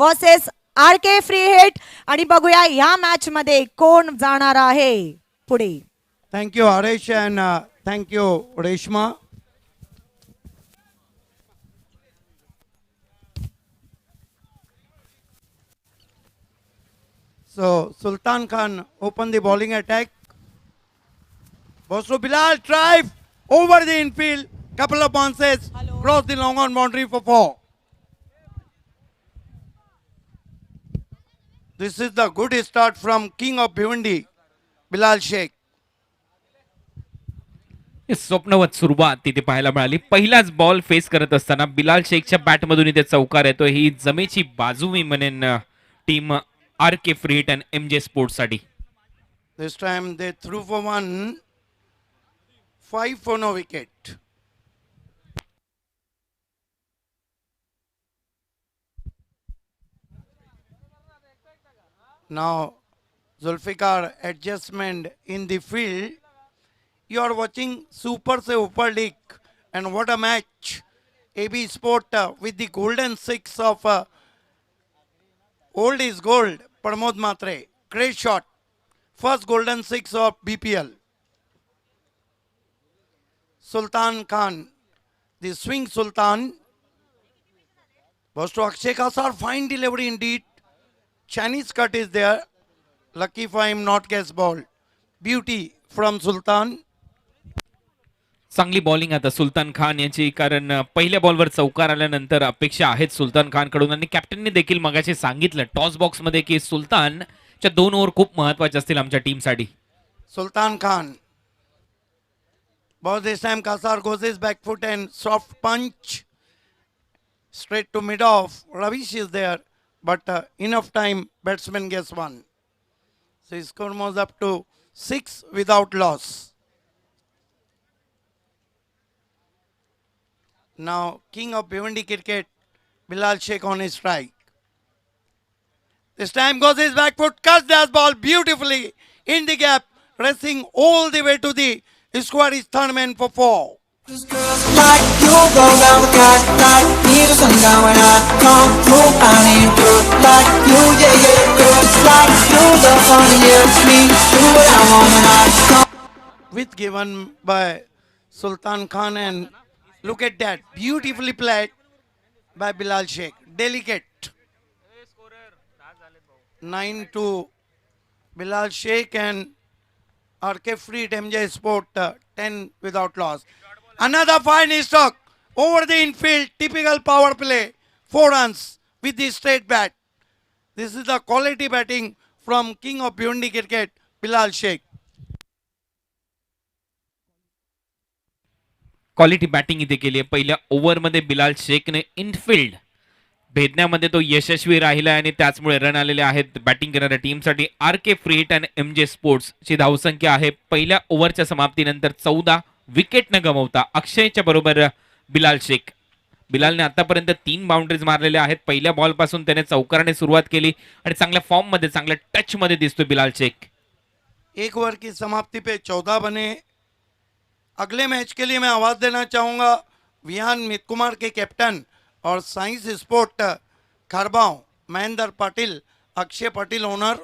Versus RK free hit आणि बघूया या मॅच मध्ये कोण जाणार आहे पुढे. Thank you, Harish, and thank you, Reshma. So, Sultan Khan open the bowling attack. Bosro Bilal drive over the infield. Couple of bounces. Cross the long on boundary for 4. This is the good start from King of Bhiwandi, Bilal Sheikh. स्वप्नवत सुरुवात तिथे पाहायला मिळाली. पहिलाच ball face करत असताना बिलाल शेखच्या बॅटमधून इथे चौकार येतो. ही जमेची बाजू मी म्हणेन टीम RK फ्री हिट आणि MJ स्पोर्ट्स साठी. This time they threw for 1. 5 for no wicket. Now Zulfikar adjustment in the field. You are watching Super Super League, and what a match! AB Sport with the golden six of old is gold. Pramod Matre, great shot. First golden six of BPL. Sultan Khan, the swing Sultan. Was to Akshay Kasar, fine delivery indeed. Chinese cut is there. Lucky for him, not gets ball. Beauty from Sultan. चांगली bowling आता सुलतान खान यांची, कारण पहिल्या बॉलवर चौकार आल्यानंतर अपेक्षा आहेत सुलतान खान कडून. आणि कॅप्टनने देखील मगाशी सांगितलं टॉस बॉक्स मध्ये की सुलतानच्या 2 ओव्हर खूप महत्त्वाचे असतील आमच्या टीमसाठी. Sultan Khan. But this time Kasar goes his back foot and soft punch. Straight to mid off. Ravish is there. But enough time, batsman gets one. So his score moves up to 6 without loss. Now, King of Bhiwandi cricket, Bilal Sheikh on his strike. This time goes his back foot, cuts that ball beautifully in the gap, racing all the way to the square is third man for 4. Like you go round the clock, like me the sun down when I come through, I need you. Like you, yeah, yeah, girl. Like you, the funniest me. Do what I want when I come. With given by Sultan Khan, and look at that, beautifully played by Bilal Sheikh. Delicate. 9 to Bilal Sheikh and RK Freed MJ Sport 10 without loss. Another fine stroke over the infield, typical power play. 4 runs with the straight bat. This is the quality batting from King of Bhiwandi cricket, Bilal Sheikh. Quality batting इथे केली आहे. पहिल्या ओव्हरमध्ये Bilal शेखने Enfield भेदण्यामध्ये तो यशस्वी राहिला आणि त्याचमुळे run आलेले आहेत बॅटिंग करणाऱ्या टीमसाठी. RK फ्री हिट आणि MJ स्पोर्ट्स ची धावसंख्या आहे पहिल्या ओव्हरच्या समाप्तीनंतर 14 विकेट न गमावता अक्षयच्या बरोबर बिलाल शेख. बिलालने आतापर्यंत 3 बाउंड्रीज मारलेल्या आहेत. पहिल्या बॉल पासून त्याने चौकाराने सुरुवात केली आणि चांगल्या फॉर्म मध्ये, चांगल्या टच मध्ये दिसतोय बिलाल शेख. एक ओवर की समाप्ति पे 14 बने. अगले मैच के लिए मैं आवाज देना चाहूंगा विहान मित कुमार के कैप्टन और साइंस स्पोर्ट खरबाव महेंद्र पाटिल, अक्षय पाटिल ओनर,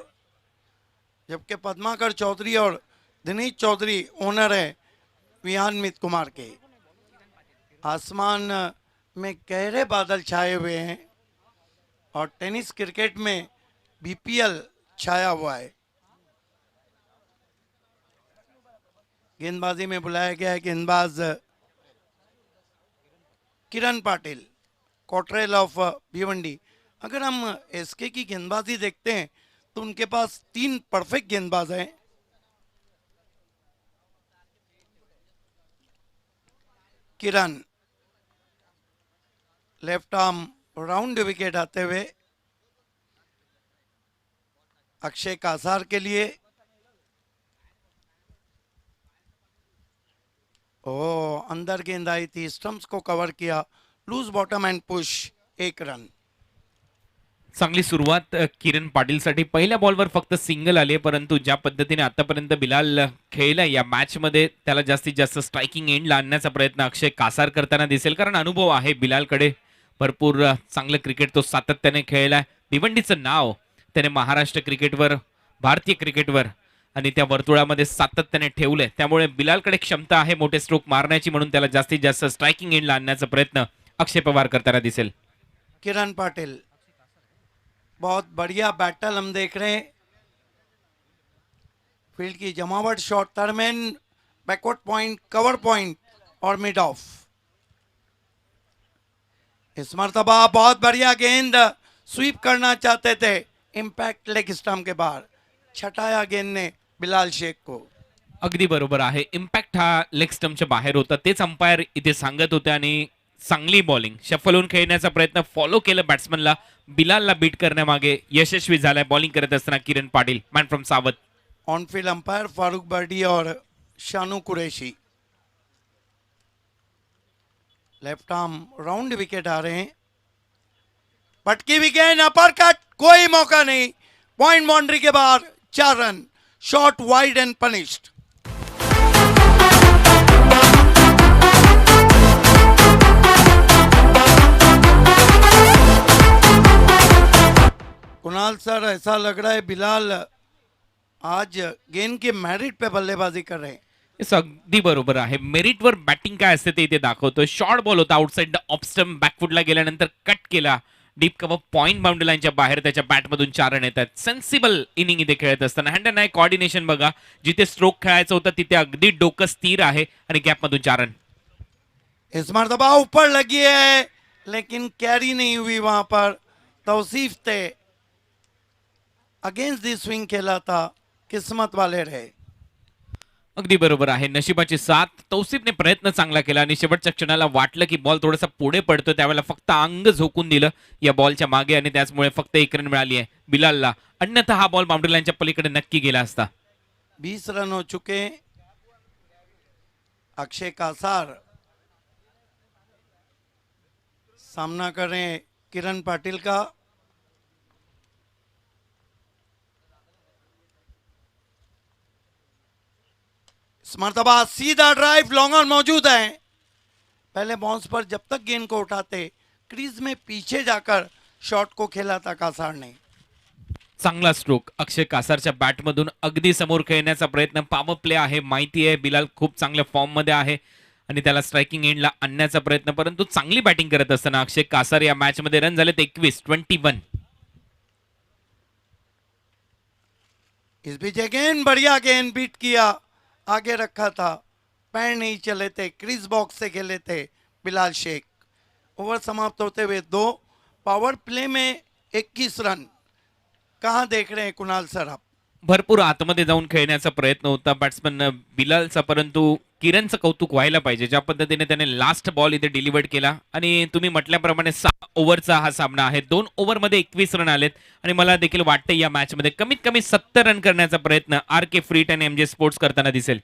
जबकि पद्माकर चौधरी और दिनेश चौधरी ओनर है विहान मित कुमार के. आसमान में गहरे बादल छाए हुए हैं और टेनिस क्रिकेट में BPL छाया हुआ है. गेंदबाजी में बुलाया गया है गेंदबाज किरण पाटिल, कोटरेल ऑफ भिवंडी. अगर हम SK की गेंदबाजी देखते हैं तो उनके पास 3 परफेक्ट गेंदबाज हैं. किरण लेफ्ट आर्म राउंड विकेट आते हुए. अक्षय कासार के लिए अंदर गेंद आई थी, स्टंप्स को कवर किया, loose bottom end push, 1 run. चांगली सुरुवात किरण पाटील साठी. पहिल्या बॉलवर फक्त सिंगल आले, परंतु ज्या पद्धतीने आतापर्यंत बिलाल खेळलाय या मॅच मध्ये त्याला जास्तीत जास्त स्ट्रायकिंग एंडला आणण्याचा प्रयत्न अक्षय कासार करताना दिसेल, कारण अनुभव आहे बिलालकडे. भरपूर चांगलं क्रिकेट तो सातत्याने खेळलाय. भिवंडीचं नाव त्याने महाराष्ट्र क्रिकेटवर, भारतीय क्रिकेटवर आणि त्या वर्तुळामध्ये सातत्याने ठेवलंय. त्यामुळे बिलालकडे क्षमता आहे मोठे स्ट्रोक मारण्याची, म्हणून त्याला जास्तीत जास्त स्ट्रायकिंग एंडला आणण्याचा प्रयत्न अक्षय पवार करताना दिसेल. किरण पाटिल, बहुत बढ़िया बैटल हम देख रहे हैं. फील्ड की जमावट, short third man, backward point, cover point और मिड ऑफ. इस मर्तबा बहुत बढ़िया गेंद, स्वीप करना चाहते थे, इम्पैक्ट लेग स्टंप के बाहर छटाया गेंद ने बिलाल शेख को. अगदी बरोबर आहे. इम्पॅक्ट हा लेग स्टम्पच्या बाहेर होता, तेच अंपायर इथे सांगत होते. आणि चांगली बॉलिंग, शफल होऊन खेळण्याचा प्रयत्न फॉलो केलं बॅट्समनला. बिलालला बीट करण्यामागे यशस्वी झालाय बॉलिंग करत असताना Kiran Patil, man from Savat. On field umpire Farooq Bardi और Shanu Qureshi. Left arm round wicket आ रहे हैं. पटकी विकेट, अपर कट, कोई मौका नहीं. पॉइंट बाउंड्री के बाहर 4 run. Shot wide end punished. Kunal sir, ऐसा लग रहा है बिलाल आज गेंद के मेरिट पे बल्लेबाजी कर रहे हैं. अगदी बरोबर आहे. मेरिटवर बॅटिंग काय असते ते इथे दाखवतोय. शॉर्ट बॉल होता आउटसाइड द ऑफ स्टंप, बॅकफुटला गेल्यानंतर कट केला. डीप कव्हर पॉइंट बाउंड्री लाईनच्या बाहेर त्याच्या बॅटमधून 4 रन येतात. सेन्सिबल इनिंग इथे खेळत असताना हँड अँड आय कॉर्डिनेशन बघा. जिथे स्ट्रोक खेळायचं होतं तिथे अगदी डोकं स्थिर आहे आणि गॅपमधून 4 रन. इस मर्तबा ऊपर लगी है लेकिन कैरी नहीं हुई. वहां पर तौसीफ थे, अगेंस्ट दी स्विंग खेला था, किस्मत वाले रहे. अगदी बरोबर आहे. नशिबाची साथ. तौसिफने प्रयत्न चांगला केला आणि शेवटच्या क्षणाला वाटलं की बॉल थोडासा पुढे पडतो, त्यावेळेला फक्त अंग झोकून दिलं या बॉलच्या मागे आणि त्याचमुळे फक्त 1 रन मिळाली आहे बिलालला. अन्यथा हा बॉल बाउंड्री लाईनच्या पलीकडे नक्की गेला असता. 20 रन हो चुके. अक्षय कासार सामना कर रहे हैं किरण पाटिल का. इस मर्तबा सीधा ड्राइव, लॉन्ग ऑन मौजूद है. पहले बाउंस पर जब तक गेंद को उठाते क्रीज में पीछे जाकर शॉट को खेला था कासार ने. चांगला स्ट्रोक अक्षय कासारच्या बॅटमधून अगदी समोर खेळण्याचा प्रयत्न. पॉवर प्ले आहे, माहिती आहे बिलाल खूप चांगल्या फॉर्म मध्ये आहे आणि त्याला स्ट्रायकिंग एंडला आणण्याचा प्रयत्न. परंतु चांगली बॅटिंग करत असताना अक्षय कासार या मॅच मध्ये रन झालेत 21. इस बीच गेंद, बढ़िया गेंद, बीट किया, आगे रखा था, पैर नहीं चले थे, क्रीज बॉक्स से खेले थे बिलाल शेख. ओवर समाप्त होते हुए 2. पावर प्ले में 21 रन. कहाँ देख रहे हैं कुणाल सर आप? भरपूर आतमध्ये जाऊन खेळण्याचा प्रयत्न होता बॅट्समन बिलालचा, परंतु किरणचं कौतुक व्हायला पाहिजे ज्या पद्धतीने त्याने लास्ट बॉल इथे डिलिव्हर्ड केला. आणि तुम्ही म्हटल्याप्रमाणे 6 ओव्हरचा हा सामना आहे. 2 ओव्हरमध्ये 21 रन आलेत आणि मला देखील वाटतं या मॅच मध्ये कमीत कमी 70 रन करण्याचा प्रयत्न आर.के. फ्रीट आणि एमजे स्पोर्ट्स करताना दिसेल.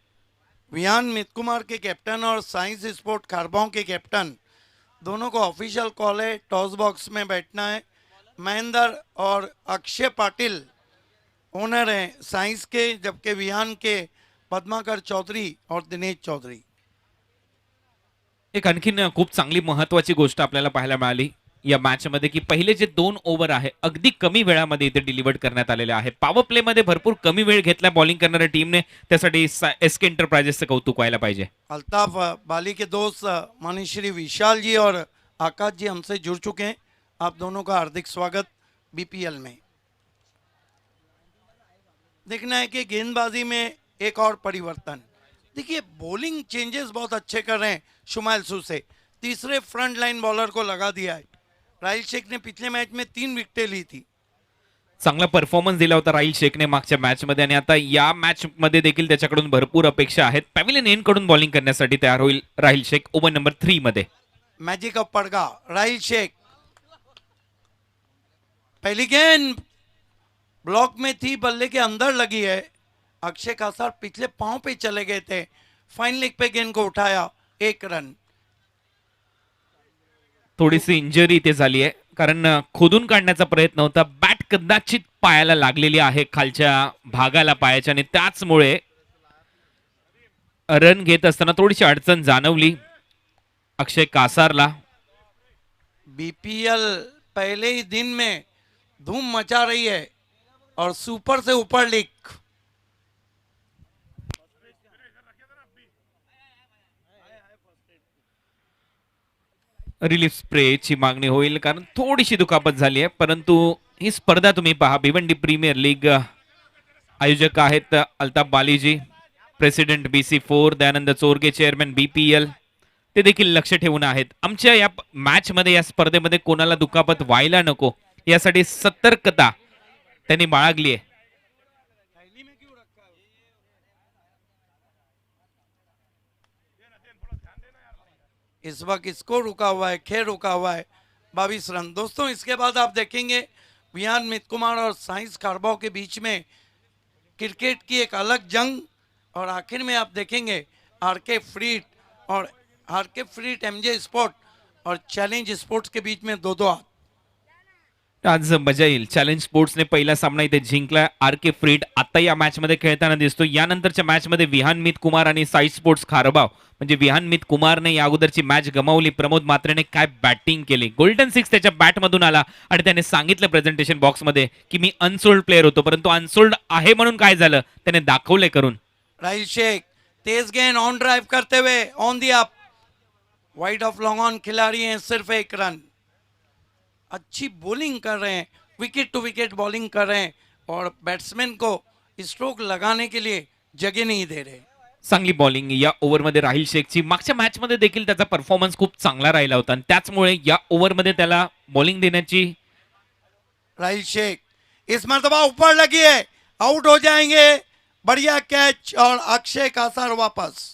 विहान मित कुमार के कैप्टन और साइंस स्पोर्ट खरबाओं के कैप्टन दोनों को ऑफिशियल कॉल है. टॉस बॉक्स में बैठना है. महेंद्र और अक्षय पाटिल ओनर हैं साइंस के, जबकि विहान के पद्माकर चौधरी और दिनेश चौधरी. एक आणखीन खूप चांगली महत्वाची गोष्ट आपल्याला पाहायला मिळाली या मॅच मध्ये की पहिले जे 2 ओव्हर आहे अगदी कमी वेळामध्ये इथे डिलिव्हर्ड करण्यात आलेले आहे. पॉवर प्ले मध्ये भरपूर कमी वेळ घेतला बॉलिंग करणाऱ्या टीमने, त्यासाठी एसके एंटरप्राइजेसचं कौतुक व्हायला पाहिजे. अल्ताफ बाली के दोस्त मनीश्री विशाल जी और आकाश जी हमसे जुड़ चुके हैं. आप दोनों का हार्दिक स्वागत बीपीएल में. देखना है कि गेंदबाजी में एक और परिवर्तन. देखिए बॉलिंग चेंजेस बहुत अच्छे कर रहे हैं शुमाइल सूसे. तीसरे फ्रंट लाइन बॉलर को लगा दिया है. राहिल शेख ने पिछले मैच में 3 विकेटें ली थी. चांगला परफॉर्मन्स दिला होता राहिल शेखने मागच्या मॅच मध्ये आणि आता या मॅच मध्ये देखील त्याच्याकडून भरपूर अपेक्षा आहेत. पॅव्हिलियन एंड कडून बॉलिंग करण्यासाठी तयार होईल राहिल शेख ओव्हर नंबर 3 मध्ये. Magic of Padgha, Rahil Shaikh. पहली गेंद ब्लॉक में थी, बल्ले के अंदर लगी है. अक्षय कासार पिछले पांव पे चले गए थे. फाइन लेग पे गेंद को उठाया, 1 रन. थोडीशी इंजरी इथे झाली आहे कारण खोदून काढण्याचा प्रयत्न होता. बॅट कदाचित पायाला लागलेली आहे खालच्या भागाला पायाच्या आणि त्याचमुळे रन घेत असताना थोडीशी अडचण जाणवली अक्षय कासारला. बीपीएल पहले ही दिन में धूम मचा रही है और सुपर से ऊपर लीग। रिलीफ स्प्रेची मागणी होईल कारण थोडीशी दुखापत झाली आहे, परंतु ही स्पर्धा तुम्ही पहा. भिवंडी प्रीमियर लीग आयोजक आहेत Altaf Baliji, president BC4 Dayanand Chorge, chairman BPL, ते देखील लक्ष ठेवून आहेत. आमच्या या मॅच मध्ये, या स्पर्धेमध्ये कोणाला दुखापत व्हायला नको यासाठी सतर्कता त्यांनी बाळगली आहे. इस वक्त स्कोर रुका हुआ है, खेल रुका हुआ है 22 रन। दोस्तों इसके बाद आप देखेंगे विहान मित कुमार और साइंस खारबाव के बीच में क्रिकेट की एक अलग जंग, और आखिर में आप देखेंगे आरके फ्रीट और MJ स्पोर्ट और चैलेंज स्पोर्ट्स के बीच में 2-2 हाथ। आज मजा येईल. चॅलेंज स्पोर्ट्सने पहिला सामना इथे जिंकला. आरके फ्रीट आता या मॅच मध्ये खेळताना दिसतो. यानंतरच्या मॅच मध्ये विहान मित कुमार आणि साई स्पोर्ट्स खारबाव, म्हणजे विहान मित कुमारने या अगोदरची मॅच गमावली. प्रमोद मात्रेने काय बॅटिंग केली. गोल्डन सिक्स त्याच्या बॅटमधून आला आणि त्याने सांगितलं प्रेझेंटेशन बॉक्स मध्ये की मी अनसोल्ड प्लेअर होतो, परंतु अनसोल्ड आहे म्हणून काय झालं त्याने दाखवले करून. राहिल शेख तेज गेंद ऑन ड्राइव करते हुए on the up, wide of long on खिलाड़ी हैं, सिर्फ 1 रन। अच्छी बॉलिंग कर रहे हैं, विकेट टू विकेट बॉलिंग कर रहे हैं और बैट्समैन को स्ट्रोक लगाने के लिए जगह नहीं दे रहे। चांगली बॉलिंग या ओव्हरमध्ये राहिल शेखची. मागच्या मॅच मध्ये देखील त्याचा परफॉर्मन्स खूप चांगला राहिला होता आणि त्याचमुळे या ओव्हरमध्ये त्याला बॉलिंग देण्याची. राहिल शेख इस मर्तबा ऊपर लगी है, आउट हो जाएंगे, बढ़िया कैच और अक्षय कासार वापस।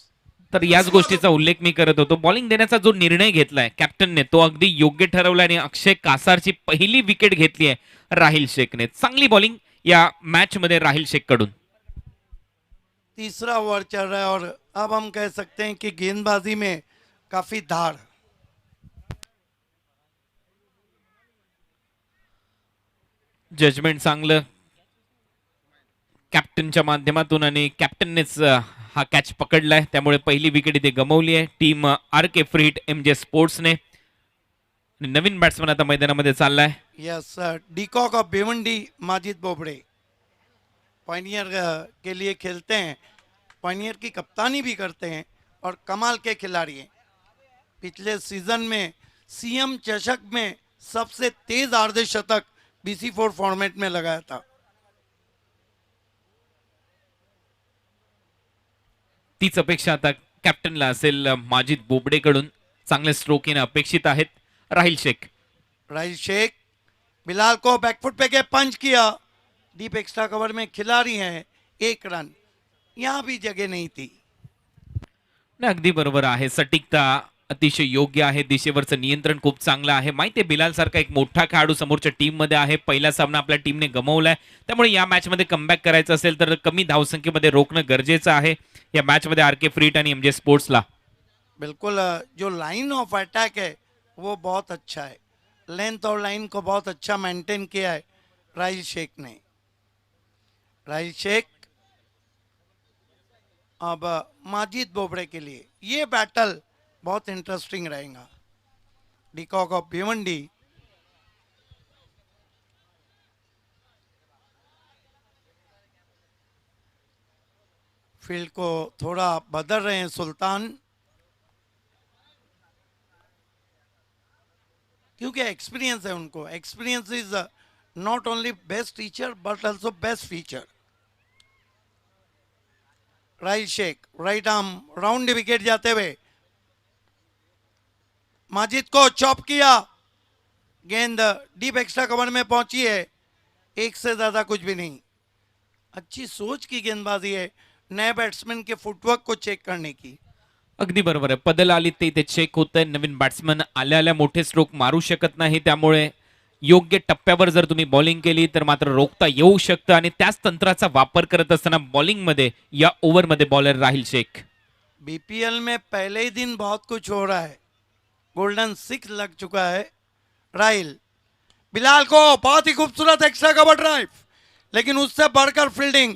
तर याच गोष्टीचा उल्लेख मी करत होतो. बॉलिंग देण्याचा जो निर्णय घेतलाय कॅप्टनने तो अगदी योग्य ठरवला आणि अक्षय कासारची पहिली विकेट घेतली आहे राहिल शेखने. चांगली बॉलिंग या मॅच मध्ये राहिल शेख कडून. तीसरा ओवर चल रहा है और अब हम कह सकते हैं कि गेंदबाजी में काफी धार। जजमेंट चांगलं कॅप्टनच्या माध्यमातून आणि कॅप्टननेच हा कॅच पकडलाय, त्यामुळे पहिली विकेट इथे गमावली आहे टीम आरके फ्रीट MJ स्पोर्ट्सने. नवीन बॅट्समन आता मैदानामध्ये चाललाय. Yes de Kock of Bhiwandi Majid Bobade pioneer के लिए खेलते हैं, पायनियर की कप्तानी भी करते हैं और कमाल के खिलाड़ी हैं। पिछले सीजन में CM चषक में सबसे तेज अर्धशतक BC4 फॉर्मेट में लगाया था। तीच अपेक्षा आता कॅप्टनला असेल माजिद बोबडेकडून. चांगले स्ट्रोक येणं अपेक्षित आहेत. राहिल शेख बिलाल को बैकफुट पे के पंच किया, डीप एक्स्ट्रा कवर में खिलाड़ी हैं, 1 रन। यहाँ भी जगह नहीं थी. अगदी बरोबर आहे. सटीकता अतिशय योग्य आहे. दिशेवरचं नियंत्रण खूप चांगलं आहे. माहिती आहे बिलाल सारखा एक मोठा खेळाडू समोरच्या टीम मध्ये आहे. पहिला सामना आपल्या टीमने गमावलाय, त्यामुळे या मॅच मध्ये कमबॅक करायचं असेल तर कमी धावसंख्येमध्ये रोखणं गरजेचं आहे या मॅच मध्ये आरके फ्रीट आणि MJ स्पोर्ट्सला. बिल्कुल जो लाइन ऑफ अटैक है वो बहुत अच्छा है, लेंथ और लाइन को बहुत अच्छा मेंटेन किया है राहिल शेख ने। राहिल शेख अब माजिद बोबड़े के लिए ये बैटल बहुत इंटरेस्टिंग रहेगा। डीकॉक ऑफ भिवंडी फील्ड को थोड़ा बदल रहे हैं सुल्तान, क्योंकि एक्सपीरियंस है उनको। Experience is not only best teacher but also best feature. Rahil Sheikh right arm round wicket जाते हुए माजिद को चॉप किया, गेंद डीप एक्स्ट्रा कवर में पहुंची है, 1 से ज्यादा कुछ भी नहीं। अच्छी सोच की गेंदबाजी है नए बैट्समैन के फुटवर्क को चेक करने की। अगदी बरोबर आहे. पदल आली ते इथे चेक होत आहे. नवीन बॅट्समन आल्या मोठे स्ट्रोक मारू शकत नाही, त्यामुळे योग्य टप्प्यावर जर तुम्ही बॉलिंग केली तर मात्र रोखता येऊ शकतं आणि त्याच तंत्राचा वापर करत असताना बॉलिंग मध्ये या ओव्हर मध्ये बॉलर राहिल शेख. BPL में पहले ही दिन बहुत कुछ हो रहा है, गोल्डन 6 लग चुका है। राहिल बिलाल को बहुत ही खूबसूरत एक्स्ट्रा कवर ड्राइव, लेकिन उससे बढ़कर फील्डिंग।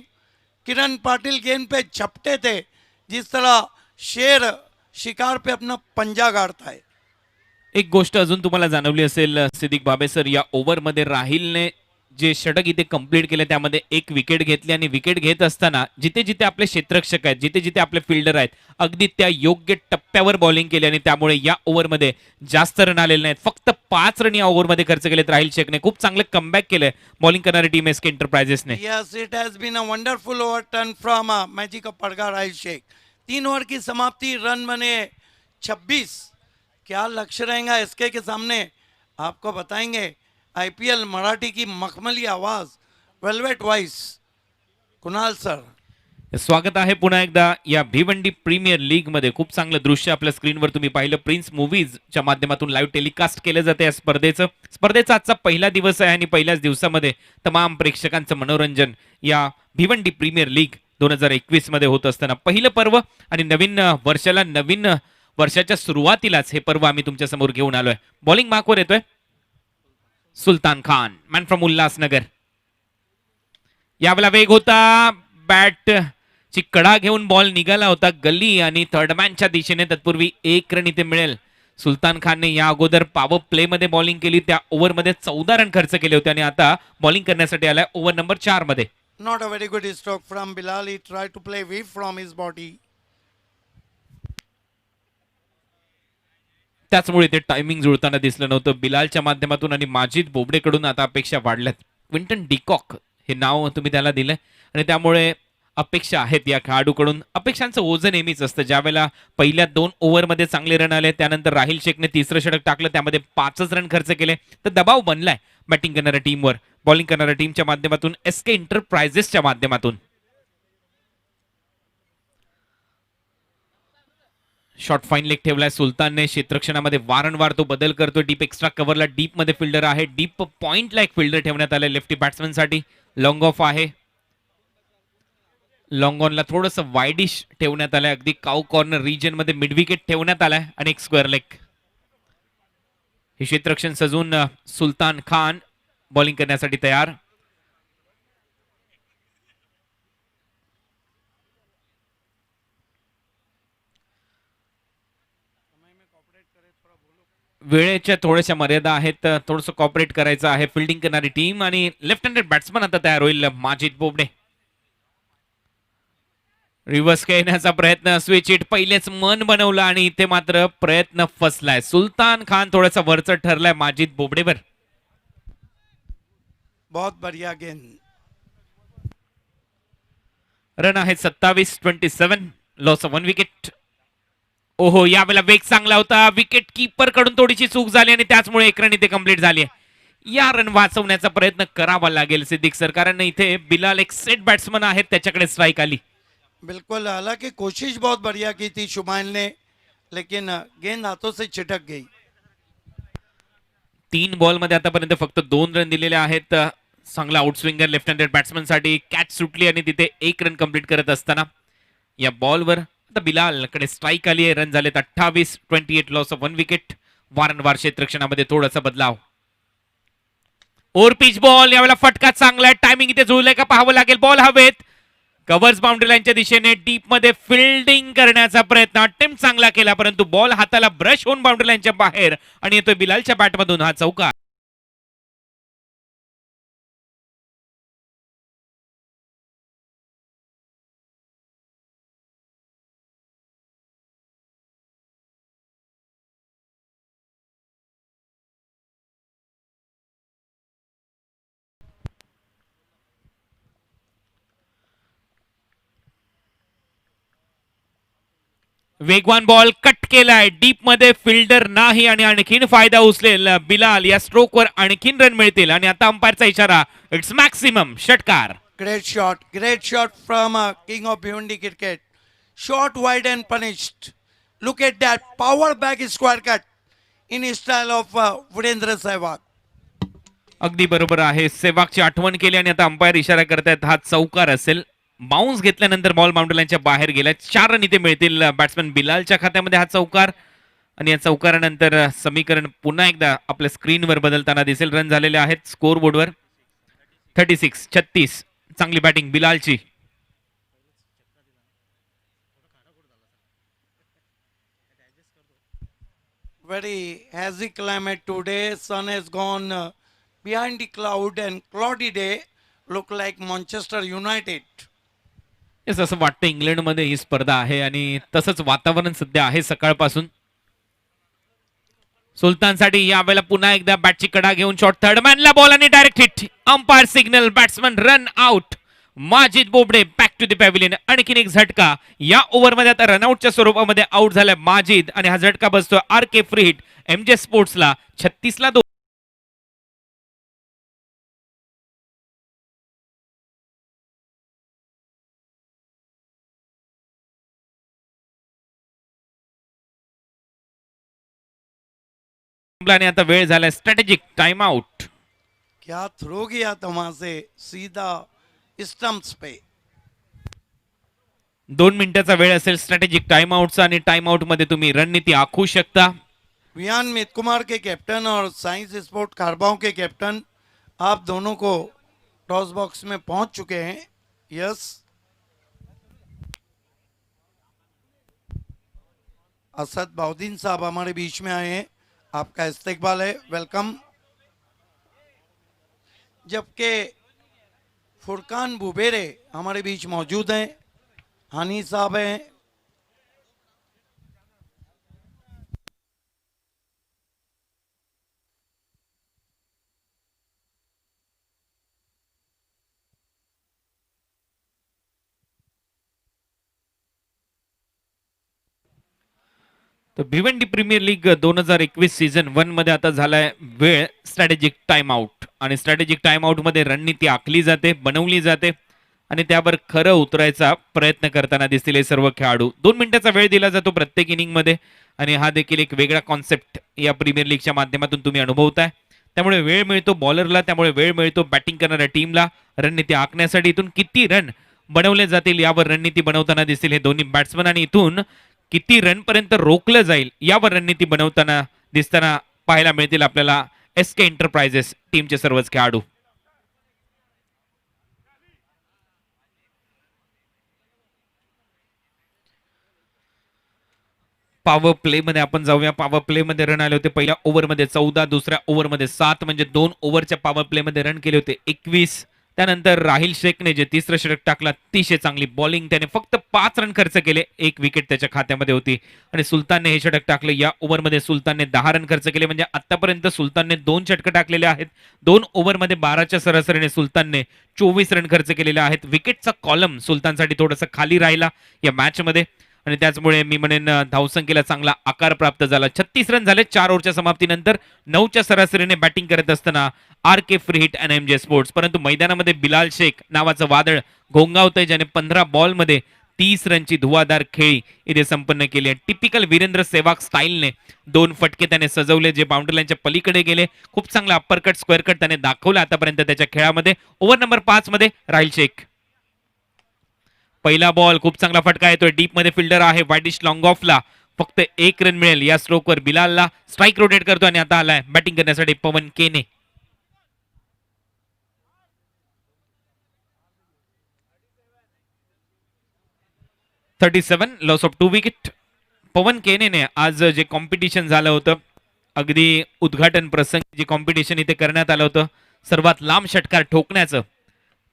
किरण पाटिल गेंद पे झपटे थे, जिस तरह शेर शिकार पे अपना पंजा गाड़ता है। एक गोष्ट अजून तुम्हाला जाणवली असेल सिद्दीक बाबे सर, या ओव्हर मध्ये राहिलने जे षटक इथे कंप्लीट केले त्यामध्ये एक विकेट घेतली आणि विकेट घेत असताना जिथे जिथे आपले क्षेत्ररक्षक आहेत, जिथे जिथे आपले फिल्डर आहेत, अगदी त्या योग्य टप्प्यावर बॉलिंग केली आणि त्यामुळे या ओव्हरमध्ये जास्त रन आलेले नाहीत. फक्त 5 रन या ओव्हरमध्ये खर्च केलेत राहिल शेखने. खूप चांगलं कमबॅक केलंय बॉलिंग करणारी टीम एसके एंटरप्राइजेसने. Yes, it has been a wonderful over turn from magic of Padgha Rahil Sheikh. 3 over की समाप्ति, रन बने 26. क्या लक्ष्य रहेगा एसके के सामने आपको बताएंगे. आईपीएल मराठी की मखमली आवाज वेलवेट वॉइस कुणाल सर. स्वागत आहे पुन्हा एकदा या भिवंडी प्रीमियर लीग मध्ये. खूप चांगलं दृश्य आपल्या स्क्रीनवर तुम्ही पाहिलं. प्रिन्स मूवीजच्या माध्यमातून लाईव्ह टेलिकास्ट केलं जाते या स्पर्धेचा आजचा पहिला दिवस आहे आणि पहिल्याच दिवसामध्ये तमाम प्रेक्षकांचं मनोरंजन या भिवंडी प्रीमियर लीग 2021 मध्ये होत असताना पहिलं पर्व आणि नवीन वर्षाच्या सुरुवातीलाच हे पर्व आम्ही तुमच्या समोर घेऊन आलोय. बॉलिंग मार्कवर येतोय सुलतान खान, मॅन फ्रॉम उल्हासनगर. यावेळेला वेग होता, बॅट ची कडा घेऊन बॉल निघाला होता गल्ली आणि थर्डमॅनच्या दिशेने. तत्पूर्वी 1 रन इथे मिळेल. सुलतान खानने या अगोदर पॉवर प्ले मध्ये बॉलिंग केली, त्या ओव्हरमध्ये 14 रन खर्च केले होते आणि आता बॉलिंग करण्यासाठी आलाय ओव्हर नंबर 4 मध्ये. Not a very good stroke from Bilal. He tried to play away from his body. त्याचमुळे ते टायमिंग जुळताना दिसलं नव्हतं बिलालच्या माध्यमातून आणि माजिद बोबडेकडून आता अपेक्षा वाढल्यात. क्विंटन डिकॉक हे नाव तुम्ही त्याला दिलंय आणि त्यामुळे अपेक्षा आहेत या खेळाडूकडून. अपेक्षांचं ओझं नेहमीच असतं. ज्यावेळेला पहिल्या 2 ओव्हरमध्ये चांगले रन आले, त्यानंतर राहिल शेखने 3रं षटक टाकलं, त्यामध्ये 5च रन खर्च केले, तर दबाव बनलाय बॅटिंग करणाऱ्या टीमवर. बॉलिंग करणाऱ्या टीमच्या माध्यमातून एसके एंटरप्राइजेसच्या माध्यमातून शॉर्ट फाईन लेग ठेवलाय सुलतानने. क्षेत्ररक्षणामध्ये वारंवार तो बदल करतो. डीप एक्स्ट्रा कव्हरला डीप मध्ये फिल्डर आहे. डीप पॉइंटला एक फिल्डर ठेवण्यात आलाय लेफ्टी बॅट्समन साठी. लॉंग ऑफ आहे. लॉंग ऑनला थोडंसं वाईडिश ठेवण्यात आलंय. अगदी काउ कॉर्नर रिजन मध्ये मिड विकेट ठेवण्यात आलाय आणि एक स्क्वेअर लेग. हे क्षेत्ररक्षण सजून सुलतान खान बॉलिंग करण्यासाठी तयार. वेळेच्या थोड्याशा मर्यादा आहेत, थोडंसं कॉपरेट करायचं आहे. फिल्डिंग करणारी टीम आणि लेफ्ट हँडेड बॅट्समन आता तयार होईल माजिद बोबडे. रिव्हर्स खेळण्याचा प्रयत्न, स्विच इट पहिलेच मन बनवलं आणि इथे मात्र प्रयत्न फसलाय. सुलतान खान थोडासा वरचढ ठरलाय माजिद बोबडेवर. बहुत बढ़िया गेंद. रन आहेत 27. Loss of 1 wicket. ओहो, यावेळेला वेग चांगला होता. विकेट कीपर कडून थोडीशी चूक झाली आणि त्याचमुळे 1 रन इथे कंप्लीट झाली. या रन वाचवण्याचा प्रयत्न करावा लागेल सिद्दीक सर, कारण इथे बिलाल एक सेट बॅट्समन आहेत, त्याच्याकडे स्ट्राईक आली. बिल्कुल, हालांकि कोशिश बहुत बढ़िया की थी शुमाइल ने, लेकिन गेंद हाथों से छिटक गई. 3 बॉलमध्ये आतापर्यंत फक्त 2 रन दिलेले आहेत. चांगला आउटस्विंगर लेफ्ट हँडेड बॅट्समन साठी. कॅच सुटली आणि तिथे 1 रन कंप्लीट करत असताना या बॉलवर आता बिलालकडे स्ट्राईक आली आहे. रन झालेत 28. Loss of 1 wicket. वारंवार क्षेत्ररक्षणामध्ये थोडासा बदलाव. ओव्हर पिच बॉल, यावेळेला फटका चांगला आहे. टायमिंग इथे जुळलंय का पाहावं लागेल. बॉल हवेत, कव्हर्स बाउंड्री लाईनच्या दिशेने. डीप मध्ये फिल्डिंग करण्याचा प्रयत्न, अटेम्प्ट चांगला केला, परंतु बॉल हाताला ब्रश होऊन बाउंड्री लाईनच्या बाहेर आणि येतोय बिलालच्या बॅटमधून हा चौकार. वेगवान बॉल कट केलाय. डीप मध्ये फिल्डर नाही आणि आणखीन फायदा उचलेल बिलाल. या स्ट्रोकवर आणखीन रन मिळतील आणि आता अंपायरचा इशारा, इट्स मॅक्सिमम, षटकार. Great shot from King of Bhiwandi Cricket. Shot wide and punished. Look at that power back square cut in style of Virendra Sehwag. अगदी बरोबर आहे. सेवागची आठवण केली आणि आता अंपायर इशारा करतायत हा चौकार असेल. बाउन्स घेतल्यानंतर बॉल बाउंड्री लाईनच्या बाहेर गेला. 4 रन इथे मिळतील बॅट्समन बिलालच्या खात्यामध्ये हा चौकार. आणि या चौकारानंतर समीकरण पुन्हा एकदा आपल्या स्क्रीनवर बदलताना दिसेल. रन झालेले आहेत स्कोर बोर्डवर 36. चांगली batting बिलालची. Very hazy climate today. Sun has gone behind the cloud and cloudy day look like Manchester United. Yes, असं वाटतं इंग्लंडमध्ये ही स्पर्धा आहे आणि तसंच वातावरण सध्या आहे सकाळपासून. सुलतानसाठी यावेळेला पुन्हा एकदा बॅटची कडा घेऊन शॉट थर्ड मॅनला बॉल आणि direct hit. Umpire signal, batsman run out. Majid Bobade back to the pavilion. आणखीन एक झटका या ओव्हरमध्ये आता रनआउटच्या स्वरूपामध्ये आउट झालाय माजिद आणि हा झटका बसतोय RK फ्री हिट MJ स्पोर्ट्सला 36 ला 2. आणि आता वेळ झालाय स्ट्रॅटेजिक टाइम आउट. क्या थ्रो किया था वहां से सीधा स्टंप्स पे. 2 मिनिटाचा वेळ असेल स्ट्रॅटेजिक टाइम आउटचा आणि टाइम आउट मध्ये तुम्ही रणनीती आखू शकता. विहान मित कुमार के कैप्टन और साइंस स्पोर्ट खारबाओं के कैप्टन, आप दोनों को टॉस बॉक्स में पहुंच चुके हैं. यस, असद बाउद्दीन साहब हमारे बीच में आए हैं, आपका इस्तकबाल है, वेलकम. जबकि फुरकान बुबेरे हमारे बीच मौजूद हैं, हानी साहब हैं, तर भिवंडी प्रीमियर लीग 2021 सीझन 1 मध्ये आता झालाय वेळ स्ट्रॅटेजिक टाइम आउट. आणि स्ट्रॅटेजिक टाइम आउट मध्ये रणनीती आखली जाते, बनवली जाते आणि त्यावर खरं उतरायचा प्रयत्न करताना दिसतील हे सर्व खेळाडू. 2 मिनिटाचा वेळ दिला जातो प्रत्येक इनिंग मध्ये आणि हा देखील एक वेगळा कॉन्सेप्ट या प्रीमियर लीगच्या माध्यमातून तुम्ही अनुभवताय. त्यामुळे वेळ मिळतो बॉलरला, त्यामुळे वेळ मिळतो बॅटिंग करणाऱ्या टीमला रणनीती आखण्यासाठी. इथून किती रन बनवले जातील यावर रणनीती बनवताना दिसतील हे दोन्ही बॅट्समन आणि इथून किती रन पर्यंत रोखलं जाईल यावर रणनीती बनवताना दिसताना पाहायला मिळतील आपल्याला SK एंटरप्राइजेस टीमचे सर्वच खेळाडू. पॉवर प्ले मध्ये आपण जाऊया. पॉवर प्ले मध्ये रन आले होते पहिल्या ओव्हरमध्ये 14, दुसऱ्या ओव्हरमध्ये 7, म्हणजे 2 ओव्हरच्या पॉवर प्ले मध्ये रन केले होते 21. त्यानंतर राहिल शेखने जे तिसरं षटक टाकलं, अतिशय चांगली बॉलिंग, त्याने फक्त 5 रन खर्च केले, 1 विकेट त्याच्या खात्यामध्ये होती. आणि सुलतानने हे षटक टाकलं. या ओव्हरमध्ये सुलतानने 10 रन खर्च केले, म्हणजे आतापर्यंत सुलतानने 2 षटकं टाकलेले आहेत. 2 ओव्हरमध्ये 12च्या सरासरीने सुलतानने 24 रन खर्च केलेले आहेत. विकेटचा कॉलम सुलतानसाठी थोडासा खाली राहिला या मॅच मध्ये आणि त्याचमुळे मी म्हणेन धावसंख्येला चांगला आकार प्राप्त झाला. 36 रन झाले 4 ओव्हरच्या समाप्तीनंतर. 9च्या सरासरीने बॅटिंग करत असताना RK फ्री हिट आणि MJ स्पोर्ट्स. परंतु मैदानामध्ये बिलाल शेख नावाचं वादळ घोंगावतंय, ज्याने 15 बॉलमध्ये 30 रनची धुवाधार खेळी इथे संपन्न केली आहे. टिपिकल वीरेंद्र सेहवाग स्टाईलने 2 फटके त्याने सजवले जे बाउंड्री लाईनच्या पलीकडे गेले. खूप चांगला अप्पर कट, स्क्वेअर कट त्याने दाखवला आतापर्यंत त्याच्या खेळामध्ये. ओव्हर नंबर 5 मध्ये राहिल शेख. पहिला बॉल, खूप चांगला फटका येतोय, डीप मध्ये फिल्डर आहे, वाईडिश लॉंग ऑफला फक्त 1 रन मिळेल. या स्ट्रोकवर बिलालला स्ट्राईक रोटेट करतो आणि आता आलाय बॅटिंग करण्यासाठी पवन केने. 37 लॉस ऑफ 2 विकेट. पवन केनेने आज जे कॉम्पिटिशन झालं होतं, अगदी उद्घाटन प्रसंगी जे कॉम्पिटिशन इथे करण्यात आलं होतं, सर्वात लांब षटकार ठोकण्याचं,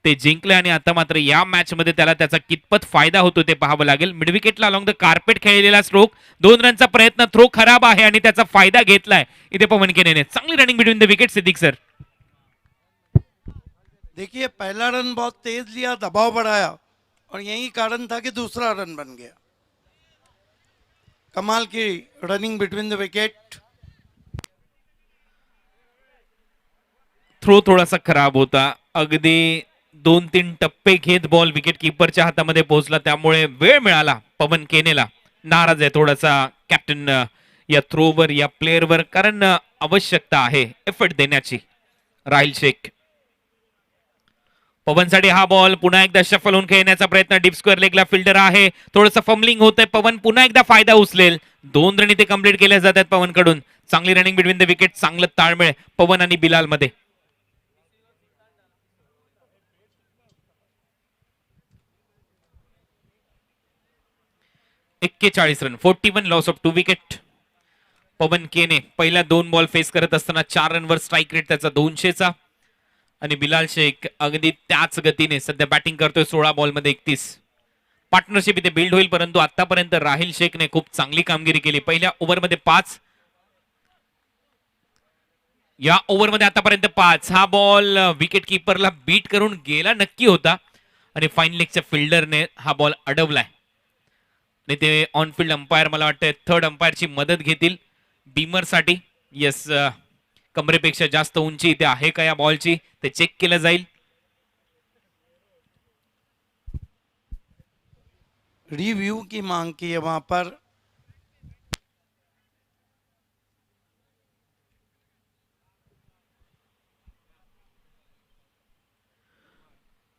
ते जिंकले. आणि आता मात्र या मॅच मध्ये त्याला त्याचा कितपत फायदा होतो ते पाहावं लागेल. मिड विकेटला अलॉंग द कार्पेट खेळलेला स्ट्रोक, 2 रनचा प्रयत्न, थ्रो खराब आहे आणि त्याचा फायदा घेतलाय इथे पवन केनेने. चांगली running between the wicket Siddique sir. देखिए पहला रन बहुत तेज लिया, दबाव बढ़ाया और यही कारण था कि दूसरा रन बन गया. कमाल की running between the wicket. Throw थोडासा खराब होता, अगदी 2-3 टप्पे घेत बॉल विकेट कीपरच्या हातामध्ये पोहोचला, त्यामुळे वेळ मिळाला पवन केनेला. नाराज आहे थोडासा कॅप्टन या थ्रोवर, या प्लेअरवर, कारण आवश्यकता आहे एफर्ट देण्याची. राहिल शेख. पवनसाठी हा बॉल पुन्हा एकदा शफल होऊन खेळण्याचा प्रयत्न, डीप स्क्वेअर लेगला फिल्डर आहे, थोडंसं फंबलिंग होतंय. पवन पुन्हा एकदा फायदा उचलेल. 2 रन इथे कंप्लीट केल्या जातात पवन कडून. चांगली रनिंग बिटवीन द विकेट, चांगलं ताळमेळ पवन आणि बिलाल मध्ये. एक्केचाळीस रन, 41 लॉस ऑफ 2 विकेट. पवन केने पहिल्या 2 बॉल फेस करत असताना 4 रनवर स्ट्राईक रेट त्याचा 200चा. आणि बिलाल शेख अगदी त्याच गतीने सध्या बॅटिंग करतोय 16 बॉल मध्ये 31. पार्टनरशिप इथे बिल्ड होईल, परंतु आतापर्यंत राहिल शेखने खूप चांगली कामगिरी केली. पहिल्या ओव्हरमध्ये 5, या ओव्हरमध्ये आतापर्यंत 5. हा बॉल विकेट किपरला बीट करून गेला नक्की होता आणि फाईन लेगच्या फिल्डरने हा बॉल अडवलाय. आणि ते ऑन फील्ड अंपायर मला वाटतं थर्ड अंपायरची मदत घेतील बीमरसाठी. येस, कमरेपेक्षा जास्त उंची इथे आहे का या बॉलची ते चेक केलं जाईल. रिव्यू की मांग की है वहां पर.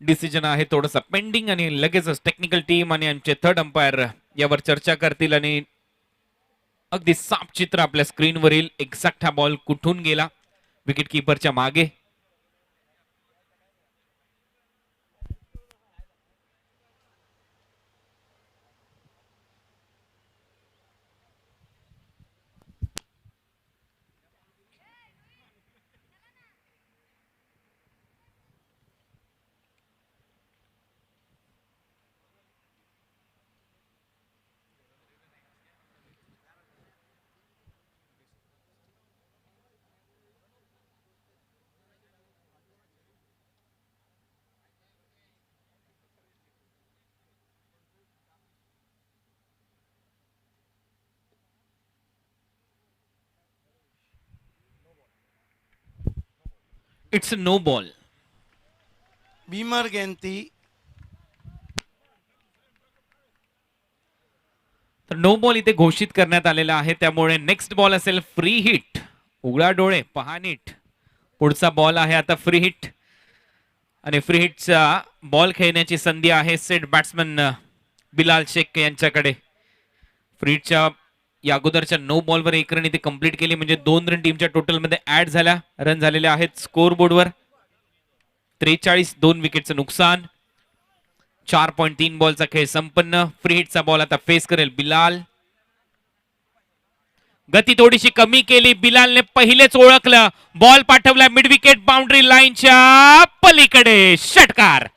डिसिजन आहे थोडंसं पेंडिंग आणि लगेचच टेक्निकल टीम आणि आमचे थर्ड अंपायर यावर चर्चा करतील. आणि अगदी साफ चित्र आपल्या स्क्रीनवरील. एक्झॅक्ट हा बॉल कुठून गेला विकेट किपरच्या मागे. It's no ball. बीमर गेंती. तर नो बॉल इथे घोषित करण्यात आलेला आहे, त्यामुळे नेक्स्ट बॉल असेल फ्री हिट. उघडा डोळे पहा नीट. पुढचा बॉल आहे आता फ्री हिट आणि फ्री हिटचा बॉल खेळण्याची संधी आहे सेट बॅट्समन बिलाल शेख यांच्याकडे. फ्री हिटच्या या अगोदरच्या नो बॉलवर 1 रन इथे कंप्लीट केली, म्हणजे 2 रन टीमच्या टोटल मध्ये ऍड झाल्या. रन झालेले आहेत स्कोर बोर्डवर 43. 2 विकेटचं नुकसान. 4.3 बॉलचा खेळ संपन्न. फ्री हिटचा बॉल आता फेस करेल बिलाल. गती थोडीशी कमी केली बिलालने, पहिलेच ओळखलं. बॉल पाठवला मिड विकेट बाउंड्री लाईनच्या पलीकडे. षटकार.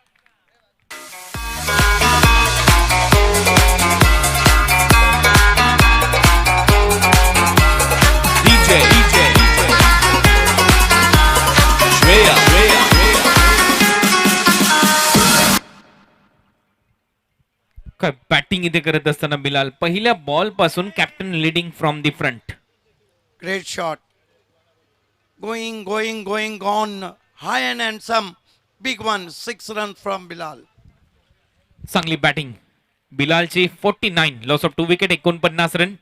काय बॅटिंग इथे करत असताना बिलाल पहिल्या बॉल पासून captain leading from the front. Great shot. Going, gone. High and handsome. Big one. 6 runs from Bilal. चांगली बॅटिंग बिलालची. 49. Loss of 2 wicket 49 run.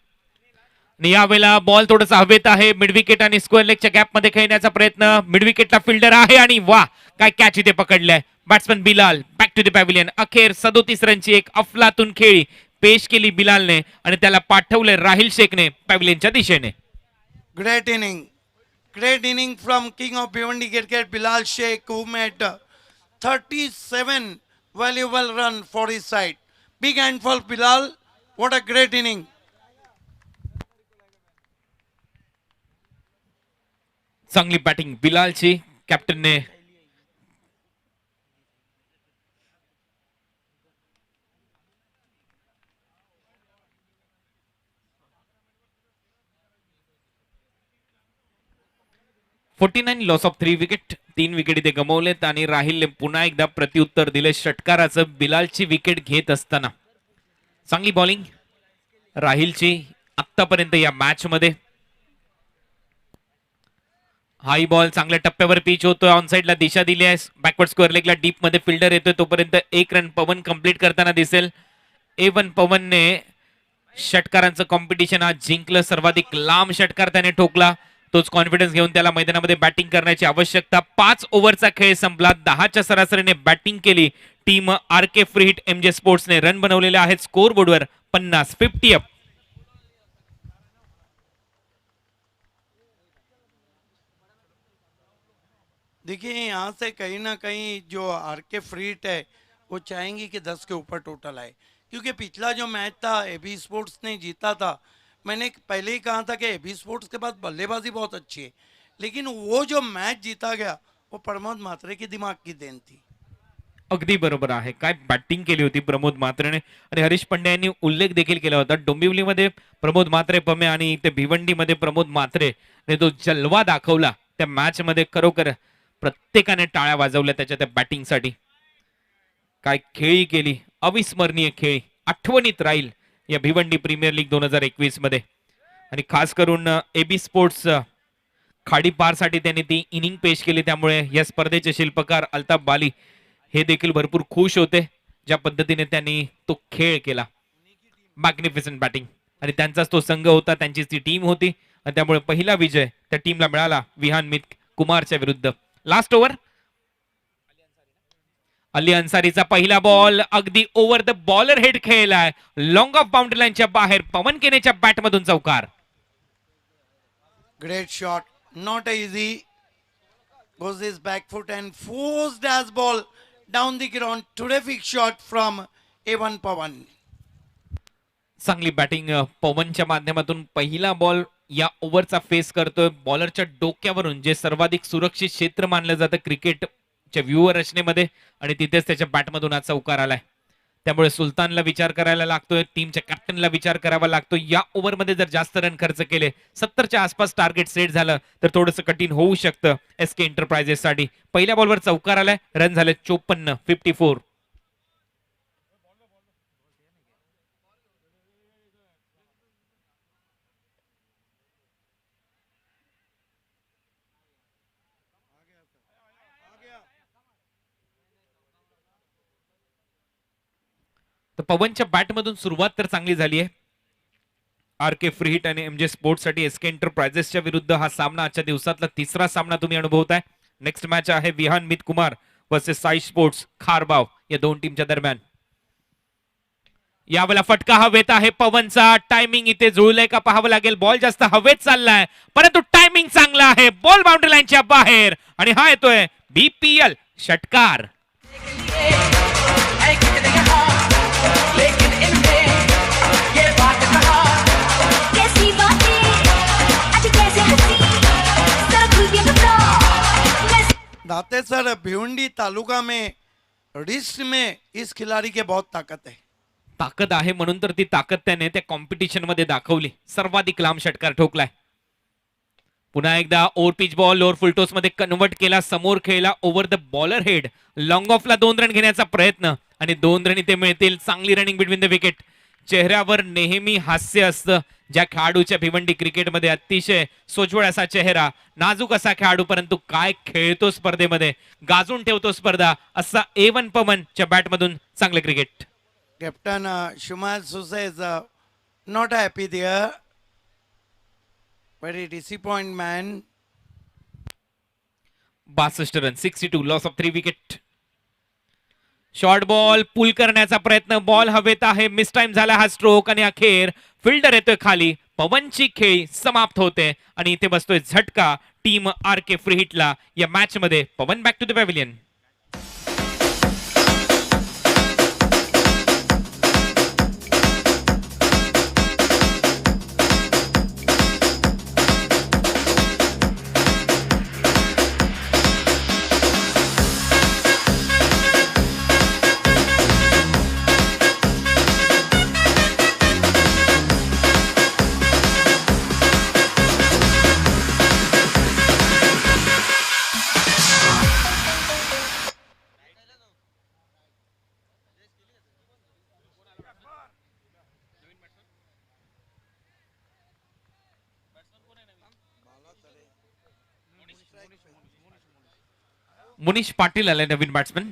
आणि यावेळेला बॉल थोडासा हवेत आहे. मिड विकेट आणि स्क्वेअर लेगच्या गॅप मध्ये खेळण्याचा प्रयत्न. मिड विकेटला फिल्डर आहे आणि वा काय कॅच इथे पकडलाय. Batsman Bilal back to the pavilion. अखेर 37 रनची एक अफलातून खेळी पेश केली बिलालने आणि त्याला पाठवले राहिल शेखने पॅव्हिलियनच्या दिशेने. Great inning. Great inning from King of Bhiwandi cricket, Bilal Sheikh, who made 37 valuable run for his side. Big hand for Bilal. What a great inning. चांगली बॅटिंग बिलालची. कॅप्टनने लॉस ऑफ 3 विकेट. 3 विकेट इथे गमावलेत आणि राहिलने पुन्हा एकदा प्रत्युत्तर दिले षटकाराचं बिलालची विकेट घेत असताना. चांगली बॉलिंग राहिलची आतापर्यंत या मॅच मध्ये. हाई बॉल चांगल्या टप्प्यावर पिच होतोय. ऑन साइडला दिशा दिली आहे. बॅकवर्ड स्क्वेअर लेगला डीप मध्ये फिल्डर येतोय, तोपर्यंत 1 रन पवन कंप्लीट करताना दिसेल. A1 पवनने षटकारांचं कॉम्पिटिशन आज जिंकलं. सर्वाधिक लांब षटकार त्याने ठोकला. तोच कॉन्फिडन्स घेऊन त्याला मैदानामध्ये बॅटिंग करण्याची आवश्यकता. 5 ओव्हरचा खेळ संपला. 10च्या सरासरीने बॅटिंग केली team RK free hit MJ स्पोर्ट्सने. रन बनवलेले आहेत स्कोर बोर्डवर 50. 50 अप. देखिए यहाँ से कहीं ना कहीं जो RK फ्रीट है वो चाहेंगी कि 10 के ऊपर टोटल आए, क्योंकि पिछला जो मैच था AB स्पोर्ट्स ने जीता था. मैंने पहले ही कहा था कि AB स्पोर्ट्स के पास बल्लेबाजी बहुत अच्छी है, लेकिन वो जो मैच जीता गया वो प्रमोद मात्रे की दिमाग की देन थी. अगदी बरोबर आहे. काय बॅटिंग केली होती प्रमोद म्हात्रेने आणि हरीश पंड्या यांनी उल्लेख देखील केला होता. डोंबिवलीमध्ये प्रमोद म्हात्रे पमे आणि ते भिवंडीमध्ये प्रमोद म्हात्रे ने जो जलवा दाखवला त्या मॅच मध्ये, खरोखर प्रत्येकाने टाळ्या वाजवल्या त्याच्या त्या बॅटिंगसाठी. काय खेळी केली, अविस्मरणीय खेळी, आठवणीत राहील या भिवंडी प्रीमियर लीग 2021 मध्ये. आणि खास करून एबी स्पोर्ट्स खाडीपार साठी त्यांनी ती इनिंग पेश केली, त्यामुळे या स्पर्धेचे शिल्पकार अल्ताफ बाली हे देखील भरपूर खुश होते ज्या पद्धतीने त्यांनी तो खेळ केला. मॅग्निफिसंट बॅटिंग आणि त्यांचाच तो संघ होता, त्यांचीच ती टीम होती आणि त्यामुळे पहिला विजय त्या टीमला मिळाला विहान मित कुमारच्या विरुद्ध. लास्ट ओव्हर अली अन्सारीचा पहिला बॉल अगदी ओव्हर द बॉलर हेड खेळलाय, लॉंग ऑफ बाउंड्री लाईनच्या बाहेर पवन केनेच्या बॅट मधून चौकार. Great shot, not easy. Goes his back foot and forced as ball down the ground. Terrific shot from A1 Pawan. चांगली batting पवनच्या माध्यमातून पहिला बॉल या ओव्हरचा फेस करतोय बॉलरच्या डोक्यावरून, जे सर्वाधिक सुरक्षित क्षेत्र मानलं जातं क्रिकेटच्या व्ह्यूअर रचनेमध्ये, आणि तिथेच त्याच्या बॅटमधून आज चौकार आलाय. त्यामुळे सुलतानला विचार करायला लागतोय, टीमच्या कॅप्टनला विचार करावा लागतो. या ओव्हरमध्ये जर जास्त रन खर्च केले, 70च्या आसपास टार्गेट सेट झालं तर थोडंसं कठीण होऊ शकतं एसके एंटरप्राइजेस साठी. पहिल्या बॉलवर चौकार आलाय, रन झाले 54, 54. तर पवनच्या बॅटमधून सुरुवात तर चांगली झाली आहे. आर के फ्री हिट आणि एमजे स्पोर्ट्स साठी एसके एंटरप्राइजेसच्या विरुद्ध हा सामना आजच्या दिवसातला तिसरा सामना तुम्ही अनुभवताय. नेक्स्ट मॅच आहे विहान मित कुमार वर्सेस साई स्पोर्ट्स खारबाव या दोन टीमच्या दरम्यान. यावेळेला फटका हवेत आहे पवनचा, टायमिंग इथे जुळलंय का पाहावं लागेल. बॉल जास्त हवेत चाललाय परंतु टायमिंग चांगला आहे, बॉल बाउंड्री लाईनच्या बाहेर आणि हा येतोय बीपीएल षटकार. दाते सर, भिवंडी तालुका में रिस्ट में इस खिलाड़ी के बहुत ताकत है. ताकद आहे म्हणून तर ती ताकद त्याने त्या कॉम्पिटिशन मध्ये दाखवली. सर्वाधिक लांब षटकार ठोकलाय. पुन्हा एकदा over pitch ball lower full toss मध्ये कन्वर्ट केला, समोर खेळला over the bowler head. Long ऑफला 2 रन घेण्याचा प्रयत्न आणि 2 रन इथे मिळतील. चांगली रनिंग बिटवीन द विकेट. चेहऱ्यावर नेहमी हास्य असतं ज्या खेळाडूच्या भिवंडी क्रिकेटमध्ये. अतिशय सोज्वळ असा चेहरा, नाजूक असा खेळाडू, परंतु काय खेळतो स्पर्धेमध्ये, गाजून ठेवतो स्पर्धा, असा A1 पवनच्या बॅटमधून चांगले cricket. Captain Shumal Sousa is not happy there. Very disappointed man. 62 run, 62, loss of 3 wicket. Short ball pull करण्याचा प्रयत्न, बॉल हवेत आहे, मिस टाइम झाला हा स्ट्रोक आणि अखेर फिल्डर येतोय खाली. पवनची खेळी समाप्त होते आणि इथे बसतोय झटका टीम आर के फ्री हिटला या मॅच मध्ये. Pawan back to the pavilion. Munish Patil आले नवीन बॅट्समन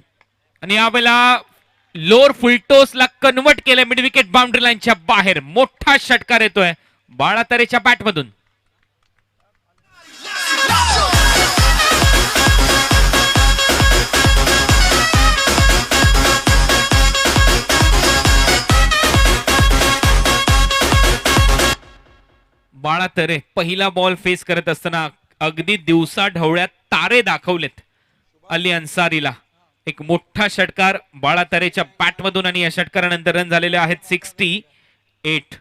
आणि यावेळेला लोअर फुलटॉसला कन्वर्ट केलं मिड विकेट बाउंड्री लाईनच्या बाहेर. मोठा षटकार येतोय बाळातरेच्या बॅटमधून. बाळातरे पहिला बॉल फेस करत असताना अगदी दिवसा ढवळ्यात तारे दाखवलेत अली अन्सारीला. एक मोठा षटकार बाळातरेच्या बॅटमधून आणि या षटकारानंतर रन झालेले आहेत 68.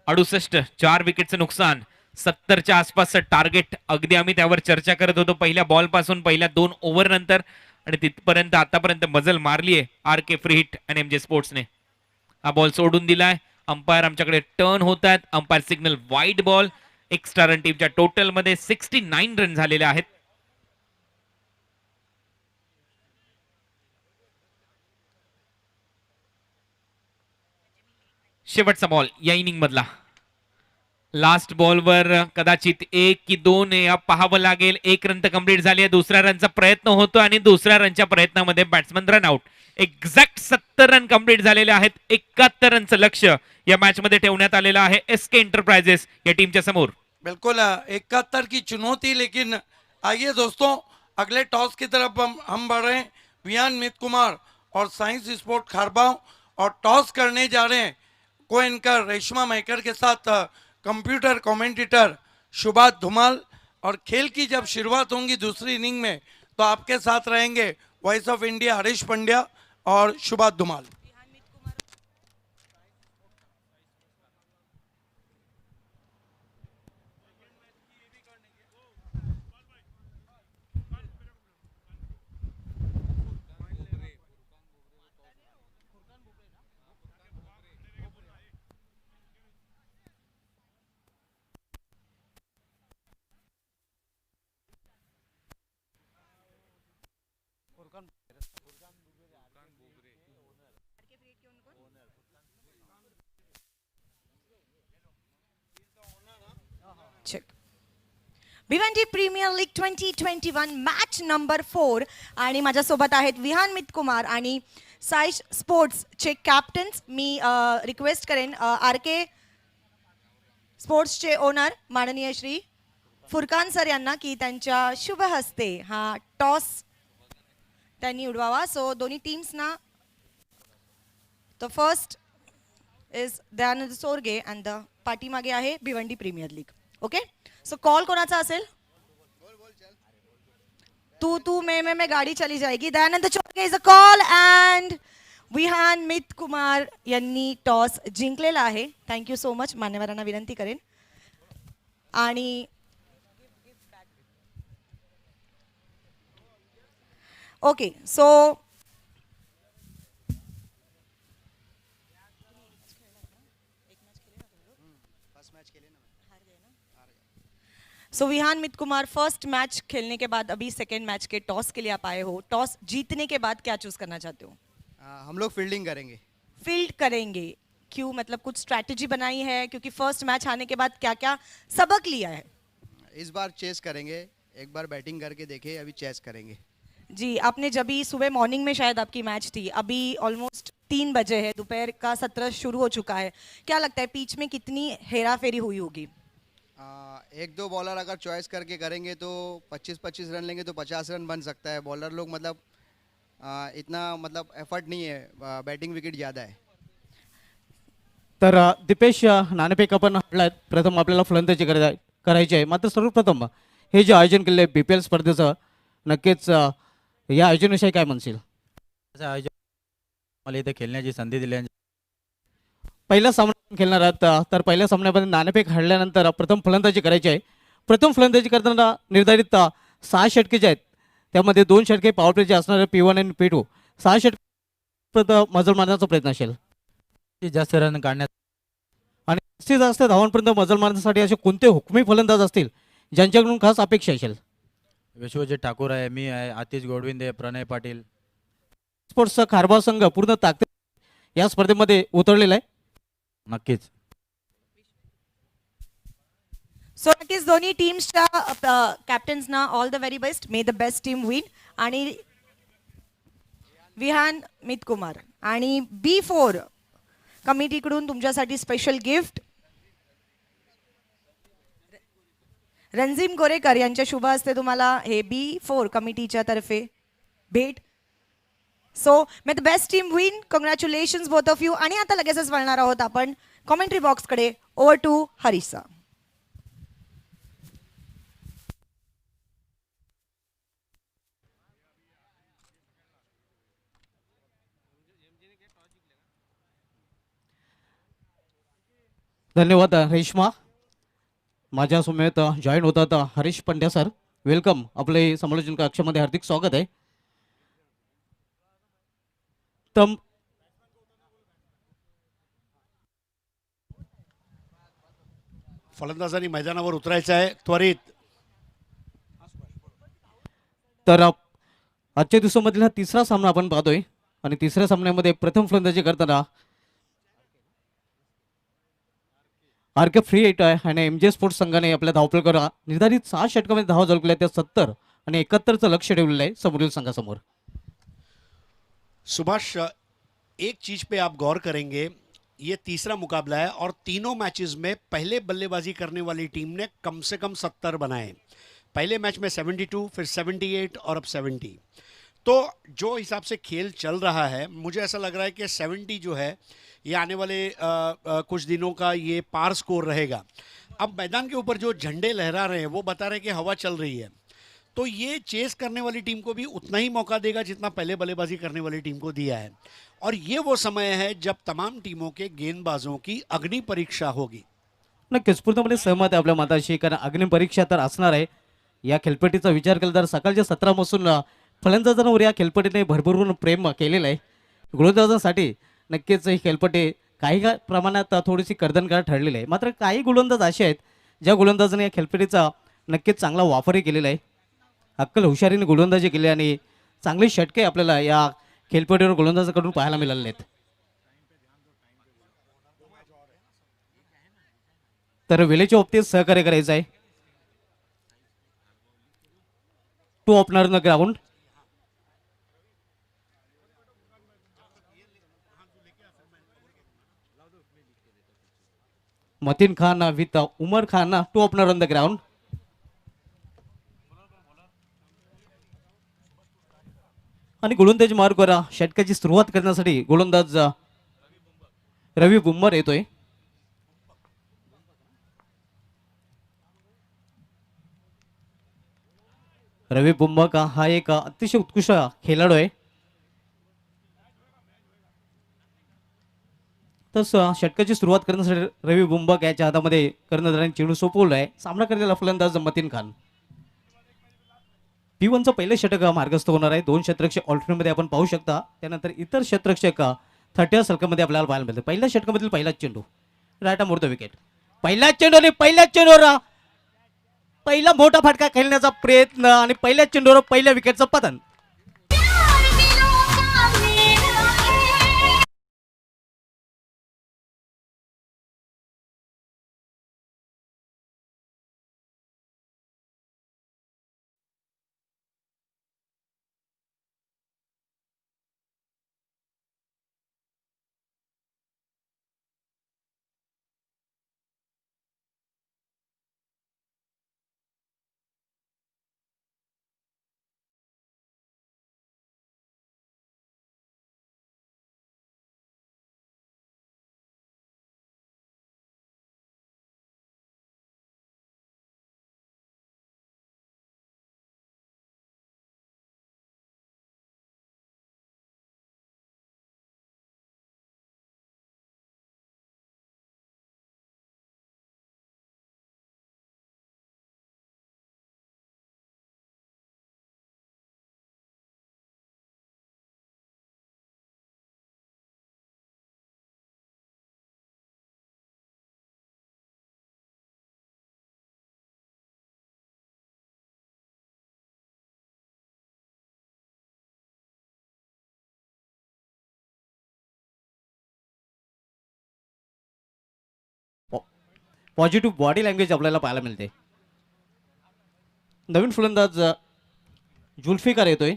68, 4 विकेटचं नुकसान. 70च्या आसपासचं टार्गेट अगदी आम्ही त्यावर चर्चा करत होतो पहिल्या बॉल पासून पहिल्या 2 ओव्हर नंतर आणि तिथपर्यंत आतापर्यंत मजल मारली आहे आर के फ्री हिट आणि एमजे स्पोर्ट्सने. हा बॉल सोडून दिलाय. अंपायर आमच्याकडे टर्न होत आहेत. Umpire signal wide ball. Extra run टीमच्या टोटल मध्ये 69 रन झालेले आहेत. शेवटचा बॉल या इनिंग मधला. लास्ट बॉलवर कदाचित 1 की 2 या पाहावं लागेल. 1 रन तर कम्प्लीट झाली आहे. दुसऱ्या रनचा प्रयत्न होतो आणि दुसऱ्या रनच्या प्रयत्नामध्ये batsman run out. Exact 70 run complete झालेले आहेत. 71 रनचं लक्ष या मॅच मध्ये ठेवण्यात आलेलं आहे एसके एंटरप्राइजेस या टीमच्या समोर. बिल्कुल 71 की चुनौती, लेकिन आइए दोस्तों अगले टॉस की तरफ हम बढ़ रहे हैं. विहान मित कुमार और साइंस स्पोर्ट खारबाव और टॉस करने जा रहे हैं को एंकर रेशमा मैकर के साथ कंप्यूटर कमेंटेटर शुभात धुमाल. और खेल की जब शुरुआत होंगी दूसरी इनिंग में तो आपके साथ रहेंगे voice of India Harish Pandya और Shubhat Dhumal. Check. Bhiwandi premier league 2021 match number 4 आणि माझ्यासोबत आहेत विहान मित कुमार आणि साई स्पोर्ट्सचे कॅप्टन्स. मी रिक्वेस्ट करेन आर के स्पोर्ट्सचे ओनर माननीय श्री फुरकान सर यांना की त्यांच्या शुभ हस्ते हा टॉस त्यांनी उडवावा. सो दोन्ही टीम्सना the first is Dayanand Sorge and the पाठीमागे आहे Bhiwandi premier league. Okay, so call कोणाचा असेल? तू मैं गाडी चली जाएगी. Dayanand Chorge is a call and Vihan Mit Kumar यांनी टॉस जिंकलेला आहे. Thank you so much. मान्यवरांना विनंती करेन. आणि okay, so Vihaan Mit Kumar, first match खेलने के बाद अभी सेकेंड मैच के टॉस के लिए आप आए हो. टॉस जीतने के बाद क्या चूज करना चाहते हो? हम लोग फील्डिंग करेंगे. फील्ड करेंगे. क्यों, मतलब कुछ स्ट्रैटेजी बनाई है? क्योंकि फर्स्ट मैच आने के बाद क्या क्या सबक लिया है? इस बार चेस करेंगे. एक बार बैटिंग करके देखे, अभी चेस करेंगे. जी, आपने जब भी सुबह मॉर्निंग में शायद आपकी मैच थी, अभी ऑलमोस्ट 3 बजे है, दोपहर का सत्र शुरू हो चुका है. क्या लगता है पिच में कितनी हेरा फेरी हुई होगी? 1-2 बॉलर अगर चॉइस करके करेंगे तो 25-25 रन लेंगे तो 50 रन बन सकता है. बॉलर लोग मतलब इतना मतलब एफर्ट नहीं है. बैटिंग विकेट ज़्यादा है. तर दीपेश नाणेफेक आपण हटलात. प्रथम आपल्याला फलंदाजी करायची आहे. मात्र सर्वप्रथम हे जे आयोजन केले बी पी एल स्पर्धेचं, नक्कीच या आयोजनाविषयी काय म्हणशील? आयोजन मला इथे खेळण्याची संधी दिली. पहिला सामना खेळणार आहात, तर पहिल्या सामन्यामध्ये नाणेफेक हरल्यानंतर प्रथम फलंदाजी करायची आहे. प्रथम फलंदाजी करताना निर्धारित 6 षटके जे आहेत त्यामध्ये 2 षटके पॉवर प्लेचे असणारे P1 आणि P2. 6 षटक मजल मारण्याचा प्रयत्न असेल. जास्त रन काढण्यात आणि जास्तीत जास्त धावांपर्यंत मजल मारण्यासाठी असे कोणते हुकमी फलंदाज असतील ज्यांच्याकडून खास अपेक्षा असेल? विश्वजित ठाकूर आहे, मी आहे, आतिश गोडविंदे, प्रणय पाटील. स्पोर्ट्सचा खारबाव संघ पूर्ण ताकद या स्पर्धेमध्ये उतरलेला आहे. नक्कीच. सो नक्कीच दोन्ही टीम्सच्या कॅप्टन्सना all the very best. May the best team win. आणि विहान मित कुमार आणि B4 कमिटीकडून तुमच्यासाठी स्पेशल गिफ्ट रणजिम गोरेकर यांच्या शुभ हस्ते तुम्हाला हे B4 कमिटीच्या तर्फे भेट. So may the best team win. Congratulations both of you. आणि आता लगेचच वळणार आहोत आपण कॉमेंट्री बॉक्सकडे. Over to Harisha. धन्यवाद रेश्मा. माझ्या समेत जॉईन होतात हरीश पंड्या सर. वेलकम. आपले समालोचन कक्षामध्ये हार्दिक स्वागत आहे. तर फलंदाजांनी मैदानावर उतरायचं आहे त्वरित. तर आजच्या दिवसामधील हा तिसरा सामना आपण पाहतोय आणि तिसऱ्या सामन्यामध्ये प्रथम फलंदाजी करताना आर के फ्री हिट आहे आणि एम जे स्पोर्ट्स संघाने आपल्या धावपळकर निर्धारित 6 षटकामध्ये धावा झळकल्या त्या 70 आणि 71चं लक्ष ठेवलेलं आहे समोरील संघासमोर. सुभाष, एक चीज पे आप गौर करेंगे, ये तीसरा मुकाबला है और तीनों मैचेस में पहले बल्लेबाजी करने वाली टीम ने कम से कम 70 बनाए. पहले मैच में 72, फिर 78 और अब 70. तो जो हिसाब से खेल चल रहा है, मुझे ऐसा लग रहा है कि 70 जो है ये आने वाले कुछ दिनों का ये पार स्कोर रहेगा. अब मैदान के ऊपर जो झंडे लहरा रहे हैं वो बता रहे हैं कि हवा चल रही है, तो ये चेस करने वाली टीम को भी उतना ही मौका देगा जितना पहले बल्लेबाजी करने वाली टीम को दिया है. और ये वो समय है जब तमाम टीमों के गेंदबाजों की अग्नि परीक्षा होगी. नक्कीच पूर्णपणे सहमत आहे आपल्या मताशी, कारण अग्निपरीक्षा तर असणार आहे. या खेळपट्टीचा विचार केला तर सकाळच्या 17पासून फलंदाजांवर या खेळपट्टीने भरभरून प्रेम केलेलं आहे. गोलंदाजांसाठी नक्कीच ही खेळपट्टी काही प्रमाणात थोडीशी कर्दनकार ठरलेली आहे. मात्र काही गोलंदाज असे आहेत ज्या गोलंदाजाने या खेळपट्टीचा नक्कीच चांगला वापरही केलेला आहे. अक्कल हुशारीने गोलंदाजी केली आणि चांगले षटके आपल्याला या खेळपट्टीवर गोलंदाजाकडून पाहायला मिळाले आहेत. तर वेळेच्या बाबतीत सहकार्य करायचं आहे. Two opener the ground. Matin Khan with Umar Khan two opener on the ground. आणि गोलंदाज मार्गावर षटकाची सुरुवात करण्यासाठी गोलंदाज रवी बुम्मर येतोय. रवी बुम्बक हा एक अतिशय उत्कृष्ट खेळाडू आहे. तस षटकाची सुरुवात करण्यासाठी रवी बुम्बक याच्या हातामध्ये कर्णधारांनी चेंडू सोपवला आहे. सामना करलेला फलंदाज मतीन खान. P1चं पहिले षटक मार्गस्थ होणार आहे. 2 षटरक्षक ऑल्टरनेटमध्ये आपण पाहू शकता. त्यानंतर इतर षटरक्षक 30 सर्कलमध्ये आपल्याला पाहायला मिळते. पहिल्या षटकामधील पहिलाच चेंडू रायटा मोडतो विकेट. पहिल्याच चेंडू आणि पहिल्याच चेंडूवर पहिला मोठा फटका खेळण्याचा प्रयत्न आणि पहिल्याच चेंडूवर पहिल्या विकेटचं पतन. पॉझिटिव्ह बॉडी लँग्वेज आपल्याला पाहायला मिळते. नवीन फलंदाज जुल्फिकार येतोय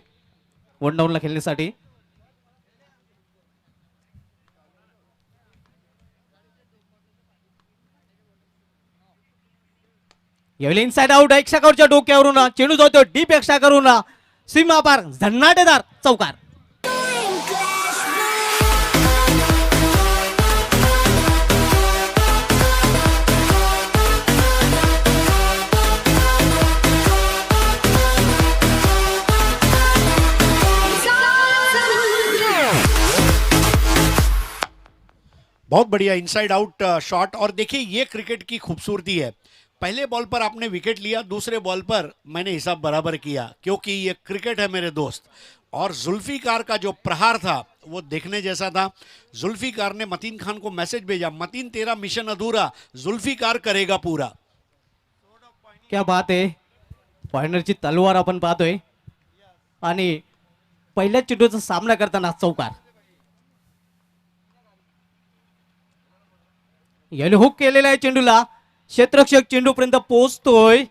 वन डाऊनला खेळण्यासाठी. यावेळी इनसाइड आउट एक्स्ट्राकरच्या डोक्यावरून चेंडू जातो डीप एक्स्ट्रा करून सीमा पार झन्नाटेदार चौकार. बहुत बढ़िया इनसाइड आउट शॉट. और देखिए ये क्रिकेट की खूबसूरती है. पहले बॉल पर आपने विकेट लिया, दूसरे बॉल पर मैंने हिसाब बराबर किया, क्योंकि ये क्रिकेट है मेरे दोस्त। और जुल्फिकार का जो प्रहार था वो देखने जैसा था। जुल्फिकार ने मतीन खान को मैसेज भेजा, मतीन तेरा मिशन अधूरा, जुल्फिकार करेगा पूरा। क्या बात आहे, पॉइंटरची तलवार आपण पाहतोय आणि पहिल्याच चेंडूचा सामना करताना चौकार. याने हुक केलेला आहे चेंडूला, क्षेत्ररक्षक चेंडूपर्यंत पोहोचतोय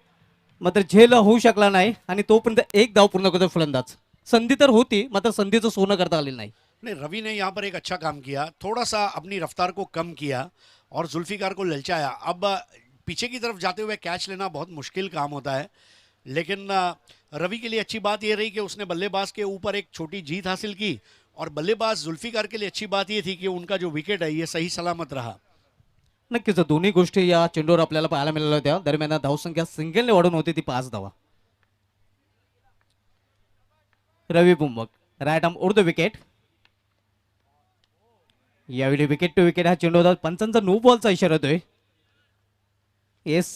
मात्र झेल होऊ शकला नाही आणि तोपर्यंत एक धाव पूर्ण करतोय फलंदाज. संधी तर होती मात्र संधीचं सोनं करता आलेलं नाही. नहीं, रवि ने यहाँ पर एक अच्छा काम किया, थोड़ा सा अपनी रफ्तार को कम किया और जुल्फिकार को ललचाया। अब पीछे की तरफ जाते हुए कैच लेना बहुत मुश्किल काम होता है, लेकिन रवि के लिए अच्छी बात यह रही कि उसने बल्लेबाज के ऊपर एक छोटी जीत हासिल की। और बल्लेबाज जुल्फिकार के लिए अच्छी बात यह थी कि उनका जो विकेट है ये सही सलामत रहा। नक्कीच दोन्ही गोष्टी या चेंडूवर आपल्याला पाहायला मिळाल्या होत्या. दरम्यान धावसंख्या सिंगलने वाढून होती ती 5 धावा. Ravi Bumbak right arm over the wicket. यावेळी विकेट टू विकेट हा चेंडू होता. पंचांचा नो बॉलचा इशारा येतोय. येस,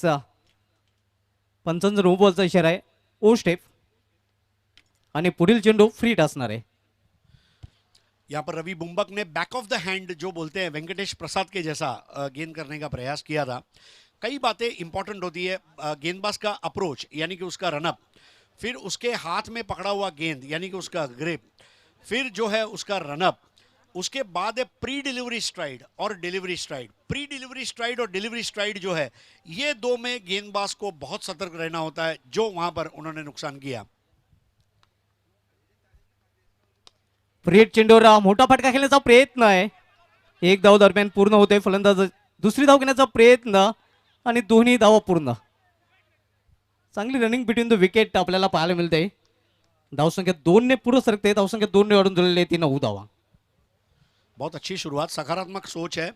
पंचांचा नो बॉलचा इशारा आहे. ओ स्टेप आणि पुढील चेंडू फ्रीट असणार आहे. यहाँ पर रवि बुम्बक ने बैक ऑफ द हैंड जो बोलते हैं वेंकटेश प्रसाद के जैसा गेंद करने का प्रयास किया था। कई बातें इंपॉर्टेंट होती है, गेंदबाज का अप्रोच यानी कि उसका रनअप, फिर उसके हाथ में पकड़ा हुआ गेंद यानी कि उसका ग्रिप, फिर जो है उसका रनअप, उसके बाद है प्री डिलीवरी स्ट्राइड और delivery STRIDE. Pre delivery STRIDE और डिलीवरी स्ट्राइड जो है ये दो में गेंदबाज को बहुत सतर्क रहना होता है, जो वहां पर उन्होंने नुकसान किया। फ्रीट चेंडूवर मोठा फटका खेळण्याचा प्रयत्न आहे. एक धाव दरम्यान पूर्ण होते. फलंदाज दुसरी धाव घेण्याचा प्रयत्न आणि दोन्ही धावा पूर्ण. चांगली रनिंग बिटवीन द विकेट आपल्याला पाहायला मिळते. धावसंख्या 2 ने पुढे सरकते. धावसंख्या 2 ने वाढून झालेली आहे ती 9 धावा. बहुत अच्छी शुरुआत, सकारात्मक सोच है।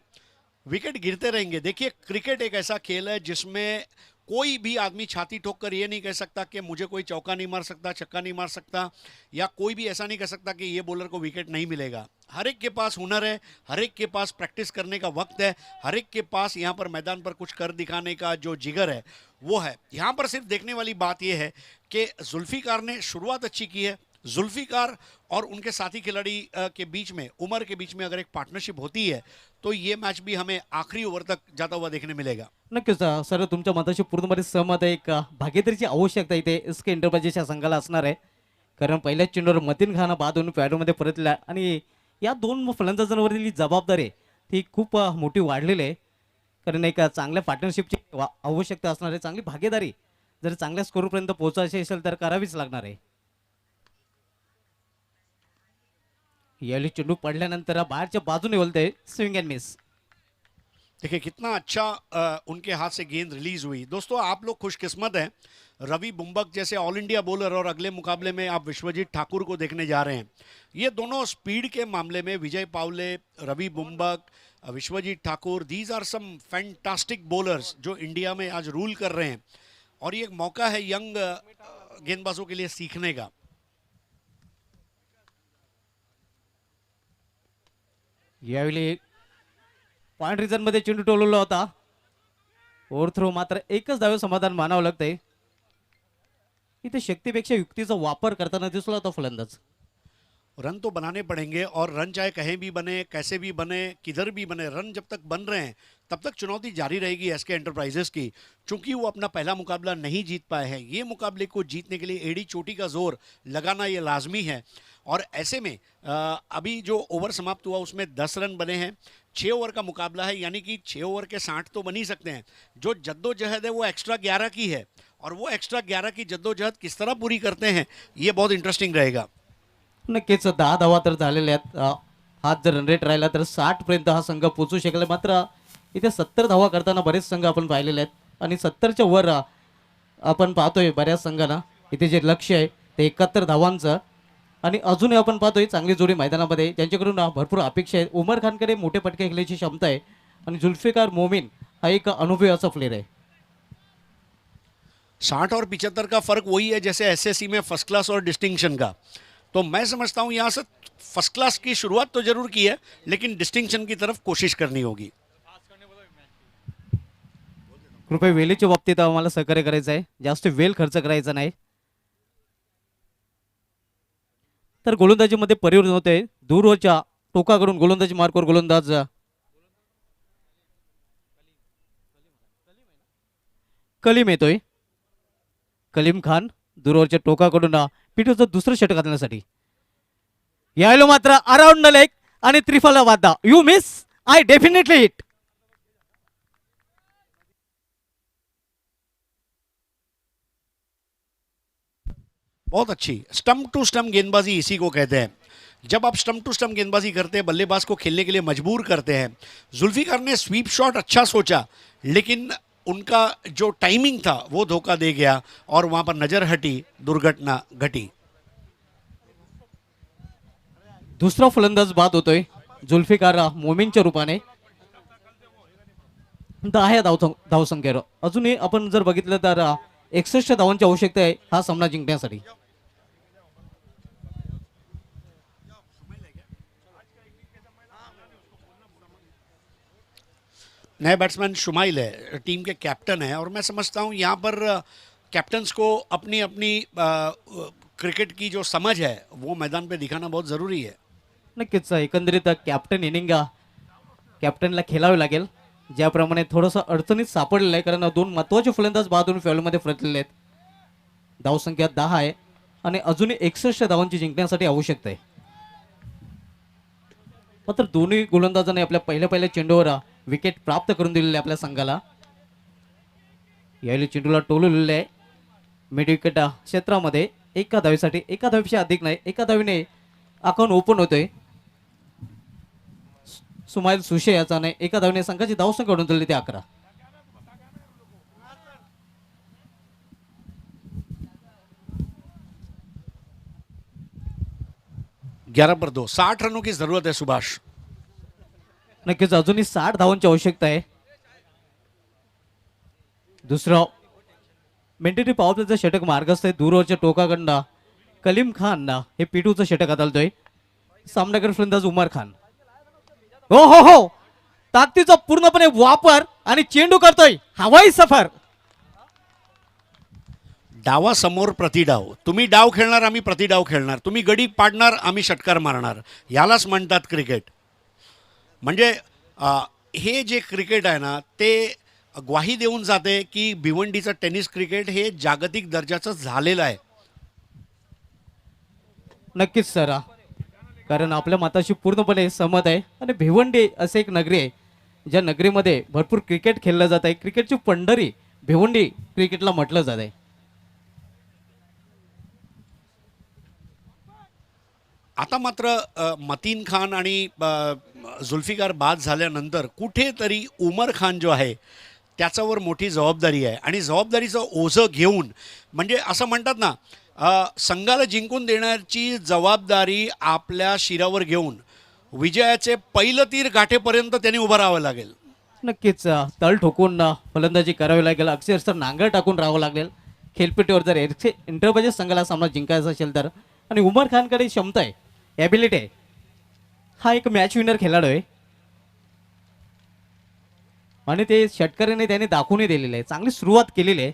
विकेट गिरते रहेंगे। देखिए क्रिकेट एक ऐसा खेल है जिसमें कोई भी आदमी छाती ठोक कर ये नहीं कह सकता कि मुझे कोई चौका नहीं मार सकता, छक्का नहीं मार सकता, या कोई भी ऐसा नहीं कह सकता कि ये बॉलर को विकेट नहीं मिलेगा। हर एक के पास हुनर है, हर एक के पास प्रैक्टिस करने का वक्त है, हर एक के पास यहाँ पर मैदान पर कुछ कर दिखाने का जो जिगर है वो है। यहाँ पर सिर्फ देखने वाली बात यह है कि जुल्फिकार ने शुरुआत अच्छी की है। जुल्फिकार और उनके साथी खिलाड़ी के बीच में, उमर के बीच में अगर एक पार्टनरशिप होती है तो ये मैच भी हमें आखिरी ओव्हर तक जाता हुआ देखने मिलेगा। नक्कीच सर, तुमच्या मताशी पूर्णपणे सहमत आहे. एक भागीदारीची आवश्यकता इथे एसके एंटरप्राइजेसच्या संघाला असणार आहे. कारण पहिल्याच चेंडूवर मतीन खान बाद होऊन पॅडमध्ये परतला आणि या दोन फलंदाजांवरील जबाबदारी आहे ती खूप मोठी वाढलेली आहे. कारण एक चांगल्या पार्टनरशिपची आवश्यकता असणार आहे. चांगली भागीदारी जर चांगल्या स्कोरपर्यंत पोहोचायची असेल तर करावीच लागणार आहे. यावेळी चेंडू पडल्यानंतर बाहेरच्या बाजूने बोलते स्विंग अँड मिस. देखिए कितना अच्छा उनके हाथ से गेंद रिलीज हुई। दोस्तों आप लोग खुशकिस्मत हैं, रवि बुम्बक जैसे ऑल इंडिया बॉलर और अगले मुकाबले में आप विश्वजीत ठाकुर को देखने जा रहे हैं। ये दोनों स्पीड के मामले में Vijay Pawale, Ravi Bumbak, Vishwajeet Thakur, these are some fantastic bowlers जो इंडिया में आज रूल कर रहे हैं। और ये एक मौका है यंग गेंदबाजों के लिए सीखने का। यावेळी पॉइंट रिझन मध्ये चेंडू टोलवला होता. ओव्हर थ्रो मात्र एकच धावे समाधान मानावं लागतंय. इथे शक्तीपेक्षा युक्तीचा वापर करताना दिसला होता फलंदाज. रन तो बनाने पड़ेंगे और रन चाहे कहीं भी बने, कैसे भी बने, किधर भी बने, रन जब तक बन रहे हैं तब तक चुनौती जारी रहेगी एसके एंटरप्राइजेस की, चूंकि वो अपना पहला मुकाबला नहीं जीत पाए हैं। ये मुकाबले को जीतने के लिए एड़ी चोटी का जोर लगाना ये लाजमी है। और ऐसे में अभी जो ओवर समाप्त हुआ उसमें 10 रन बने हैं। 6 ओवर का मुकाबला है, यानी कि 6 ओवर के 60 तो बन ही सकते हैं। जो जद्दोजहद है वो एक्स्ट्रा 11 की है, और वो एक्स्ट्रा 11 की जद्दोजहद किस तरह पूरी करते हैं ये बहुत इंटरेस्टिंग रहेगा। नक्कीच 10 धावा तर झालेल्या आहेत. हाच जर रन रेट राहिला तर 60 पर्यंत हा संघ पोहोचू शकेल. मात्र इथे 70 धावा करताना बरेच संघ आपण पाहिलेले आहेत आणि 70च्या वर आपण पाहतोय बऱ्याच संघांना. इथे जे लक्ष्य आहे ते 71 धावांचं आणि अजूनही आपण पाहतोय चांगली जोडी मैदानामध्ये त्यांच्याकडून भरपूर अपेक्षा आहेत. उमर खानकडे मोठे पटके खेळण्याची क्षमता आहे आणि जुल्फिकार मोमीन हा एक अनुभवी असा प्लेयर आहे. 60 और 75 का फर्क वही है जैसे एसएससी में फर्स्ट क्लास और डिस्टिंक्शन का। तो मैं समझता हूं यहां से फर्स्ट क्लास की शुरुआत तो जरूर की है, लेकिन डिस्टिंक्शन की तरफ कोशिश करनी होगी। कृपया वेळेच्या बाबतीत आम्हाला सहकार्य करायचं आहे, जास्त वेळ खर्च करायचा नाही. तर गोलंदाजीमध्ये परिवर्तन होते. दूरवरच्या टोकाकडून गोलंदाजी मार्कवर गोलंदाज कलीम येतोय. कलीम खान दूरवरच्या टोकाकडून पिटूचं दुसरं षटक घालण्यासाठी. यायला मात्र अराउंड द लेग आणि त्रिफला वादा. You miss, I definitely hit. बहुत अच्छी स्टंप टू स्टंप गेंदबाजी इसी को कहते हैं. जब आप स्टंप टू स्टंप गेंदबाजी करते हैं, बल्लेबाज को खेलने के लिए मजबूर करते हैं. जुल्फिकार ने स्वीप शॉट अच्छा सोचा, लेकिन उनका जो टाइमिंग था वो धोखा दे गया और वहां पर नजर हटी, दुर्घटना घटी. दुसरा फलंदाज बाद होतोय जुल्फिकार मोमीनच्या रूपाने. 10 धावसंख्येवर अजूनही आपण जर बघितलं तर 61 धावांची आवश्यकता आहे हा सामना जिंकण्यासाठी. नए बैट्समैन शुमाइल है, टीम के कैप्टन है, और मैं समझता हूँ यहाँ पर कैप्टन्स को अपनी अपनी क्रिकेट की जो समझ है वो मैदान पे दिखाना बहुत ज़रूरी है. नक्कीच एकंदरीत कॅप्टन इनिंग कॅप्टनला खेळावे लागेल. ज्याप्रमाणे थोडंसं अडचणीत सापडलेलं आहे, कारण 2 महत्त्वाचे फलंदाज बाजून फॉलमध्ये फरकलेले आहेत. धावसंख्या 10 आहे आणि अजूनही 61 धावांची जिंकण्यासाठी आवश्यकता आहे. मात्र दोन्ही गोलंदाजांनी आपल्या पहिल्या चेंडूवर विकेट प्राप्त करून दिलेले आपल्या संघाला. यावेळी चेंडूला टोलवलेले आहे मिड विकेट क्षेत्रामध्ये. एका धावीसाठी, एका धावीपेक्षा अधिक नाही, एका धावीने अकाउंट ओपन होतोय. सुमाईल सुशे याचा नाही, एका धावीने संघाची धावसंख्या वाढून दिली ते 11. ग्यारह पर 2, 60 रनों की जरूरत है सुभाष. नक्कीच अजूनही 60 धावांची आवश्यकता आहे. दुसरं मेंटेटी पॉवर प्लेचं षटक मार्गस्थ आहे. दूरवरच्या टोकाकडनं कलीम खान हे पिटूचं षटक हाताळतोय. सामनाकर फलंदाज उमर खान. हो हो हो, ताकदीचा पूर्णपणे वापर आणि चेंडू करतोय हवाई सफर. डावासमोर प्रतिडाव. तुम्ही डाव खेळणार, आम्ही प्रतिडाव खेळणार. तुम्ही गडी पाडणार, आम्ही षटकार मारणार. यालाच म्हणतात क्रिकेट. म्हणजे हे जे क्रिकेट आहे ना, ते ग्वाही देऊन जाते की भिवंडीचं टेनिस क्रिकेट हे जागतिक दर्जाचं झालेलं आहे. नक्कीच सर, कारण आपल्या मताशी पूर्णपणे सहमत आहे. आणि भिवंडी असे एक नगरी आहे ज्या नगरीमध्ये भरपूर क्रिकेट खेळलं जात आहे. क्रिकेटची पंढरी भिवंडी क्रिकेटला म्हटलं जात आहे. आता मात्र मतीन खान आणि जुल्फिकार बाद झाल्यानंतर कुठेतरी उमर खान जो आहे त्याच्यावर मोठी जबाबदारी आहे. आणि जबाबदारीचं ओझं घेऊन, म्हणजे असं म्हणतात ना, संघाला जिंकून देण्याची जबाबदारी आपल्या शिरावर घेऊन विजयाचे पहिलं तीर गाठेपर्यंत त्यांनी उभं राहावं लागेल. नक्कीच तळ ठोकून फलंदाजी करावी लागेल. अक्षरशः नांगर टाकून राहावं लागेल खेळपट्टीवर जर इंटरपाहिजे संघाला सामना जिंकायचा असेल तर. आणि उमर खानकडे क्षमता आहे, ॲबिलिटी आहे. हा एक मॅच विनर खेळाडू आहे आणि ते षटकाराने त्याने दाखवूनही दिलेलं आहे. चांगली सुरुवात केलेली आहे.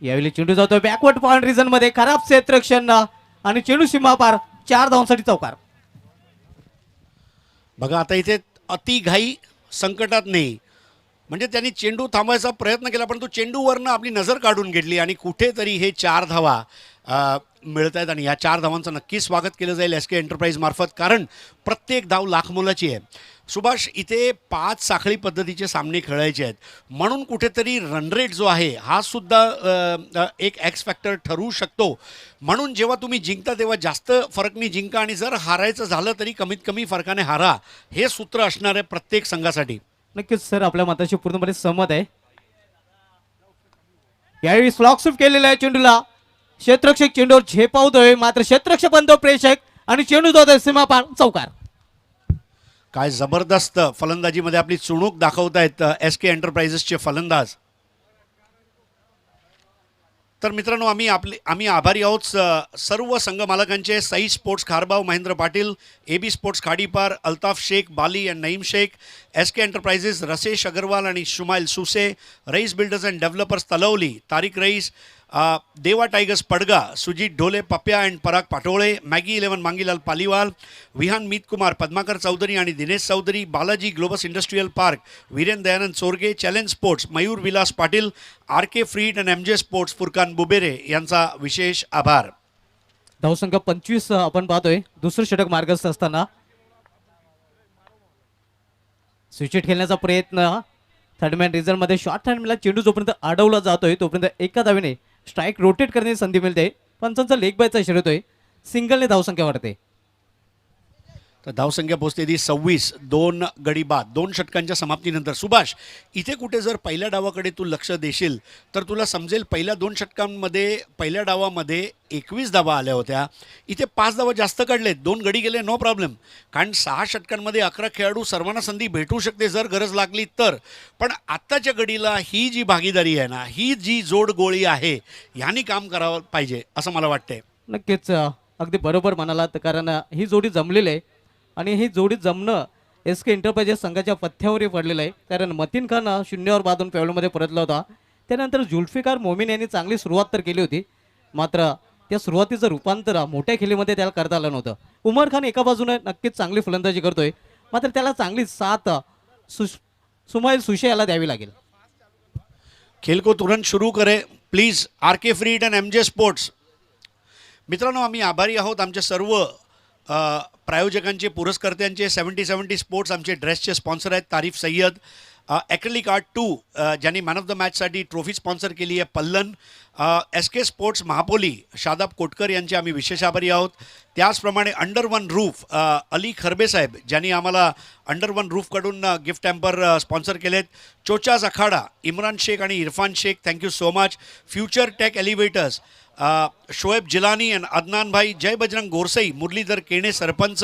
यावेळी चेंडू जातोय बॅकवर्ड पॉइंट रिजन मध्ये. खराब क्षेत्ररक्षण आणि चेंडू सीमा पार. 4 धावांसाठी चौकार. बघा आता इथे अतिघाई संकटात नाही. म्हणजे त्यांनी चेंडू थांबवायचा प्रयत्न केला, पण तो चेंडूवरनं आपली नजर काढून घेतली आणि कुठेतरी हे 4 धावा मिळत आहेत. आणि या 4 धावांचं नक्की स्वागत केलं जाईल SK एंटरप्राइज मार्फत, कारण प्रत्येक धाव लाख मोलाची आहे. सुभाष, इथे 5 साखळी पद्धतीचे सामने खेळायचे आहेत, म्हणून कुठेतरी रन रेट जो आहे हा सुद्धा एक एक्स फॅक्टर ठरवू शकतो. म्हणून जेव्हा तुम्ही जिंकता तेव्हा जास्त फरकनी जिंका आणि जर हारायचं झालं तरी कमीत कमी फरकाने हारा, हे सूत्र असणार आहे प्रत्येक संघासाठी. नक्कीच सर, आपल्या मताशी पूर्णपणे सहमत आहे. यावेळी स्लॉक स्वीप केलेला आहे चेंडूला. क्षेत्ररक्षक चेंडूवर झेपावतोय, मात्र क्षेत्ररक्षक बनतो प्रेक्षक आणि चेंडू जातोय सीमापार. चौकार. काय जबरदस्त फलंदाजीमध्ये आपली चुणूक दाखवतायत SK एंटरप्राइजेसचे फलंदाज. तर मित्रांनो आम्ही आभारी आहोत सर्व संघ मालकांचे. Sai sports Kharbav, Mahendra Patil, AB sports Khadipar, Altaf Shaikh, Bali and Naeem Shaikh, SK enterprises, Rasesh Agarwal आणि Shumail Suse, Rais builders and developers Talawali, Tariq Rais, Deva tigers Padga, Sujeet Dhole, Pappya and Parag Patole, Maggi 11 Mangilal Paliwal, Vihan Meet Kumar, Padmakar Chaudhari आणि Dinesh Chaudhari, Balaji Globus industrial park, Viren Dayanand Chorge, challenge sports, Mayur Vilas Patil, RK freight and MJ sports, Furqan बुबेरे यांचा विशेष आभार. धावसंख्या 25 आपण पाहतोय. दुसरं षटक मार्गस्थ असताना स्विचिट खेळण्याचा प्रयत्न. थर्डमॅन रिझल्टमध्ये शॉर्ट हँडला चेंडू जोपर्यंत अडवला जातोय तोपर्यंत एका धावेने स्ट्राईक रोटेट करण्याची संधी मिळते. पंचांचा लेग बायचा इशारा येतोय. सिंगलने धावसंख्या वाढते. तर धावसंख्या पोहोचते ती 26. 2 गडी बाद 2 षटकांच्या समाप्तीनंतर. सुभाष, इथे कुठे जर पहिल्या डावाकडे तू लक्ष देशील तर तुला समजेल पहिल्या 2 षटकांमध्ये पहिल्या डावामध्ये 21 धावा आल्या होत्या. इथे 5 धावा जास्त काढलेत, 2 गडी गेले, नो प्रॉब्लेम. कारण 6 षटकांमध्ये 11 खेळाडू, सर्वांना संधी भेटू शकते जर गरज लागली तर. पण आत्ताच्या गडीला ही जी भागीदारी आहे ना, ही जी जोडगोळी आहे, ह्यानी काम करावं पाहिजे असं मला वाटतंय. नक्कीच अगदी बरोबर म्हणालात. कारण ही जोडी जमलेली आहे आणि ही जोडी जमणं SK एंटरप्राइजेस संघाच्या पथ्यावरही पडलेलं आहे. कारण मतीन खान 0वर बाधून पेवलमध्ये परतला होता. त्यानंतर जुल्फिकार मोमीन यांनी चांगली सुरुवात तर केली होती, मात्र त्या सुरुवातीचं रूपांतर मोठ्या खेळीमध्ये त्याला करता आलं नव्हतं. उमर खान एका बाजूने नक्कीच चांगली फलंदाजी करतोय, मात्र त्याला चांगली साथ सुमाईल सुशे याला द्यावी लागेल. खेल को तुरंत शुरू करे please. RK freight and MJ sports. मित्रांनो, आम्ही आभारी आहोत आमच्या सर्व प्रायोजकांचे, पुरस्कर्त्यांचे. 70-70 स्पोर्ट्स आमचे ड्रेसचे स्पॉन्सर आहेत. तारीफ सय्यद, ॲक्रेलिक आर्ट 2 ज्यांनी मॅन ऑफ द मॅचसाठी ट्रॉफी स्पॉन्सर केली आहे, पल्लन, SK स्पोर्ट्स महापोली, शादाब कोटकर यांचे आम्ही विशेष आभारी आहोत. त्याचप्रमाणे under one roof Ali Kharbe साहेब ज्यांनी आम्हाला अंडर वन रूफकडून गिफ्ट हॅम्पर स्पॉन्सर केलेत. चोचाज अखाडा, इम्रान शेख आणि Irfan Shaikh, thank you so much. Future tech elevators, Shoaib Jilani and Adnan भाई, Jai Bajrang Gorsai, Muralidhar Kene sarpanch,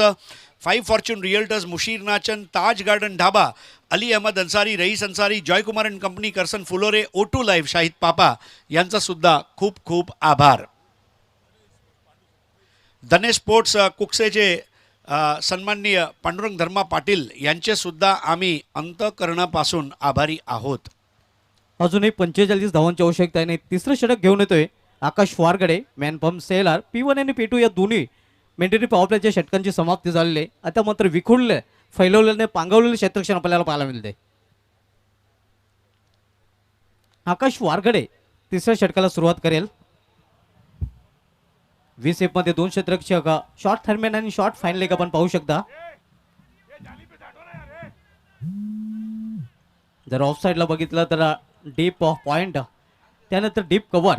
5 fortune realtors, Mushir Nachan, Taj garden dhaba, Ali Ahmed Ansari, Rais Ansari, Jaykumar and company, Karsan Phulore, O2 live, Shahid पापा यांचा सुद्धा खूप खूप आभार. धने स्पोर्ट्स कुकसेचे सन्माननीय पांडुरंग धर्मा पाटील यांचे सुद्धा आम्ही अंतःकरणापासून आभारी आहोत. अजूनही 45 धावांची आवश्यकता आहे. तिसरं षटक घेऊन येतोय आकाश वारगडे. मॅनपम सेलर P1 आणि P2 या दोन्ही मेंटेरी पॉवरप्लेच्या षटकांची समाप्ती झालेली आहे. आता मात्र विखुरले, फैलवलेले, पांगवलेले क्षेत्रक्षण आपल्याला पाहायला मिळते. आकाश वारगडे तिसऱ्या षटकाला सुरुवात करेल. 20 मध्ये 2 क्षेत्ररक्षक, शॉर्ट थर्डमॅन आणि शॉर्ट फाईन लेग आपण पाहू शकता. जर ऑफ साईडला बघितलं तर डीप ऑफ पॉइंट, त्यानंतर डीप कव्हर,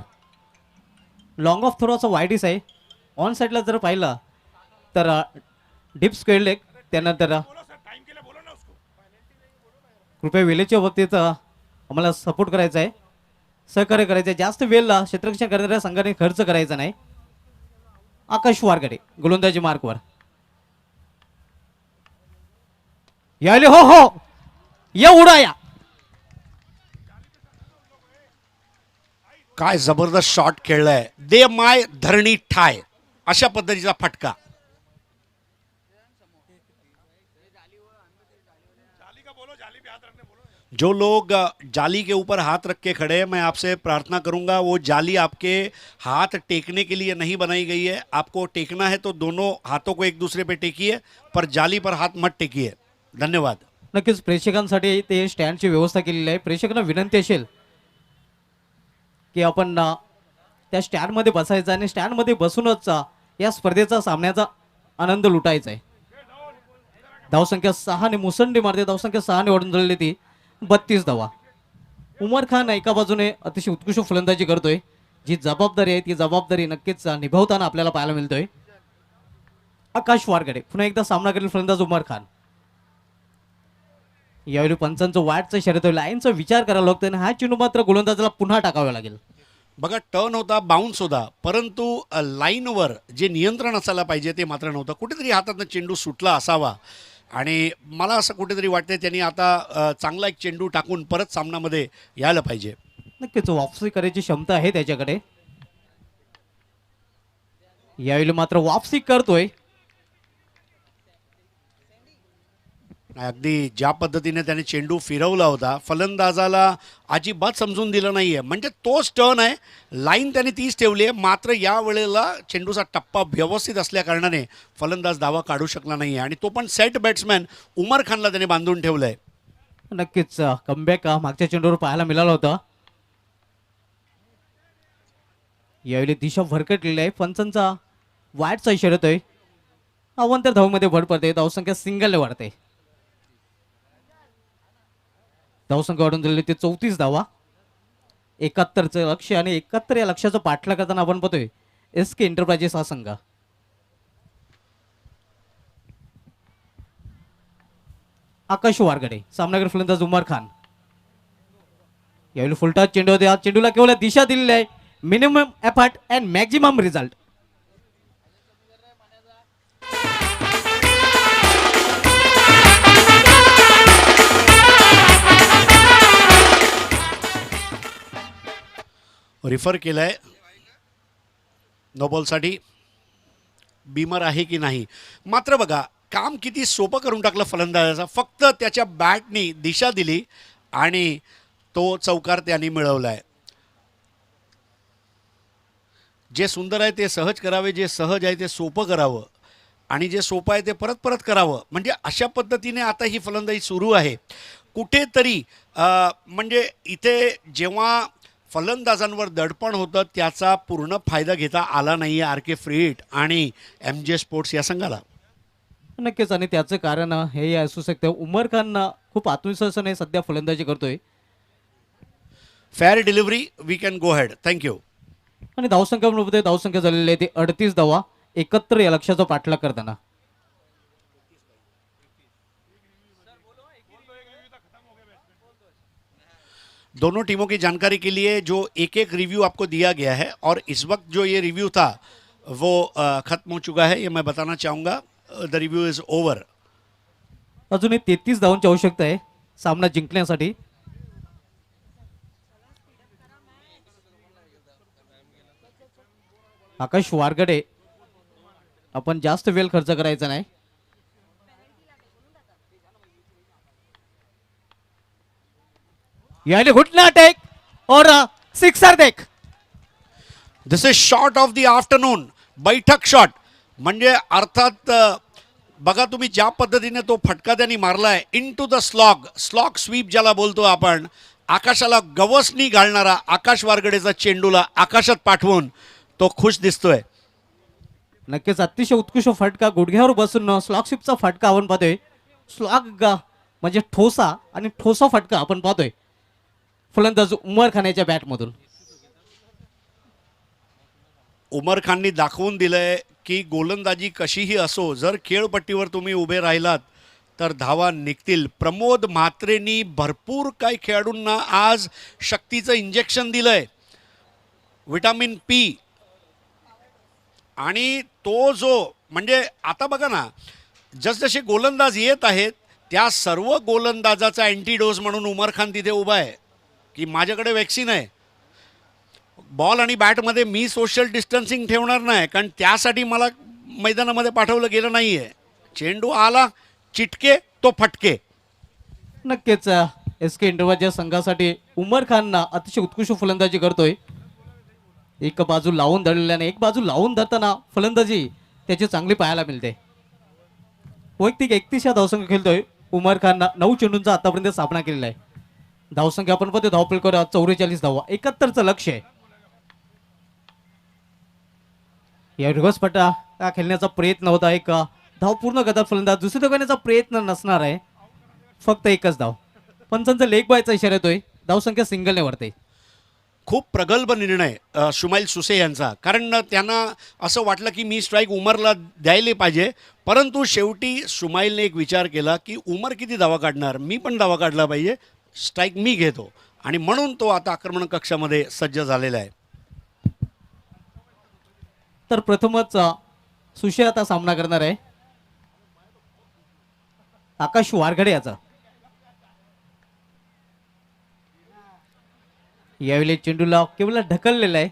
लॉंग ऑफ थोडासा वाईडिस आहे. ऑन साईडला जर पाहिलं तर डीप स्क्वेअर लेग, त्यानंतर कृपया वेळेच्या बाबतीत आम्हाला सपोर्ट करायचा आहे, सहकार्य करायचं आहे. जास्त वेळेला क्षेत्ररक्षण करणाऱ्या संघाने खर्च करायचा नाही. आकाश वारगडे गोलंदाजी मार्कवर यायले. हो या उडाया. काय जबरदस्त शॉट खेळलाय. दे माय धरणी ठाय अशा पद्धतीचा फटका. जो लोग जाली के ऊपर हाथ रख के खड़े हैं, मैं आपसे प्रार्थना करूंगा वो जाली आपके हाथ टेकने के लिए नहीं बनाई गई है. आपको टेकना है तो दोनों हाथों को एक दूसरे पे टेकिए, पर जाली पर हाथ मत टेकिए. धन्यवाद. नक्कीच प्रेक्षकांसाठी ते स्टँडची व्यवस्था केलेली आहे. प्रेक्षकांना विनंती असेल की आपण त्या स्टँडमध्ये बसायचं आणि स्टँडमध्ये बसूनच या स्पर्धेचा सामन्याचा आनंद लुटायचा आहे. धावसंख्या 6 ने मुसंडी मारते. धावसंख्या 6 ने वाढून झालेली ती 32 धावा. उमर खान एका बाजूने अतिशय उत्कृष्ट फलंदाजी करतोय. जी जबाबदारी आहे ती जबाबदारी नक्कीच निभावताना आपल्याला पाहायला मिळतोय. आकाश वारगडे पुन्हा एकदा सामना करेल फलंदाज उमर खान. यावेळी पंचांचं वाटचं शर्यत होईल, लाईनचा विचार करावा लागतो आणि हा चेंडू मात्र गोलंदाजाला पुन्हा टाकावा लागेल. बघा, टर्न होता, बाउन्स होता, परंतु लाईनवर जे नियंत्रण असायला पाहिजे ते मात्र नव्हतं. कुठेतरी हातातनं चेंडू सुटला असावा आणि मला असं कुठेतरी वाटतंय त्यांनी आता चांगला एक चेंडू टाकून परत सामन्यामध्ये यायला पाहिजे. नक्कीच वापसी करायची क्षमता आहे त्याच्याकडे. यावेळी मात्र वापसी करतोय. अगदी ज्या पद्धतीने त्याने चेंडू फिरवला होता फलंदाजाला अजिबात समजून दिलं नाहीये. म्हणजे तोच टर्न आहे, लाईन त्याने तीच ठेवली आहे, मात्र या वेळेला चेंडूचा टप्पा व्यवस्थित असल्या कारणाने फलंदाज धावा काढू शकला नाही आणि तो पण सेट बॅट्समॅन उमर खानला त्याने बांधून ठेवलंय. नक्कीच कमबॅक मागच्या चेंडूवर पाहायला मिळालं होतं. यावेळी दिशा भरकटलेली आहे. पंचांचा वाईटचा इशारा येतोय. अवांतर धावमध्ये भर पडते. धावसंख्या सिंगलने वाढते. धावसंख्या वाढून दिलेली ते 34 धावा. 71चं लक्ष्य आणि 71 या लक्ष्याचा पाठलाग करताना आपण पाहतोय SK एंटरप्राइजेस हा संघ. आकाश वारगडे सामनागर फलंदाज उमर खान. यावेळी फुलटा चेंडू होते. या चेंडूला केवळ दिशा दिलेली आहे. Minimum effort and maximum result. Refer केलाय नो बॉलसाठी. बीमर आहे की नाही, मात्र बघा काम किती सोपं करून टाकलं फलंदाजाचा. फक्त त्याच्या बॅटनी दिशा दिली आणि तो चौकार त्यांनी मिळवलाय. जे सुंदर आहे ते सहज करावे, जे सहज आहे ते सोपं करावं आणि जे सोपं आहे ते परत परत करावं. म्हणजे अशा पद्धतीने आता ही फलंदाजी सुरू आहे. कुठेतरी म्हणजे इथे जेव्हा फलंदाजांवर दडपण होतं त्याचा पूर्ण फायदा घेता आला नाही आहे RK फ्री हिट आणि MJ स्पोर्ट्स या संघाला. नक्कीच आणि त्याचं कारण हे असू शकतं. उमर खान खूप आत्मविश्वासाने सध्या फलंदाजी करतोय fair delivery, we can go ahead. Thank you. आणि धावसंख्या धावसंख्या झालेली आहे ती 38 धावा. 71 या लक्ष्याचा पाठलाग करताना. दोनों टीमों की जानकारी के लिए जो एक एक रिव्यू आपको दिया गया है और इस वक्त जो ये रिव्यू था वो खत्म हो चुका है, ये मैं बताना चाहूँगा. The review is over. अजूनही 33 धावांची आवश्यकता आहे सामना जिंकण्यासाठी. आकाश वारगडे आपण जास्त वेळ खर्च करायचा नाही. याने घुटना अटॅक और सिक्सर देख. This is shot of the afternoon, बैठक शॉट. म्हणजे अर्थात बघा तुम्ही ज्या पद्धतीने तो फटका त्यांनी मारलाय into the slog sweep ज्याला बोलतो आपण, आकाशाला गवसणी घालणारा आकाश वारगडेचा चेंडूला आकाशात पाठवून तो खुश दिसतोय. नक्कीच अतिशय उत्कृष्ट फटका, गुडघ्यावर बसून स्लॉग स्वीपचा फटका आपण पाहतोय. स्लॉग म्हणजे ठोसा आणि ठोसा फटका आपण पाहतोय फलंदाज उमर खानाच्या बॅटमधून. उमर खाननी दाखवून दिलंय की गोलंदाजी कशीही असो, जर खेळपट्टीवर तुम्ही उभे राहिलात तर धावा निघतील. प्रमोद म्हात्रेंनी भरपूर काही खेळाडूंना आज शक्तीचं इंजेक्शन दिलंय, विटामिन P. आणि तो जो म्हणजे आता बघा ना, जसजसे गोलंदाज येत आहेत त्या सर्व गोलंदाजाचा अँटीडोस म्हणून उमर खान तिथे उभा आहे की माझ्याकडे वॅक्सिन आहे. बॉल आणि बॅटमध्ये मी सोशल डिस्टन्सिंग ठेवणार नाही, कारण त्यासाठी मला मैदानामध्ये पाठवलं गेलं नाही आहे. चेंडू आला, चिटके तो फटके. नक्कीच SK एंटरप्राइजेसच्या संघासाठी उमर खान अतिशय उत्कृष्ट फलंदाजी करतोय. एक बाजू लावून धरलेल्याने एक बाजू लावून धरताना फलंदाजी त्याची चांगली पाहायला मिळते. वैयक्तिक 31 या धावसंख्या खेळतोय उमर खान. 9 चेंडूंचा आतापर्यंत सामना केलेला आहे. धावसंख्या आपण पाहतो धावफलकावर 44 धावा. 71चं लक्ष आहे. या रिव्हर्स पट्टा खेळण्याचा प्रयत्न होता. एक धाव पूर्ण करतात फलंदाज. दुसरी धाव घेण्याचा प्रयत्न नसणार आहे, फक्त एकच धाव. पंचांचा लेग बायचा इशारा येतोय. धावसंख्या सिंगलने वाढते. खूप प्रगल्भ निर्णय शुमाइल सुसे यांचा, कारण त्यांना असं वाटलं की मी स्ट्राईक उमरला द्यायला पाहिजे, परंतु शेवटी शुमाइलने एक विचार केला की उमर किती धावा काढणार, मी पण धावा काढला पाहिजे, स्ट्राईक मी घेतो, आणि म्हणून तो आता आक्रमण कक्षामध्ये सज्ज झालेला आहे. तर प्रथमच सुशे आता सामना करणार आहे आकाश वारगडे याचा. यावेळी चेंडूला केवळ ढकललेला आहे.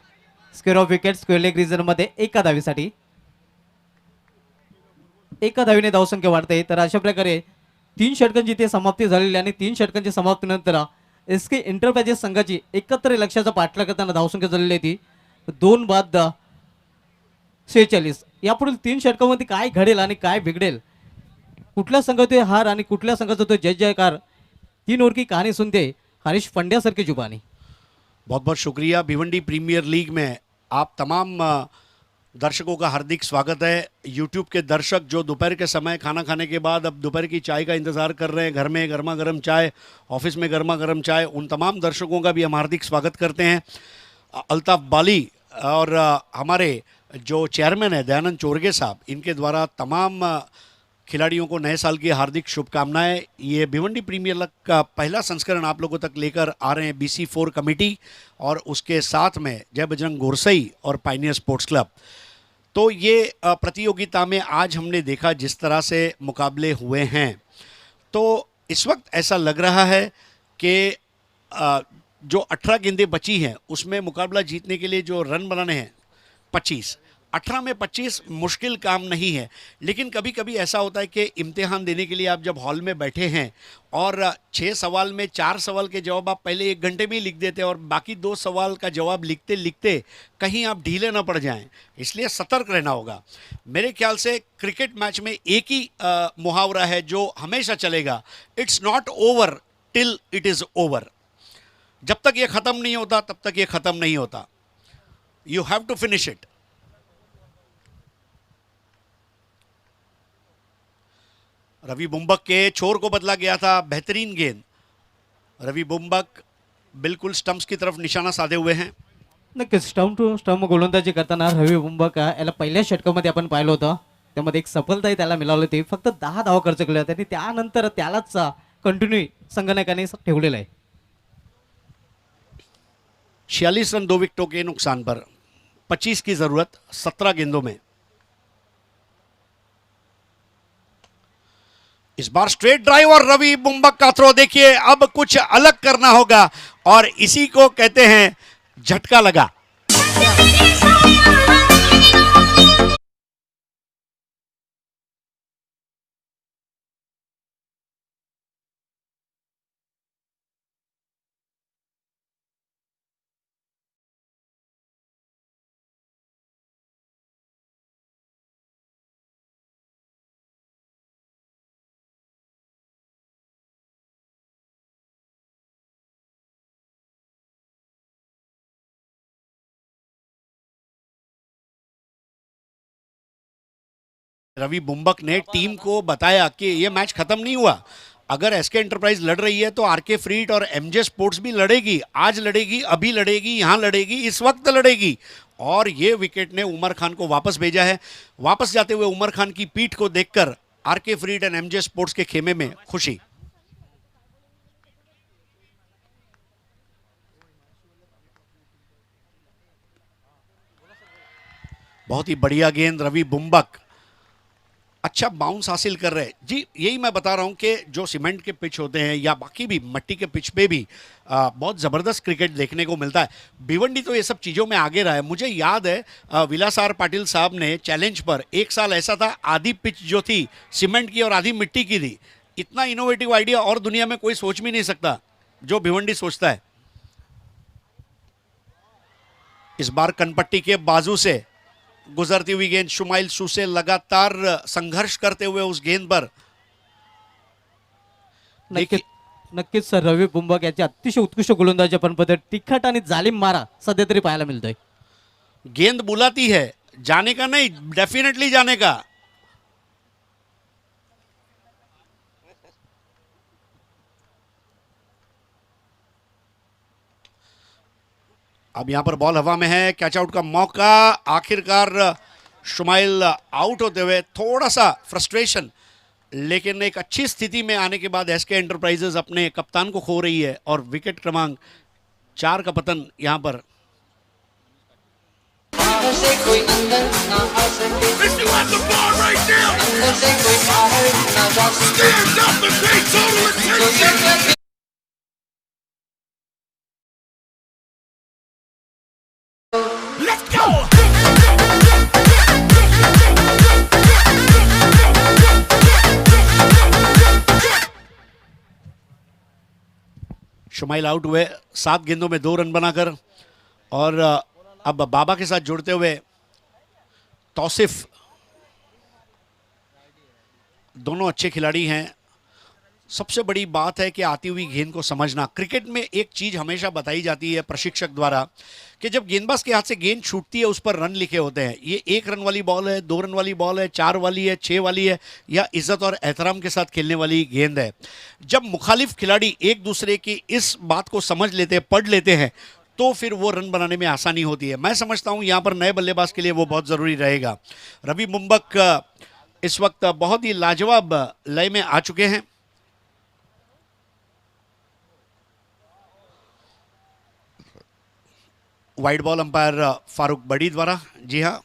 Square off wicket square leg region मध्ये एका धावीसाठी. एका धावेने धावसंख्या वाढते. तर अशा प्रकारे 3 षटकांची इथे समाप्ती झालेली आणि 3 षटकांच्या समाप्तीनंतर एस के एंटरप्राइजेस संघाची 71 लक्षाचा पाठलाग करताना धावसंख्या झालेली आहे ती 2 बाद 46. यापुढील 3 षटकामध्ये काय घडेल आणि काय बिघडेल, कुठल्या संघाचे हार आणि कुठल्या संघाचा तो जय जयकार, 3 ओवर की कहानी सुनते हरीश पंड्या सर की जुबानी. बहुत बहुत शुक्रिया. भिवंडी प्रीमियर लीग में आप तमाम दर्शकों का हार्दिक स्वागत है. यूट्यूब के दर्शक जो दोपहर के समय खाना खाने के बाद अब दोपहर की चाय का इंतज़ार कर रहे हैं, घर में गर्मा गर्म चाय, ऑफिस में गर्मा गर्म चाय, उन तमाम दर्शकों का भी हम हार्दिक स्वागत करते हैं. अल्ताफ बाली और हमारे जो चेयरमैन है दयानंद चोरगे साहब, इनके द्वारा तमाम खिलाड़ियों को नए साल की हार्दिक शुभकामनाएं. ये भिवंडी प्रीमियर लीग का पहला संस्करण आप लोगों तक लेकर आ रहे हैं BC4 कमेटी और उसके साथ में जय बजरंग गोरसई और पाइनियर स्पोर्ट्स क्लब. तो ये प्रतियोगिता में आज हमने देखा जिस तरह से मुकाबले हुए हैं, तो इस वक्त ऐसा लग रहा है कि जो 18 गेंदें बची हैं उसमें मुकाबला जीतने के लिए जो रन बनाने हैं 25, 18 में 25 मुश्किल काम नहीं है. लेकिन कभी कभी ऐसा होता है कि इम्तिहान देने के लिए आप जब हॉल में बैठे हैं और 6 सवाल में 4 सवाल के जवाब आप पहले 1 घंटे में ही लिख देते हैं और बाकी 2 सवाल का जवाब लिखते लिखते कहीं आप ढीले ना पड़ जाएं, इसलिए सतर्क रहना होगा. मेरे ख्याल से क्रिकेट मैच में एक ही मुहावरा है जो हमेशा चलेगा, it's not over till it is over. जब तक ये ख़त्म नहीं होता तब तक ये ख़त्म नहीं होता. You have to finish it. Ravi Bumbak के छोर को बदला गया था, बेहतरीन गेंद. रवि बुम्बक बिल्कुल स्टंप्स की तरफ निशाना साधे हुए हैं. नक्कीच स्टंप टू स्टंप गोलंदाजी करताना रवी बुंबक याला पहिल्या षटकामध्ये आपण पाहिलं होतं, त्यामध्ये एक सफलताही त्याला मिळाली होती. फक्त 10 धावा खर्च केल्या होत्या आणि त्यानंतर त्यालाच कंटिन्यू संगणकाने ठेवलेलं आहे. 46 रन 2 विकेटों के नुकसान पर 25 की जरूरत 17 गेंदों में. इस बार स्ट्रेट ड्राइव और रवि बुम्बक का थ्रो. देखिए अब कुछ अलग करना होगा और इसी को कहते हैं झटका लगा. रवि बुम्बक ने टीम को बताया कि ये मैच खत्म नहीं हुआ. अगर एसके एंटरप्राइज लड़ रही है तो आरके फ्रीट और एमजे स्पोर्ट्स भी लड़ेगी. आज लड़ेगी, अभी लड़ेगी, यहां लड़ेगी, इस वक्त लड़ेगी. और ये विकेट ने उमर खान को वापस भेजा है. वापस जाते हुए उमर खान की पीठ को देखकर आरके फ्रीट एंड एमजे स्पोर्ट्स के खेमे में खुशी. बहुत ही बढ़िया गेंद. रवि बुम्बक अच्छा बाउंस हासिल कर रहे हैं. जी यही मैं बता रहा हूं कि जो सीमेंट के पिच होते हैं या बाकी भी मट्टी के पिच पे भी बहुत ज़बरदस्त क्रिकेट देखने को मिलता है. भिवंडी तो ये सब चीज़ों में आगे रहा है. मुझे याद है विलास आर पाटिल साहब ने चैलेंज पर एक साल ऐसा था, आधी पिच जो थी सीमेंट की और आधी मिट्टी की थी. इतना इनोवेटिव आइडिया और दुनिया में कोई सोच भी नहीं सकता जो भिवंडी सोचता है. इस बार कनपट्टी के बाजू से गुजरती हुई गेंद. शुमाइल सूसे लगातार संघर्ष करते हुए उस गेंद पर. नक्कीच सर रवी बुंबक याची अतिशय उत्कृष्ट गोलंदाजी आपण पद्धत तिखट आणि जालिम मारा सध्या तरी पाहायला मिळतोय. गेंद बुलाती है, जाने का नहीं, डेफिनेटली जाने का. अब यहां पर बॉल हवा में है. कैच आउट का मौका. आखिरकार शुमाइल आउट होते हुए थोड़ा सा फ्रस्ट्रेशन, लेकिन एक अच्छी स्थिति में आने के बाद एसके एंटरप्राइजेज अपने कप्तान को खो रही है और विकेट क्रमांक 4 का पतन यहां पर. से कोई अंदर ना आ सके, अंदर से कोई बाहर ना जा सके. Let's go! शुमाइल आउट हुए 7 गेंदों में 2 रन बनाकर। और अब बाबा के साथ जुड़ते हुए तौसिफ, दोनों अच्छे खिलाड़ी हैं। सबसे बड़ी बात है कि आती हुई गेंद को समझना। क्रिकेट में एक चीज हमेशा बताई जाती है प्रशिक्षक द्वारा कि जब गेंदबाज के हाथ से गेंद छूटती है उस पर रन लिखे होते हैं। ये 1 रन वाली बॉल है, 2 रन वाली बॉल है, 4 वाली है, 6 वाली है, या इज्जत और एहतराम के साथ खेलने वाली गेंद है। जब मुखालिफ खिलाड़ी एक दूसरे की इस बात को समझ लेते हैं, पढ़ लेते हैं, तो फिर वो रन बनाने में आसानी होती है। मैं समझता हूं यहां पर नए बल्लेबाज के लिए वो बहुत जरूरी रहेगा। रवि मुंबक इस वक्त बहुत ही लाजवाब लय में आ चुके हैं। वाइड बॉल अंपायर फारूक बड़ी द्वारा। जी हाँ,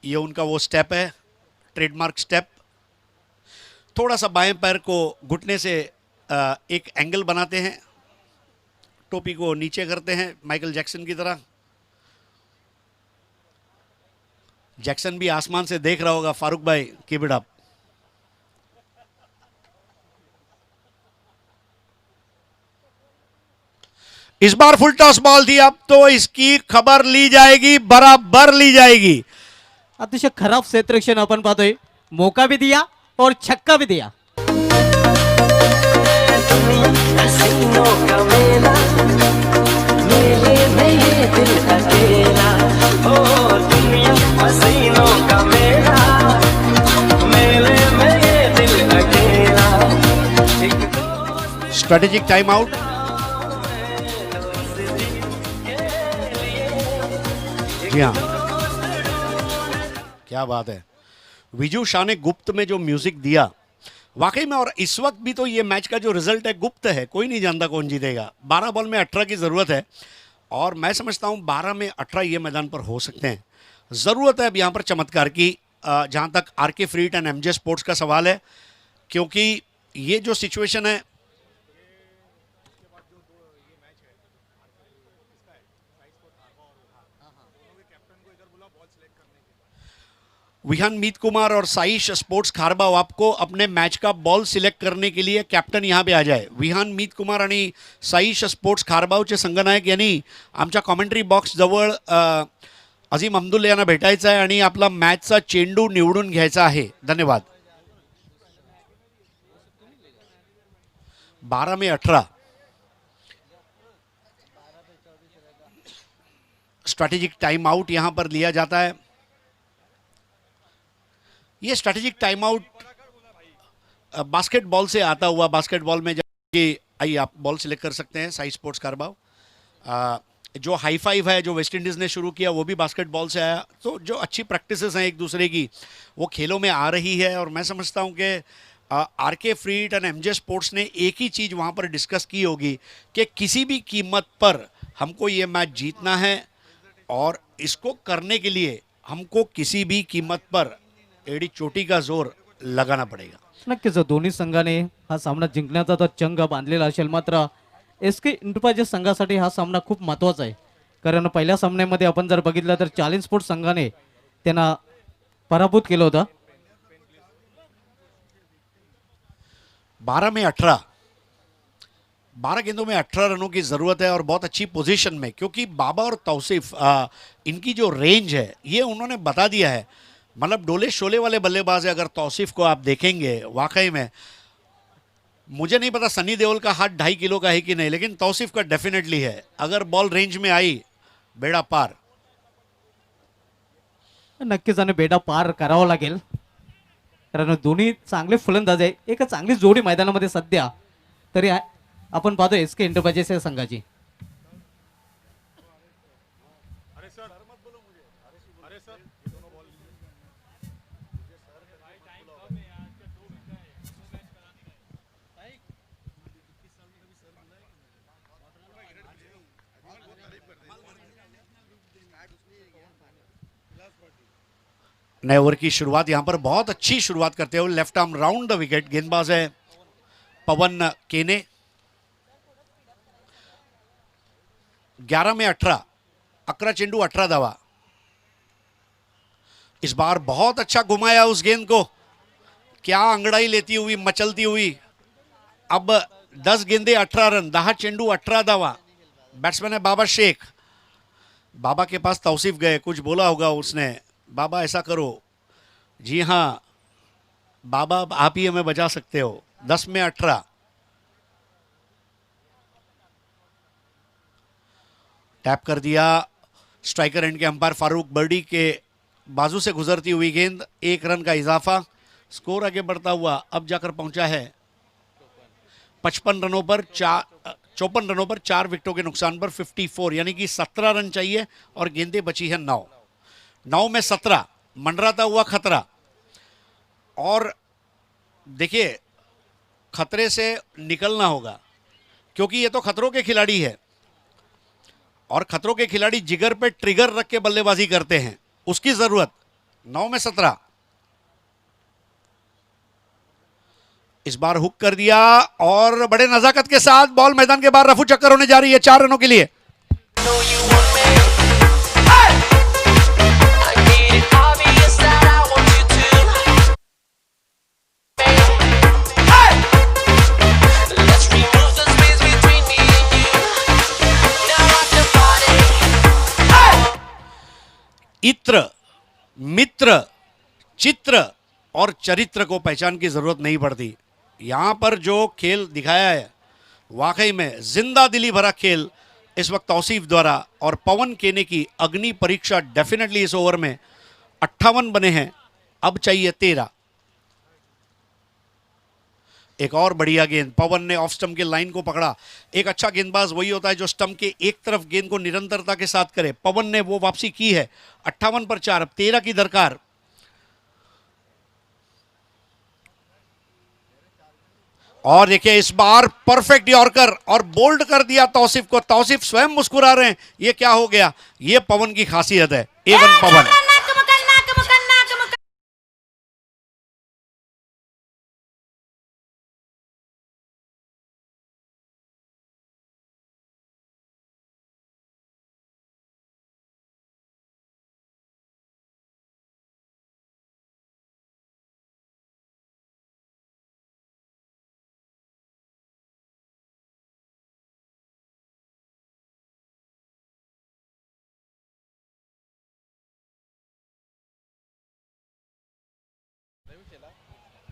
ये उनका वो स्टेप है, ट्रेडमार्क स्टेप। थोड़ा सा बाएं पैर को घुटने से एक एंगल बनाते हैं, टोपी को नीचे करते हैं माइकल जैक्सन की तरह। जैक्सन भी आसमान से देख रहा होगा, फारूक भाई keep it up. Is bar full toss ball थी, अब तो इसकी खबर ली जाएगी, बराबर ली जाएगी। अतिशय खराब क्षेत्ररक्षण आपण पाहतोय, मौका भी दिया और छक्का भी दिया। Strategic time out. जी हाँ, क्या बात है। विजू शाह ने गुप्त में जो म्यूजिक दिया, वाकई में। और इस वक्त भी तो ये मैच का जो रिजल्ट है गुप्त है, कोई नहीं जानता कौन जीतेगा। 12 बॉल में 18 की जरूरत है और मैं समझता हूं 12 में 18 ये मैदान पर हो सकते हैं। जरूरत है अब यहां पर चमत्कार की, जहां तक आरके फ्रीट एंड एमजे स्पोर्ट्स का सवाल है, क्योंकि ये जो सिचुएशन है, विहान मीत कुमार और साईश स्पोर्ट्स खारबाव, आपको अपने मैच का बॉल सिलेक्ट करने के लिए कॅप्टन यहाँ पे आ जाए। विहान मीत कुमार आणि साईश स्पोर्ट्स खारबावचे संघनायक यांनी आमच्या कॉमेंट्री बॉक्स जवळ अजीम अब्दुल्ला यांना भेटायचं आहे आणि आपला मॅचचा चेंडू निवडून घ्यायचा आहे। धन्यवाद। 12 में 18 स्ट्रैटेजिक टाइम आउट यहां पर लिया जाता है। ये स्ट्रैटेजिक टाइम आउट बास्केटबॉल से आता हुआ, बास्केटबॉल में जबकि आइए आप बॉल सिलेक्ट कर सकते हैं। साई स्पोर्ट्स कारबाव, जो हाई फाइव है जो वेस्ट इंडीज़ ने शुरू किया वो भी बास्केटबॉल से आया। तो जो अच्छी प्रैक्टिसेस हैं एक दूसरे की, वो खेलों में आ रही है। और मैं समझता हूं कि आरके फ्रीट एंड एमजे स्पोर्ट्स ने एक ही चीज़ वहाँ पर डिस्कस की होगी कि किसी भी कीमत पर हमको ये मैच जीतना है और इसको करने के लिए हमको किसी भी कीमत पर एडी चोटी का जोर लगाना पडेगा। नक्कीच दोन्ही संघाने हा सामना जिंकण्याचा तर चंग बांधलेला असेल, मात्र एसके इंटरप्राइजेस संघासाठी हा सामना खूप महत्त्वाचा आहे। कारण पहिल्या सामन्यामध्ये आपण जर बघितलं तर चॅलेंज स्पोर्ट्स संघाने त्यांना पराभूत केलं होतं। 12 में 18, 12 गेंदों में 18 रनों की ज़रूरत है और बहुत अच्छी पोजीशन में, क्योंकि बाबा और तौसीफ इनकी जो रेंज है ये उन्होंने बता दिया है। मतलब डोले शोले वाले बल्लेबाज है। अगर तौसीफ को आप देखेंगे, वाकई में मुझे नहीं पता सनी देओल का हाथ 2.5 किलो का है कि नहीं, लेकिन तौसीफ का डेफिनेटली है। अगर बॉल रेंज में आई, बेड़ा पार। नक्कीच आणि बेटा पार करावा लागेल, कारण दोन्ही चांगले फलंदाज आहे। एक चांगली जोडी मैदानामध्ये सध्या तरी आपण पाहतो एसके इंटरप्राइजेस या संघाची। नए ओवर की शुरुआत यहां पर बहुत अच्छी शुरुआत करते हुए left arm round the wicket, गेंदबाज है पवन केने। 11 में 18, 11 चेंडू 18 धावा। इस बार बहुत अच्छा घुमाया उस गेंद को, क्या अंगड़ाई लेती हुई, मचलती हुई। अब 10 गेंदे 18 रन, 10 चेंडू 18 धावा। बैट्समैन है बाबा शेख। बाबा के पास तौसीफ गए, कुछ बोला होगा उसने, बाबा ऐसा करो। जी हाँ बाबा, आप ही हमें बचा सकते हो। 10 में 18। टैप कर दिया स्ट्राइकर एंड के अंपायर फारूक बर्डी के बाजू से गुजरती हुई गेंद। 1 रन का इजाफा, स्कोर आगे बढ़ता हुआ अब जाकर पहुंचा है 55 रनों पर 54 रनों पर 4 विकेटों के नुकसान पर 54, यानी कि 17 रन चाहिए और गेंदें बची है 9। 9 में 17, मंडराता हुआ खतरा। और देखिए खतरे से निकलना होगा, क्योंकि ये तो खतरों के खिलाड़ी है और खतरों के खिलाड़ी जिगर पे ट्रिगर रख के बल्लेबाजी करते हैं, उसकी जरूरत। 9 में 17। इस बार हुक कर दिया और बड़े नजाकत के साथ बॉल मैदान के बाहर रफू चक्कर होने जा रही है 4 रनों के लिए। इत्र, मित्र, चित्र और चरित्र को पहचान की जरूरत नहीं पड़ती। यहां पर जो खेल दिखाया है वाकई में जिंदा दिली भरा खेल इस वक्त तौसीफ द्वारा, और पवन केने की अग्नि परीक्षा डेफिनेटली इस ओवर में। 58 बने हैं, अब चाहिए 13। एक और बढ़िया गेंद, पवन ने ऑफ स्टंप के लाइन को पकड़ा। एक अच्छा गेंदबाज वही होता है जो स्टंप के एक तरफ गेंद को निरंतरता के साथ करे। पवन ने वो वापसी की है। 58 पर 4, अब 13 की दरकार। और देखिए इस बार परफेक्ट यॉर्कर और बोल्ड कर दिया तौसीफ को। तौसीफ स्वयं मुस्कुरा रहे हैं, ये क्या हो गया, ये पवन की खासियत है। A1 पवन।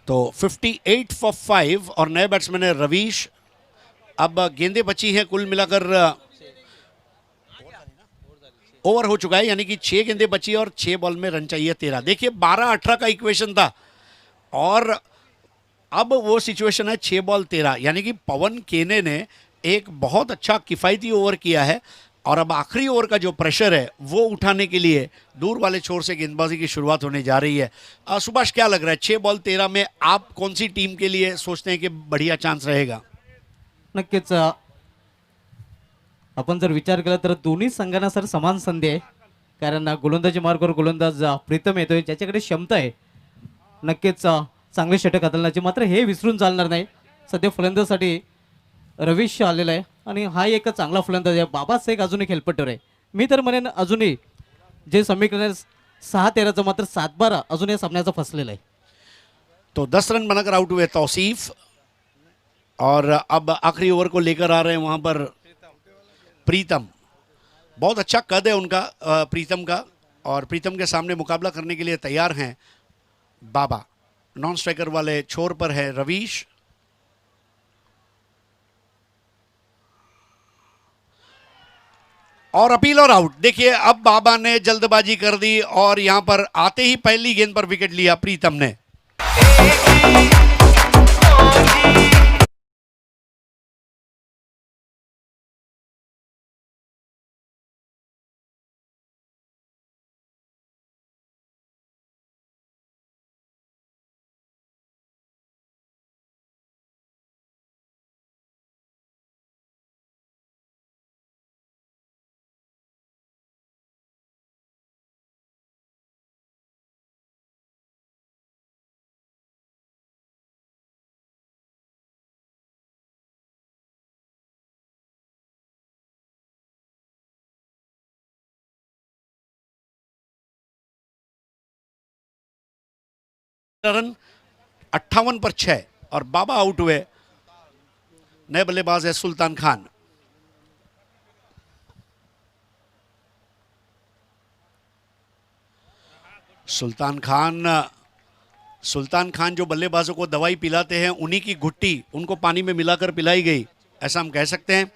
तो 58 फॉर 5 और नए बैट्समैन है रवीश। अब गेंदें बची हैं कुल मिलाकर, ओवर हो चुका है, यानी कि 6 गेंदें बची और 6 बॉल में रन चाहिए 13। देखिए 12-18 का इक्वेशन था और अब वो सिचुएशन है 6 बॉल 13, यानी कि पवन केने ने एक बहुत अच्छा किफ़ायती ओवर किया है। और अब आखिरी ओवर का जो प्रेशर है वो उठाने के लिए दूर वाले छोर से गेंदबाजी की शुरुआत होने जा रही है। सुभाष क्या लग रहा है, 6 बॉल 13 में आप कौन सी टीम के लिए सोचते हैं कि बढ़िया चांस रहेगा? नक्कीच आपण जर विचार केला तर दोन्ही संघांना सर समान संधी आहे, कारण गोलंदाजी मार्गावर गोलंदाज प्रीतम येतोय, ज्याच्याकडे क्षमता आहे नक्कीच चांगले षटक हाताळण्याची, मात्र हे विसरून चालणार नाही। सध्या फलंदाजीसाठी रवीश आलेला आहे आणि हा एक चांगला फलंदाज आहे। बाबा शेख अजूनही खेळपट्टीवर आहे। मी तर म्हणेन अजूनही जे समीकरण 6-13चं मात्र 7-12 अजून या सामन्याचा फसलेला आहे। तो 10 रन बनाकर आउट हुए तौसीफ और अब आखिरी ओवर को लेकर आ रहे हैं वहां पर प्रीतम। बहुत अच्छा कद है उनका, प्रीतम का, और प्रीतम के सामने मुकाबला करने के लिए तैयार हैं बाबा। नॉन स्ट्राइकर वाले छोर पर है रवीश। और अपील और आउट। देखिए अब बाबा ने जल्दबाजी कर दी और यहां पर आते ही पहली गेंद पर विकेट लिया प्रीतम ने। रन 58 पर 6 और बाबा आउट हुए। नए बल्लेबाज है सुल्तान खान। सुल्तान खान जो बल्लेबाजों को दवाई पिलाते हैं, उन्हीं की घुट्टी उनको पानी में मिलाकर पिलाई गई, ऐसा हम कह सकते हैं।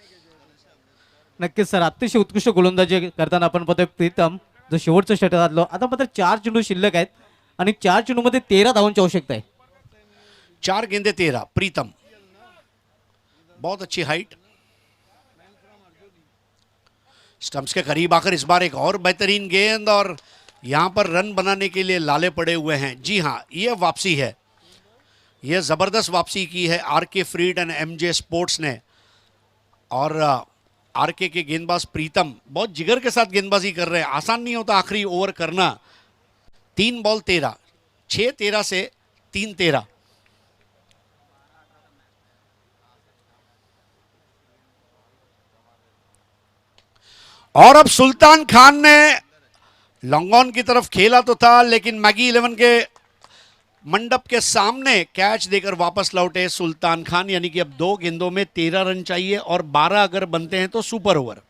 नक्कीच सर, अतिशय उत्कृष्ट गोलंदाजी करताना आपण पाहतोय प्रीतम जो शेवटचं षटक घातलं. आता मात्र 4 चेंडू शिल्लक आहेत आणि 4 चेंडूमध्ये 13 धावांची आवश्यकता आहे. 4 गेंदे 13। प्रीतम बहुत अच्छी हाइट, स्टंप्स के करीब आकर इस बार एक और बेहतरीन गेंद, और यहां पर रन बनाने के लिए लाले पड़े हुए हैं। जी हां, यह वापसी है, यह जबरदस्त वापसी की है RK freed and MG sports ने। और आरके के गेंदबाज प्रीतम बहुत जिगर के साथ गेंदबाजी कर रहे हैं, आसान नहीं होता आखिरी ओवर करना। 3 बॉल 13, 6-13 से 3-13। और अब सुल्तान खान ने लॉन्ग ऑन की तरफ खेला तो था, लेकिन मैगी 11 के मंडप के सामने कैच देकर वापस लौटे सुल्तान खान। यानी कि अब 2 गेंदों में 13 रन चाहिए और 12 अगर बनते हैं तो सुपर ओवर।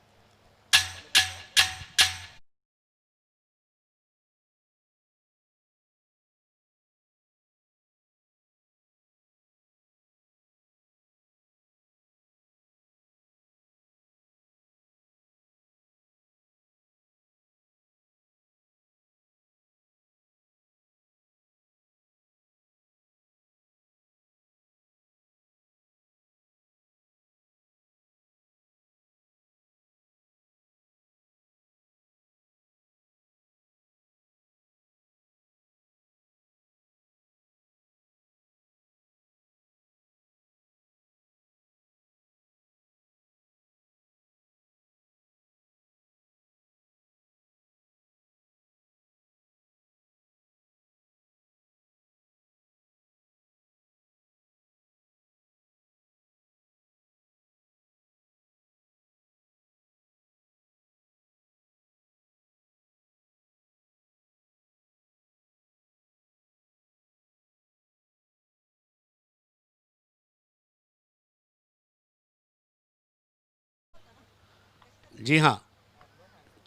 जी हां,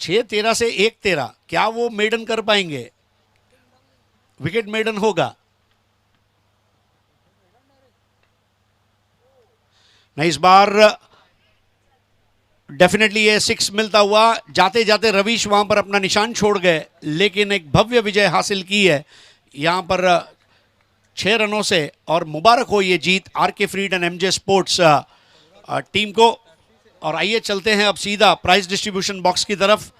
6-13 से 1-13, क्या वो मेडन कर पाएंगे? विकेट मेडन होगा नहीं इस बार। डेफिनेटली ये 6 मिलता हुआ। जाते जाते रवीश वहां पर अपना निशान छोड़ गए, लेकिन एक भव्य विजय हासिल की है यहां पर 6 रनों से। और मुबारक हो ये जीत R K freed and MG sports team को। और आइए चलते हैं अब सीधा प्राइज डिस्ट्रीब्यूशन बॉक्स की तरफ।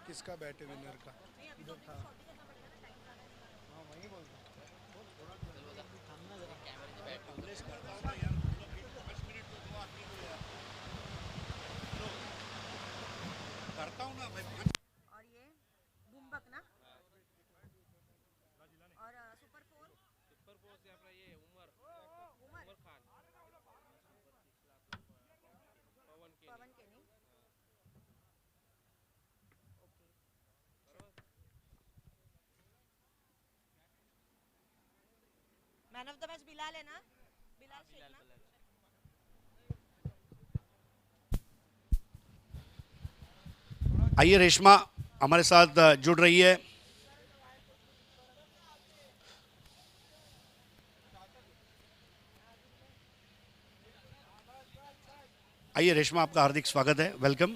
किसका बैट है विनर का? और ये बुम्बक ना, और सुपर 4 से आपला ये उमर खान, पवन केनी। Man of the match Bilal है ना, बिलाल शेख ना। आइए रेशमा हमारे साथ जुड़ रही है। आइए रेशमा, आपका हार्दिक स्वागत है, welcome.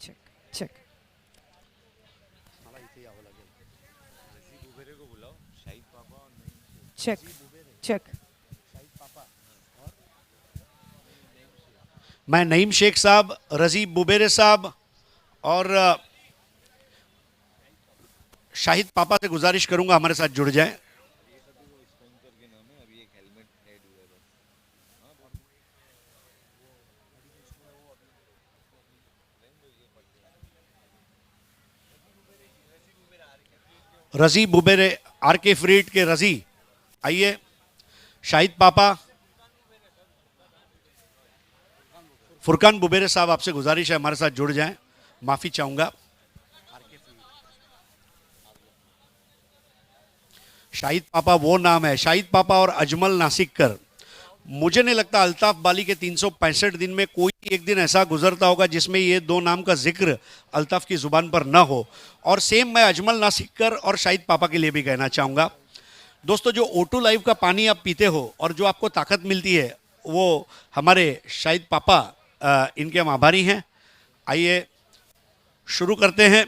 Check check. Check check. मैं नईम शेख साहब, रजीब बुबेरे साहब और शाहिद पापा से गुजारिश करूंगा हमारे साथ जुड़ जाएं। रजी बुबेरे आरके फ्रीड के रजी, आइए। शाहिद पापा, फुरकान बुबेरे साहब, आपसे गुजारिश है हमारे साथ जुड़ जाएं, माफी चाहूंगा। शाहिद पापा वो नाम है, शाहिद पापा और अजमल नासिककर। मुझे नहीं लगता अल्ताफ बाली के 365 दिन में कोई एक दिन ऐसा गुजरता होगा जिसमें ये दो नाम का जिक्र अल्ताफ की ज़ुबान पर न हो। और सेम मैं अजमल नासिककर और शाहिद पापा के लिए भी कहना चाहूँगा। दोस्तों, जो O2 लाइव का पानी आप पीते हो और जो आपको ताकत मिलती है वो हमारे शाहिद पापा इनके हम आभारी हैं। आइए शुरू करते हैं।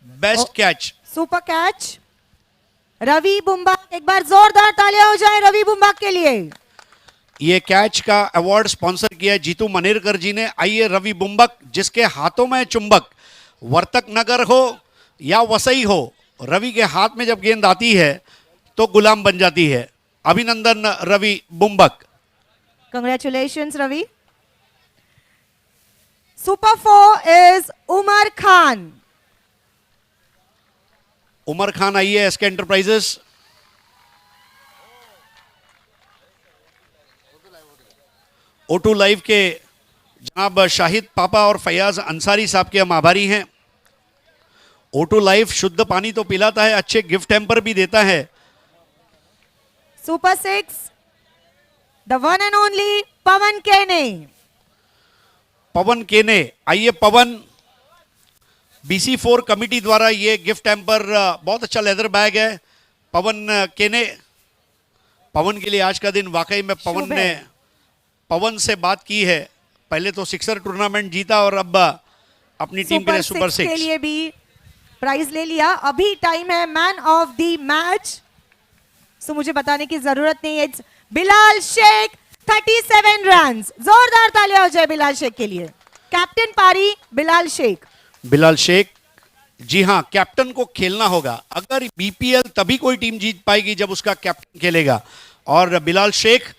Best catch, super catch Ravi Bumbak, एक बार जोरदार तालियां हो जाए रवि बुम्बाक के लिए। ये कैच का अवार्ड स्पॉन्सर किया है जीतू मनेरकर जी ने। आइए रवि बुम्बक, जिसके हाथों में चुंबक, वर्तक नगर हो या वसई हो, रवि के हाथ में जब गेंद आती है तो गुलाम बन जाती है। अभिनंदन Ravi बुम्बक। Congratulations, Ravi. Super 4 is Umar Khan. Umar Khan आइए एसके एंटरप्राइजेस। O2 लाइव के जनाब शाहिद पापा और फयाज अंसारी साहब के हम आभारी हैं। O2 लाइव शुद्ध पानी तो पिलाता है, अच्छे गिफ्ट हैम्पर भी देता है। Super 6, the one and only Pawan Kene. पवन केने, आइए पवन। BC4 कमिटी द्वारा ये गिफ्ट हैम्पर, बहुत अच्छा लेदर बैग है। पवन केने, पवन के लिए आज का दिन वाकई में शुभ है। पवन से बात की है। पहले तो सिक्सर टूर्नामेंट जीता और अब अपनी टीम के लिए सुपर के सिक्स। लिए भी प्राइज ले लिया। अभी टाइम है man of the match. So मुझे बताने की जरूरत नहीं है। बिलाल शेख 37 रन। जोरदार तालियां हो जाए बिलाल शेख के लिए। कैप्टन पारी बिलाल शेख। बिलाल शेख, जी हाँ, कैप्टन को खेलना होगा। अगर BPL तभी कोई टीम जीत पाएगी जब उसका कैप्टन खेलेगा। और बिलाल शेख,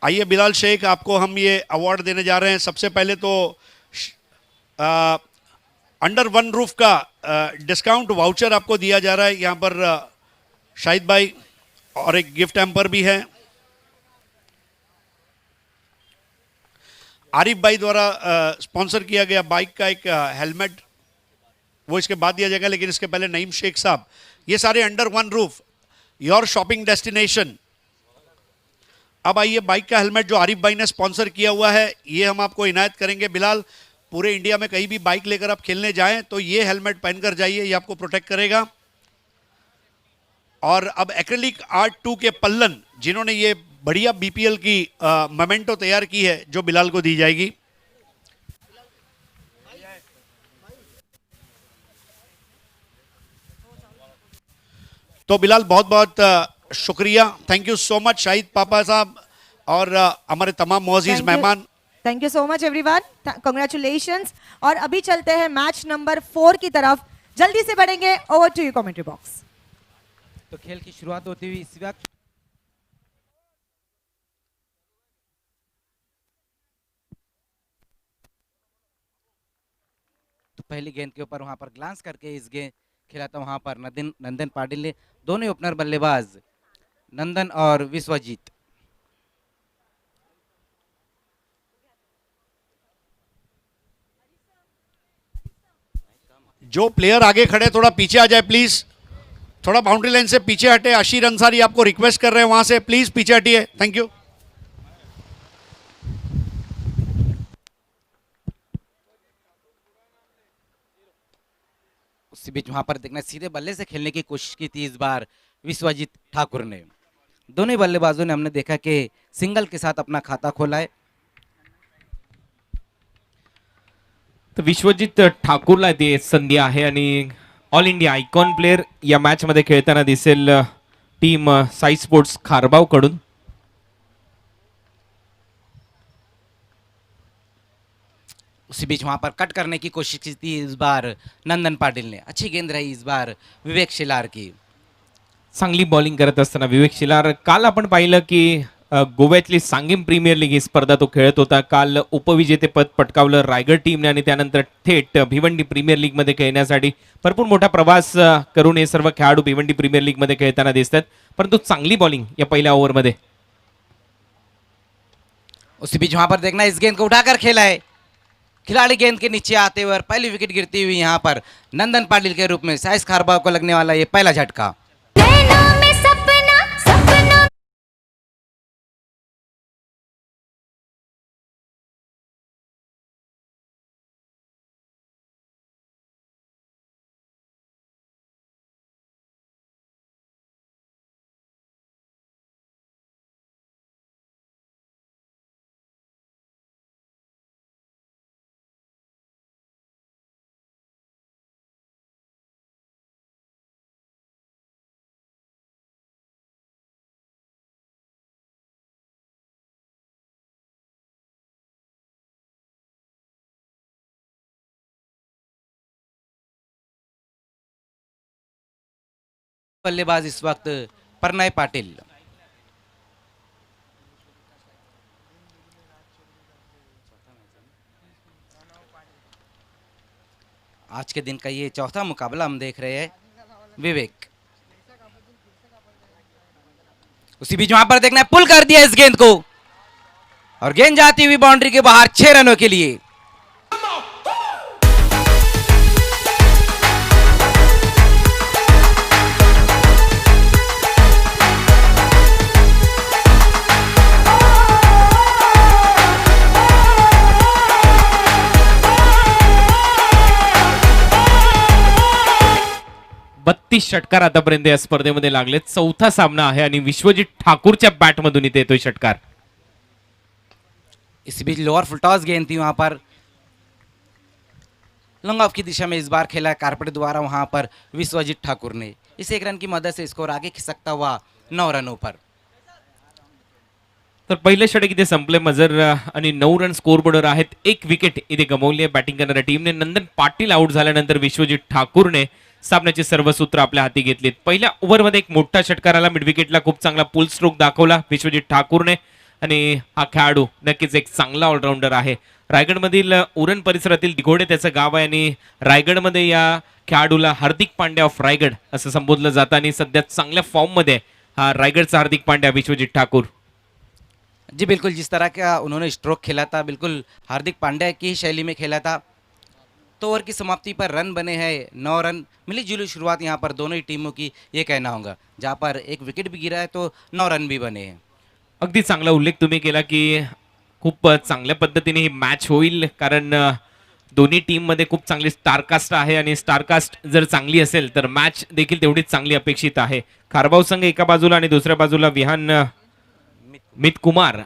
आइए बिलाल शेख, आपको हम ये अवार्ड देने जा रहे हैं। सबसे पहले तो अंडर वन रूफ का डिस्काउंट वाउचर आपको दिया जा रहा है यहाँ पर शाहिद भाई, और एक गिफ्ट हैम्पर भी है। आरिफ भाई द्वारा स्पॉन्सर किया गया बाइक का एक हेलमेट, वो इसके बाद दिया जाएगा, लेकिन इसके पहले नईम शेख साहब। ये सारे under one roof, your shopping destination. अब आइए बाइक का हेलमेट जो आरिफ भाई ने स्पॉन्सर किया हुआ है, ये हम आपको इनायत करेंगे। बिलाल, पूरे इंडिया में कहीं भी बाइक लेकर आप खेलने जाएं तो ये हेलमेट पहनकर जाइए, ये आपको प्रोटेक्ट करेगा। और अब एक्रेलिक आर्ट 2 के पल्लन, जिन्होंने ये बढ़िया BPL की मोमेंटो तैयार की है, जो बिलाल को दी जाएगी। तो बिलाल, बहुत बहुत शुक्रिया, thank you so much Shahid पापा साहब और हमारे तमाम मोअज़्ज़ीज़ मेहमान। Thank you so much everyone, congratulations. और अभी चलते हैं मैच नंबर 4 की तरफ। जल्दी से बढ़ेंगे। Over to you commentary box. तो खेल की शुरुआत होती हुई इस वक्त तो पहली गेंद के ऊपर वहां पर ग्लांस करके इस गेंद खेला था वहां पर नंदन पाटिल ने। दोनों ओपनर बल्लेबाज नंदन और विश्वजीत। जो प्लेयर आगे खड़े थोड़ा पीछे आ जाए प्लीज, थोड़ा बाउंड्री लाइन से पीछे हटे। आशीर अंसारी आपको रिक्वेस्ट कर रहे हैं वहां से, प्लीज पीछे हटिए, थैंक यू। उसी बीच वहां पर देखना सीधे बल्ले से खेलने की कोशिश की थी इस बार विश्वजीत ठाकुर ने। दोनों बल्लेबाजों ने हमने देखा कि सिंगल के साथ अपना खाता खोला है। तर विश्वजित ठाकूरला ती संधी आहे आणि ऑल इंडिया आयकॉन प्लेयर या मॅच मध्ये खेळताना दिसेल टीम साई स्पोर्ट्स खारबाव कडून। उसी बीच वहां पर कट करने की कोशिश की थी इस बार नंदन पाटिल ने। अच्छी गेंद रही इस बार विवेक शिलार की। चांगली बॉलिंग करत असताना विवेक शिलार, काल आपण पाहिलं की गोव्यातली सांगीम प्रीमियर लीग ही स्पर्धा तो खेळत होता। काल उपविजेतेपद पटकावलं रायगड टीमने आणि त्यानंतर थेट भिवंडी प्रीमियर लीग मध्ये खेळण्यासाठी भरपूर मोठा प्रवास करून हे सर्व खेळाडू भिवंडी प्रीमियर लीग मध्ये खेळताना दिसतात। परंतु चांगली बॉलिंग या पहिल्या ओव्हरमध्ये। उसी बीच वहां पर देखना इस गेंद को उठाकर खेला है। खिलाड़ी गेंद के नीचे आते हुए पहली विकेट गिरती हुई यहाँ पर नंदन पाटिल के रूप में साइस खारबाव को लगने वाला ये पहला झटका। नैनों में बल्लेबाज इस वक्त प्रणय पाटिल। आज के दिन का ये चौथा मुकाबला हम देख रहे हैं। विवेक उसी बीच वहां पर देखना है, पुल कर दिया इस गेंद को और गेंद जाती हुई बाउंड्री के बाहर 6 रनों के लिए। बत्तीस षटकार आतापर्यंत या स्पर्धेमध्ये लागले। चौथा सामना आहे आणि विश्वजित ठाकूरच्या बॅटमधून इथे येतोय षटकार। इस बीच लोअर फुल टॉस गेंद थी, वहां पर लॉन्ग ऑफ की दिशा में इस बार खेला कारपेट द्वारा वहां पर विश्वजीत ठाकुर ने। इस 1 रन की मदद से स्कोर आगे खिसकता हुआ 9 रनों पर। तर पहिले षटक इथे संपले। मजर आणि 9 रन स्कोर बोर्डवर आहेत। 1 विकेट इथे गमावली आहे बॅटिंग करणाऱ्या टीमने। नंदन पाटील आउट झाल्यानंतर विश्वजित ठाकूरने सामन्याची सर्व सूत्र आपल्या हाती घेतलीत। पहिल्या ओव्हरमध्ये एक मोठा षटकार आला, मिड विकेटला खूप चांगला पुल स्ट्रोक दाखवला विश्वजित ठाकूरने आणि हा खेळाडू नक्कीच एक चांगला ऑलराऊंडर आहे। रायगडमधील उरण परिसरातील दिघोडे त्याचं गाव आहे आणि रायगडमध्ये या खेळाडूला हार्दिक पांड्या ऑफ रायगड असं संबोधलं जातं आणि सध्या चांगल्या फॉर्ममध्ये हा रायगडचा हार्दिक पांड्या विश्वजित ठाकूर। जी बिल्कुल, जिस तरह का उन्होंने स्ट्रोक खेला था बिल्कुल हार्दिक पांड्या की ही शैली में खेला था। तो ओवर की समाप्ति पर रन बने हैं 9 रन। मिली जुली शुरुआत यहाँ पर दोनों ही टीमों की ये कहना होगा, जहाँ पर 1 विकेट भी गिरा है तो 9 रन भी बने हैं। अगदी चांगला उल्लेख तुम्ही केला की खूप चांगल्या पद्धतीने ही मॅच होईल, कारण दोन्ही टीम मध्ये खूप चांगली स्टारकास्ट आहे आणि स्टारकास्ट जर चांगली असेल तर मॅच देखील तेवढीच चांगली अपेक्षित आहे। खारबाव संघ एका बाजूला आणि दुसऱ्या बाजूला विहान मित कुमार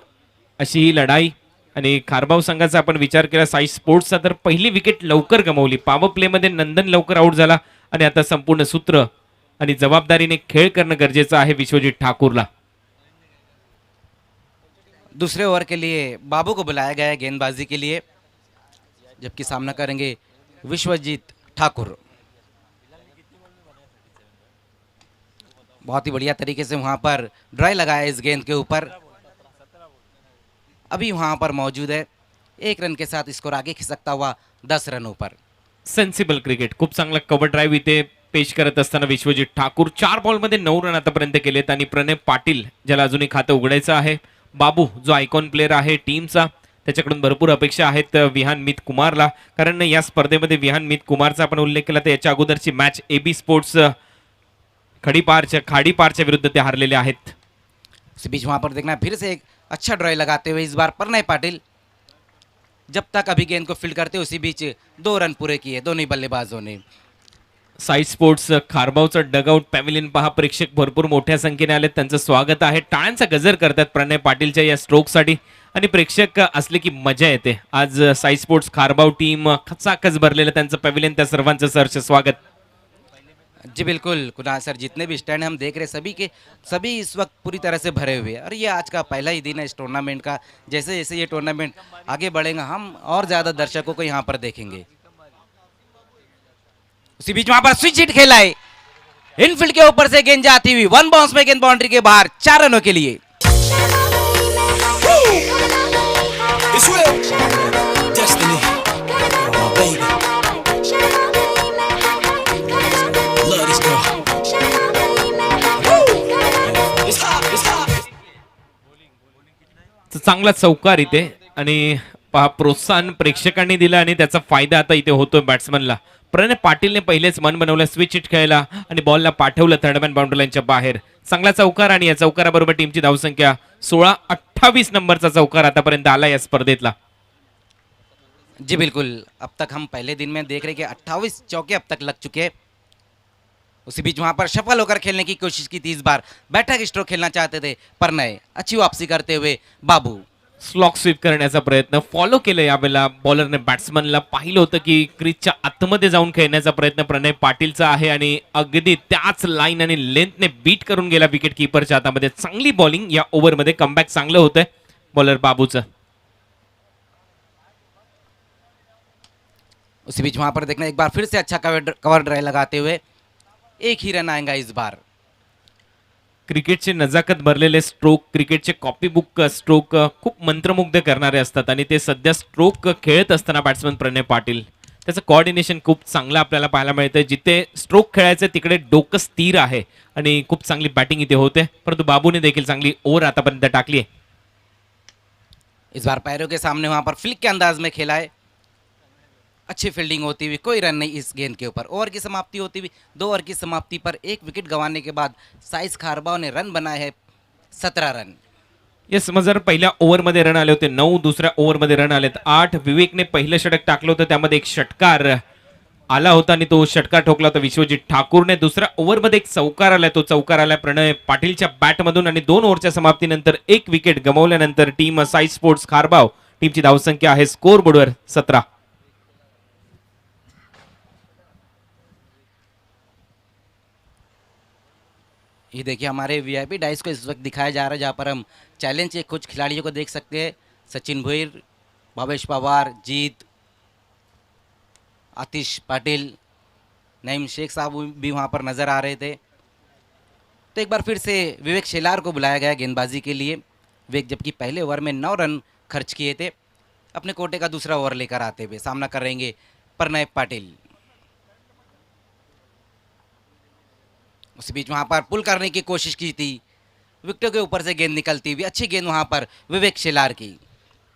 अशी ही लढाई। आणि खारबाव संघाचा आपण विचार केला साई स्पोर्ट्सचा तर पहिली विकेट लवकर गमावली। पॉवर प्ले मध्ये नंदन लवकर आउट झाला आणि आता संपूर्ण सूत्र आणि जबाबदारीने खेळ करणं गरजेचं आहे विश्वजित ठाकूरला। दूसरे ओवर के लिए बाबू को बुलाया गया है गेंदबाजी के लिए, जबकि सामना करेंगे विश्वजीत ठाकुर। बहुत ही बढ़िया तरीके से वहां पर ड्राई लगाया इस गेंद के ऊपर। अभी वहां पर मौजूद है 1 रन के साथ स्कोर आगे खिसकता हुआ 10 रनों पर। सेन्सिबल क्रिकेट, खूप चांगला कव्हर ड्राईव्ह इथे पेश करत असताना विश्वजित ठाकूर 4 बॉलमध्ये 9 रन आतापर्यंत केलेत आणि प्रणय पाटील ज्याला अजूनही खातं उघडायचं आहे, बाबू जो आयकॉन प्लेअर आहे टीमचा, त्याच्याकडून भरपूर अपेक्षा आहेत विहान मित कुमारला, कारण या स्पर्धेमध्ये विहान मित कुमारचा आपण उल्लेख केला तर याच्या अगोदरची मॅच एबी स्पोर्ट्स खाडीपारच्या विरुद्ध ते हारलेले आहेत। इस बीच वहां पर देखना फिर से एक अच्छा ड्राई लगाते हुए इस बार प्रणय पाटिल, जब तक अभी गेंद को फील्ड करते उसी बीच 2 रन पूरे किए दोनों ही बल्लेबाजों ने। साई स्पोर्ट्स खारबावचं डगआउट पॅव्हिलियन पहा, प्रेक्षक भरपूर मोठ्या संख्येने आले, त्यांचं स्वागत आहे। टाळ्यांचा गजर करतात प्रणय पाटीलच्या या स्ट्रोकसाठी आणि प्रेक्षक असले की मजा येते। आज साई स्पोर्ट्स खारबाव टीम खचाखच भरलेलं त्यांचं पॅव्हिलियन, त्या सर्वांचं सहर्ष स्वागत। जी बिल्कुल कुणाल सर, जितने भी स्टैंड हम देख रहे सभी इस वक्त पूरी तरह से भरे हुए हैं और ये आज का पहला ही दिन है इस टूर्नामेंट का। जैसे जैसे ये टूर्नामेंट आगे बढ़ेगा हम और ज़्यादा दर्शकों को यहाँ पर देखेंगे। उसी बीच वहां पर स्विच हिट खेला है, इनफील्ड के ऊपर से गेंद जाती हुई 1 बाउंस में गेंद बाउंड्री के बाहर 4 रनों के लिए। चांगला चौकार इथे आणि पहा प्रोत्साहन प्रेक्षकांनी दिलं आणि त्याचा फायदा आता इथे होतोय बॅट्समनला। प्रणय पाटीलने पहिलेच मन बनवलं, स्विच हिट खेळला आणि बॉलला पाठवलं थर्डमॅन बाउंड्री लाईनच्या बाहेर। चांगला चौकार आणि या चौकाराबरोबर टीमची धावसंख्या 16-28 नंबरचा चौकार आतापर्यंत आला या स्पर्धेतला। जी बिल्कुल, अब तक हम पहले दिन में देख रहे कि 28 चौके अब तक लग चुके हैं। उसी बीच वहां पर सफल होकर खेलने की कोशिश की थी, इस बार बैठक स्ट्रोक खेलना चाहते थे प्रणय, अच्छी वापसी करते हुए बाबू स्लॉक स्वीप करण्याचा प्रयत्न फॉलो केलं यावेळेला बॉलरने बॅट्समनला। पाहिलं होतं की क्रीजच्या आतमध्ये जाऊन खेळण्याचा प्रयत्न प्रणय पाटीलचा आहे आणि अगदी त्याच लाईन आणि लेंथने बीट करून गेला विकेट कीपरच्या हातामध्ये। चांगली बॉलिंग या ओव्हरमध्ये, कमबॅक चांगलं होतंय बॉलर बाबूचं। उसी बीच वहां पर देखना एक बार फिर से अच्छा कवर ड्राइव लगाते हुए 1 ही रन आएगा इस बार। क्रिकेटचे नजाकत भरलेले स्ट्रोक, क्रिकेटचे कॉपी बुक स्ट्रोक खूप मंत्रमुग्ध करणारे असतात आणि ते सध्या स्ट्रोक खेळत असताना बॅट्समन प्रणय पाटील त्याचं कॉर्डिनेशन खूप चांगलं आपल्याला पाहायला मिळतं. जिथे स्ट्रोक खेळायचं तिकडे डोकं स्थिर आहे आणि खूप चांगली बॅटिंग इथे होते. परंतु बाबूने देखील चांगली ओव्हर आतापर्यंत टाकली आहे. इस बार पैरों के सामने वहां पर फ्लिक के अंदाज में खेला है, अच्छी फील्डिंग होती हुई, कोई रन नहीं इस गेंद के ऊपर। ओवर की समाप्ति होती हुई 2 ओवर की समाप्ति पर 1 विकेट गंवाने के बाद साइस खारबाव ने रन बनाए हैं 17 रन। येस, मग जर पहिल्या ओव्हरमध्ये रन आले होते 9, दुसऱ्या ओव्हरमध्ये रन आलेत 8. विवेकने पहिलं षटक टाकलं होतं, त्यामध्ये एक षटकार आला होता आणि तो षटकार ठोकला होता विश्वजित ठाकूरने. दुसऱ्या ओव्हरमध्ये एक चौकार आलाय, तो चौकार आलाय प्रणय पाटीलच्या बॅटमधून आणि 2 ओव्हरच्या समाप्तीनंतर 1 विकेट गमावल्यानंतर टीम साई स्पोर्ट्स खारबाव टीमची धावसंख्या आहे स्कोर बोर्डवर 17. ये देखिए हमारे वीआईपी डाइस को इस वक्त दिखाया जा रहा है, जहाँ पर हम चैलेंज के कुछ खिलाड़ियों को देख सकते हैं। सचिन भोईर, भावेश पवार, जीत, आतिश पाटिल, नईम शेख साहब भी वहाँ पर नज़र आ रहे थे। तो एक बार फिर से विवेक शेलार को बुलाया गया गेंदबाजी के लिए। विवेक जबकि पहले ओवर में 9 रन खर्च किए थे, अपने कोटे का दूसरा ओवर लेकर आते हुए सामना करेंगे प्रणय पाटिल। उसी बीच वहां पर पुल करने की कोशिश की थी, विकेटों के ऊपर से गेंद निकलती हुई, अच्छी गेंद वहां पर विवेक शेलार की।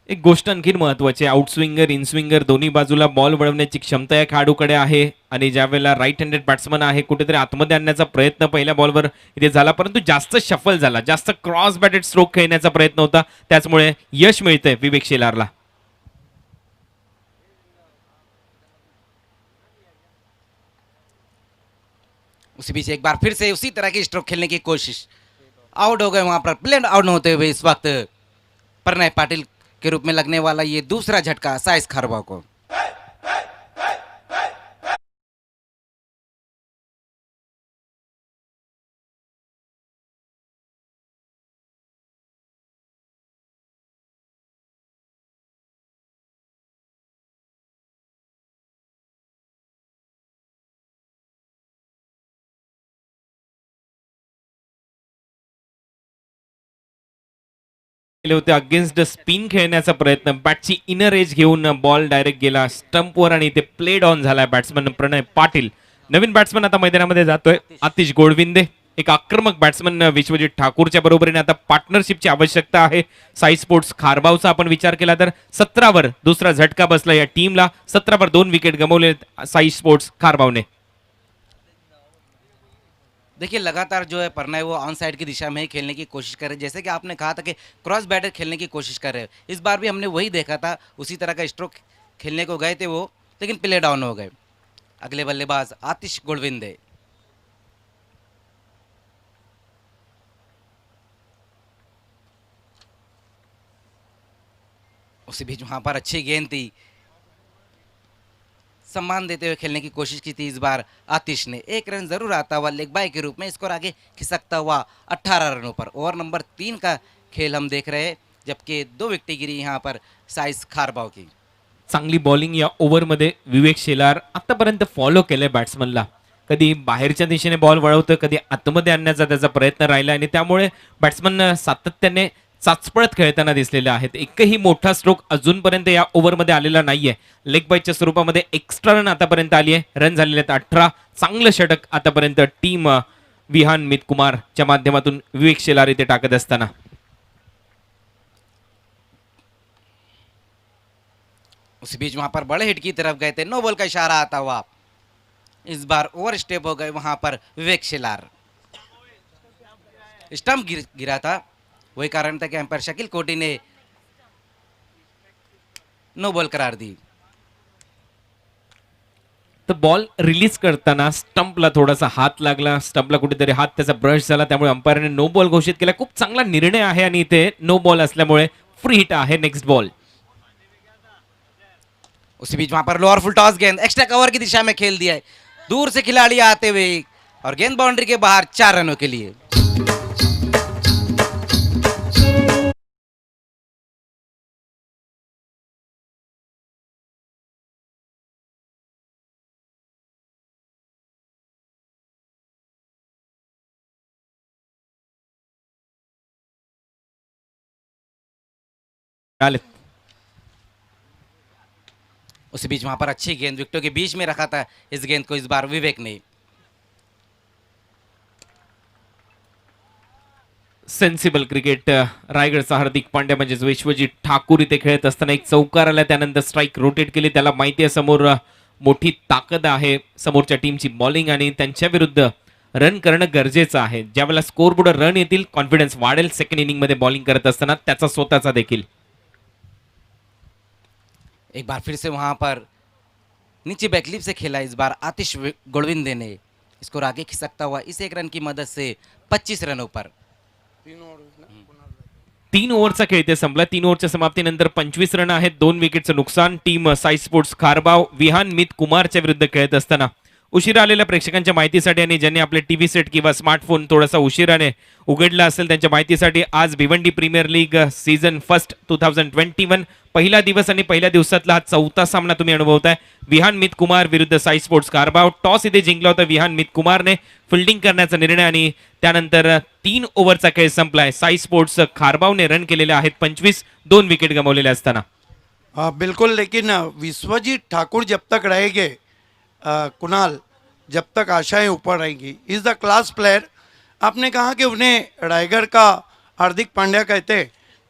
एक गोष्ट आणखीन महत्वाची, आउटस्विंगर इनस्विंगर दोन्ही बाजूला बॉल वळवण्याची क्षमता या खेळाडूकडे आहे आणि ज्यावेळेला राईट हँडेड बॅट्समन आहे कुठेतरी आतमध्ये आणण्याचा प्रयत्न पहिल्या बॉलवर इथे झाला, परंतु जास्त शफल झाला, जास्त क्रॉस बॅटेड स्ट्रोक खेळण्याचा प्रयत्न होता, त्याचमुळे यश मिळतंय विवेक शेलारला. उसी बीच एक बार फिर से उसी तरह की स्ट्रोक खेलने की कोशिश, आउट हो गए वहां पर, प्लेन आउट होते हुए इस वक्त प्रणय पाटिल के रूप में लगने वाला ये दूसरा झटका साइस खारबाव को। केले होते अगेन्स्ट स्पिन खेळण्याचा प्रयत्न, बॅटची इनर एज घेऊन बॉल डायरेक्ट गेला स्टंपवर आणि ते प्लेड ऑन झालाय बॅट्समन प्रणय पाटील. नवीन बॅट्समन आता मैदानामध्ये जातोय आतिश गोडविंदे. एक आक्रमक बॅट्समन विश्वजित ठाकूरच्या बरोबरीने आता पार्टनरशिपची आवश्यकता आहे. साई स्पोर्ट्स खारबावचा आपण विचार केला तर 17वर दुसरा झटका बसला या टीमला. 17वर 2 विकेट गमावले साई स्पोर्ट्स खारबावने. देखिए लगातार जो है प्रणय वो ऑन साइड की दिशा में ही खेलने की कोशिश कर रहे हैं, जैसे कि आपने कहा था कि क्रॉस बैटर खेलने की कोशिश कर रहे हैं, इस बार भी हमने वही देखा था, उसी तरह का स्ट्रोक खेलने को गए थे वो, लेकिन प्ले डाउन हो गए। अगले बल्लेबाज आतिश गोडविंदे। उसी बीच वहां पर अच्छी गेंद थी, सम्मान देते हुए खेलने की कोशिश की थी इस बार आतिश ने। 1 रन जरूर आता हुआ लेग बाय के रूप में स्कोर आगे खिसकता हुआ 18 रनों पर। ओवर नंबर 3 का खेल हम देख रहे हैं, जबकि 2 विकेटें गिरी यहाँ पर साइस खारबाव की। चांगली बॉलिंग या ओव्हरमध्ये विवेक शेलार आतापर्यंत फॉलो केलंय बॅट्समनला. कधी बाहेरच्या दिशेने बॉल वळवतं, कधी आतमध्ये आणण्याचा त्याचा प्रयत्न राहिला आणि त्यामुळे बॅट्समन सातत्याने चाचपळत खेळताना दिसलेले आहेत. एकही मोठा स्ट्रोक अजूनपर्यंत या ओव्हरमध्ये आलेला नाहीये. लेग बायच्या स्वरूपामध्ये एक्स्ट्रा रन आतापर्यंत आली आहे. रन झालेले आहेत 18. चांगलं षटक आतापर्यंत टीम विहान मित कुमारच्या माध्यमातून विवेक शेलार इथे टाकत असताना. उस बीच वहां पर बड़े हिट की तरफ गए थे, नो बॉल का इशारा आता हुआ, इस बार ओवर स्टेप हो गए वहां पर विवेक शेलार। स्टंप गिरा था, वही कारण था कि अंपायर शकील कोटी ने नो बॉल करार दी। तर बॉल रिलीज करताना स्टंपला थोडासा हात लागला, स्टंपला कुठेतरी हात त्याचा ब्रश झाला, त्यामुळे अंपायरने नो बॉल घोषित केला. खूप चांगला निर्णय आहे आणि इथे नो बॉल असल्यामुळे फ्री हिट आहे. Next ball. उसी बीच वहां पर लोअर फुल टॉस गेंद एक्स्ट्रा कवर की दिशा में खेल दिया है, दूर से खिलाड़ी आते हुए और गेंद बाउंड्री के बाहर 4 रनों के लिए। आले उसी बीच वहां पर अच्छी गेंद विकेटों के बीच में रखा था इस गेंद को इस बार विवेक ने। सेन्सिबल क्रिकेट रायगडचा हार्दिक पांड्या म्हणजेच विश्वजीत ठाकूर इथे खेळत असताना एक चौकार आला, त्यानंतर स्ट्राईक रोटेट केली. त्याला माहिती आहे समोर मोठी ताकद आहे समोरच्या टीमची बॉलिंग आणि त्यांच्या विरुद्ध रन करणं गरजेचं आहे. ज्यावेळेला स्कोर बोर्ड रन येतील कॉन्फिडन्स वाढेल सेकंड इनिंग मध्ये बॉलिंग करत असताना त्याचा स्वतःचा देखील. एक बार फिर से वहां पर नीचे बैकलिप से खेला इस बार आतिश गोडविंदे ने, स्कोर आगे खिसकता हुआ इस एक रन की मदद से 25 रनों पर. 3 ओव्हरचा खेळ इथे संपला. 3 ओव्हरच्या समाप्तीनंतर 25 रन आहेत, 2 विकेटचं नुकसान. टीम साई स्पोर्ट्स खारबाव विहान मित कुमारच्या विरुद्ध खेळत असताना उशिरा आलेल्या प्रेक्षकांच्या माहितीसाठी आणि ज्यांनी आपले टीव्ही सेट किंवा स्मार्टफोन थोडासा उशिराने उघडला असेल त्यांच्या माहितीसाठी आज Bhiwandi premier league season first 2021 पहिला दिवस आणि पहिल्या दिवसातला हा चौथा सामना तुम्ही अनुभवताय. विहान मित कुमार विरुद्ध साई स्पोर्ट्स कारबाव. टॉस इथे जिंकला होता विहान मित कुमारने, फिल्डिंग करण्याचा निर्णय आणि त्यानंतर 3 ओव्हरचा खेळ संपलाय. साई स्पोर्ट्स खारबावने रन केलेले आहेत 25, 2 विकेट गमावलेले असताना. बिल्कुल, लेकिन विश्वजीत ठाकुर जब तक रहेंगे कुणाल, जब तक आशाएं ऊपर रहेंगी. Is the class player. आपने कहा कि उन्हें रायगढ़ का हार्दिक पांड्या कहते,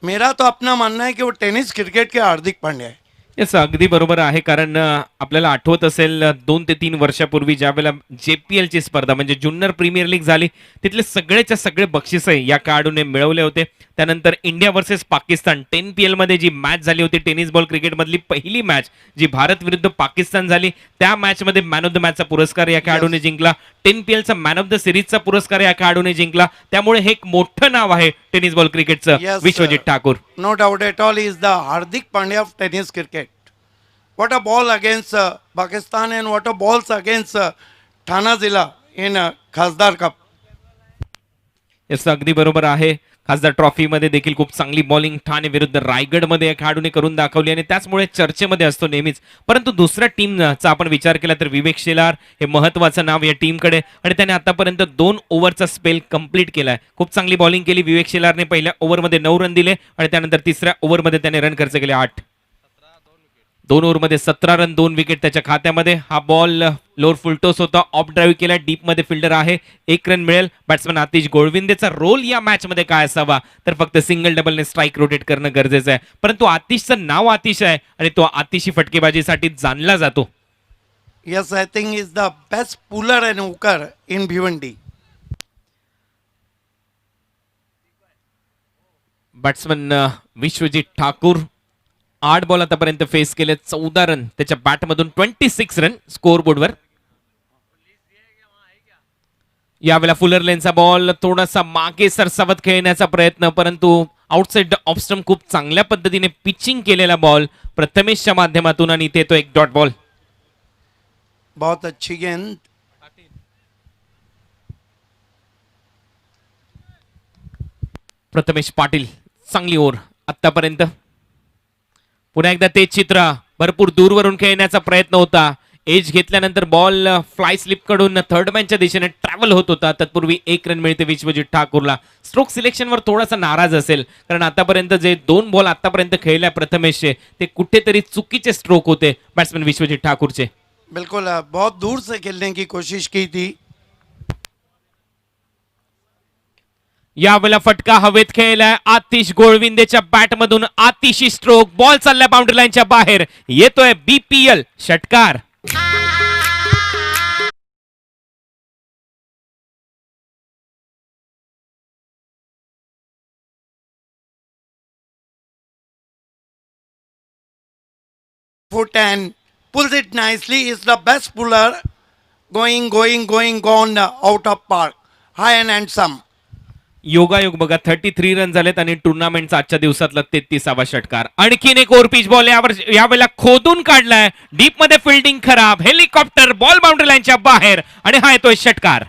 मेरा तो अपना मानना है कि वो टेनिस क्रिकेट के हार्दिक पांड्या है. येस, अगदी बरोबर आहे. कारण आपल्याला आठवत असेल 2 ते 3 वर्षापूर्वी ज्या वेळेला JPL ची स्पर्धा म्हणजे ज्युनियर प्रीमियर लीग झाली तिथले सगळेच्या सगळे बक्षिसे या खेळाडूने मिळवले होते. त्यानंतर इंडिया वर्सेस पाकिस्तान 10PL मध्ये जी मॅच झाली होती टेनिस बॉल क्रिकेट मधली पहिली मॅच जी भारत विरुद्ध पाकिस्तान झाली, त्या मॅच मध्ये मॅन ऑफ द मॅचचा पुरस्कार या खेळाडूने जिंकला. 10PL चा मॅन ऑफ द सिरीजचा पुरस्कार या खेळाडूने जिंकला. त्यामुळे हे एक मोठं नाव आहे टेनिस बॉल क्रिकेटचं. Yes, Vishwajeet Thakur. No doubt at all, he is the Hardik Pandya of tennis cricket. What a ball against Pakistan and what a balls against Thana Zilla in Khasdar Cup. Yes, अगदी बरोबर आहे. खासदार trophy मध्ये देखील खूप चांगली bowling Thane विरुद्ध रायगड मध्ये या खेळाडूने करून दाखवली आणि त्याचमुळे चर्चेमध्ये असतो नेहमीच. परंतु दुसऱ्या टीमचा आपण विचार केला तर विवेक शेलार हे महत्वाचं नाव या टीमकडे आणि त्याने आतापर्यंत 2 ओव्हरचा स्पेल कंप्लीट केलाय. खूप चांगली बॉलिंग केली विवेक शेलारने. पहिल्या ओव्हरमध्ये 9 रन दिले आणि त्यानंतर तिसऱ्या ओव्हरमध्ये त्याने रन खर्च केले 8. 2 ओव्हरमध्ये 17 रन, 2 विकेट त्याच्या खात्यामध्ये. हा बॉल लोअर फुलटॉस होता, ऑफ ड्राईव्ह केला, डीप मध्ये फिल्डर आहे, 1 रन मिळेल. बॅट्समन आतिश गोळविंदेचा रोल या मॅच मध्ये काय असावा तर फक्त सिंगल डबलने स्ट्राईक रोटेट करणं गरजेचं आहे. परंतु आतिशचं नाव आतिश आहे आणि तो आतिशी फटकेबाजीसाठी जाणला जातो. Yes, I think he is the best puller and hooker in Bhiwandi. Batsman Vishwajeet Thakur 8 ball आतापर्यंत फेस केले, 14 रन त्याच्या बॅटमधून, 26 रन स्कोर बोर्डवर. यावेळेला फुलर लेनचा बॉल थोडासा मागे सरसावत खेळण्याचा प्रयत्न, परंतु आउटसाइड ऑफ स्टंप खूप चांगल्या पद्धतीने पिचिंग केलेला बॉल प्रथमेशच्या माध्यमातून आणि इथे तो एक डॉट बॉल. बहुत अच्छी गेंद. प्रथमेश पाटील चांगली ओव्हर आतापर्यंत. पुन्हा एकदा तेच चित्र, भरपूर दूरवरून खेळण्याचा प्रयत्न होता. एज घेतल्यानंतर बॉल फ्लाय स्लिप कडून थर्ड मॅनच्या दिशेने ट्रॅव्हल होत होता. तत्पूर्वी 1 रन मिळते विश्वजीत ठाकूरला. स्ट्रोक सिलेक्शनवर थोडासा नाराज असेल कारण आतापर्यंत जे 2 बॉल आतापर्यंत खेळल्या प्रथमेशचे ते कुठेतरी चुकीचे स्ट्रोक होते बॅट्समन विश्वजीत ठाकूरचे. बिल्कुल, बहुत दूर से खेलने की कोशिश की थी. यावेळेला फटका हवेत खेळलाय आतिश गोळविंदेच्या बॅटमधून. आतिशी स्ट्रोक, बॉल चाललाय बाउंड्री लाईनच्या बाहेर, येतोय BPL षटकार. Foot and pulls it nicely. Is the best puller gone out of park. High and handsome. योगायोग बघा, 33 रन झालेत आणि टुर्नामेंटचा आजच्या दिवसातला 33वा षटकार. आणखीन एक ओव्हर पिच बॉल यावेळेला खोदून काढलाय, डीप मध्ये फिल्डिंग खराब, हेलिकॉप्टर, बॉल बाउंड्री लाईनच्या बाहेर आणि हा येतोय षटकार.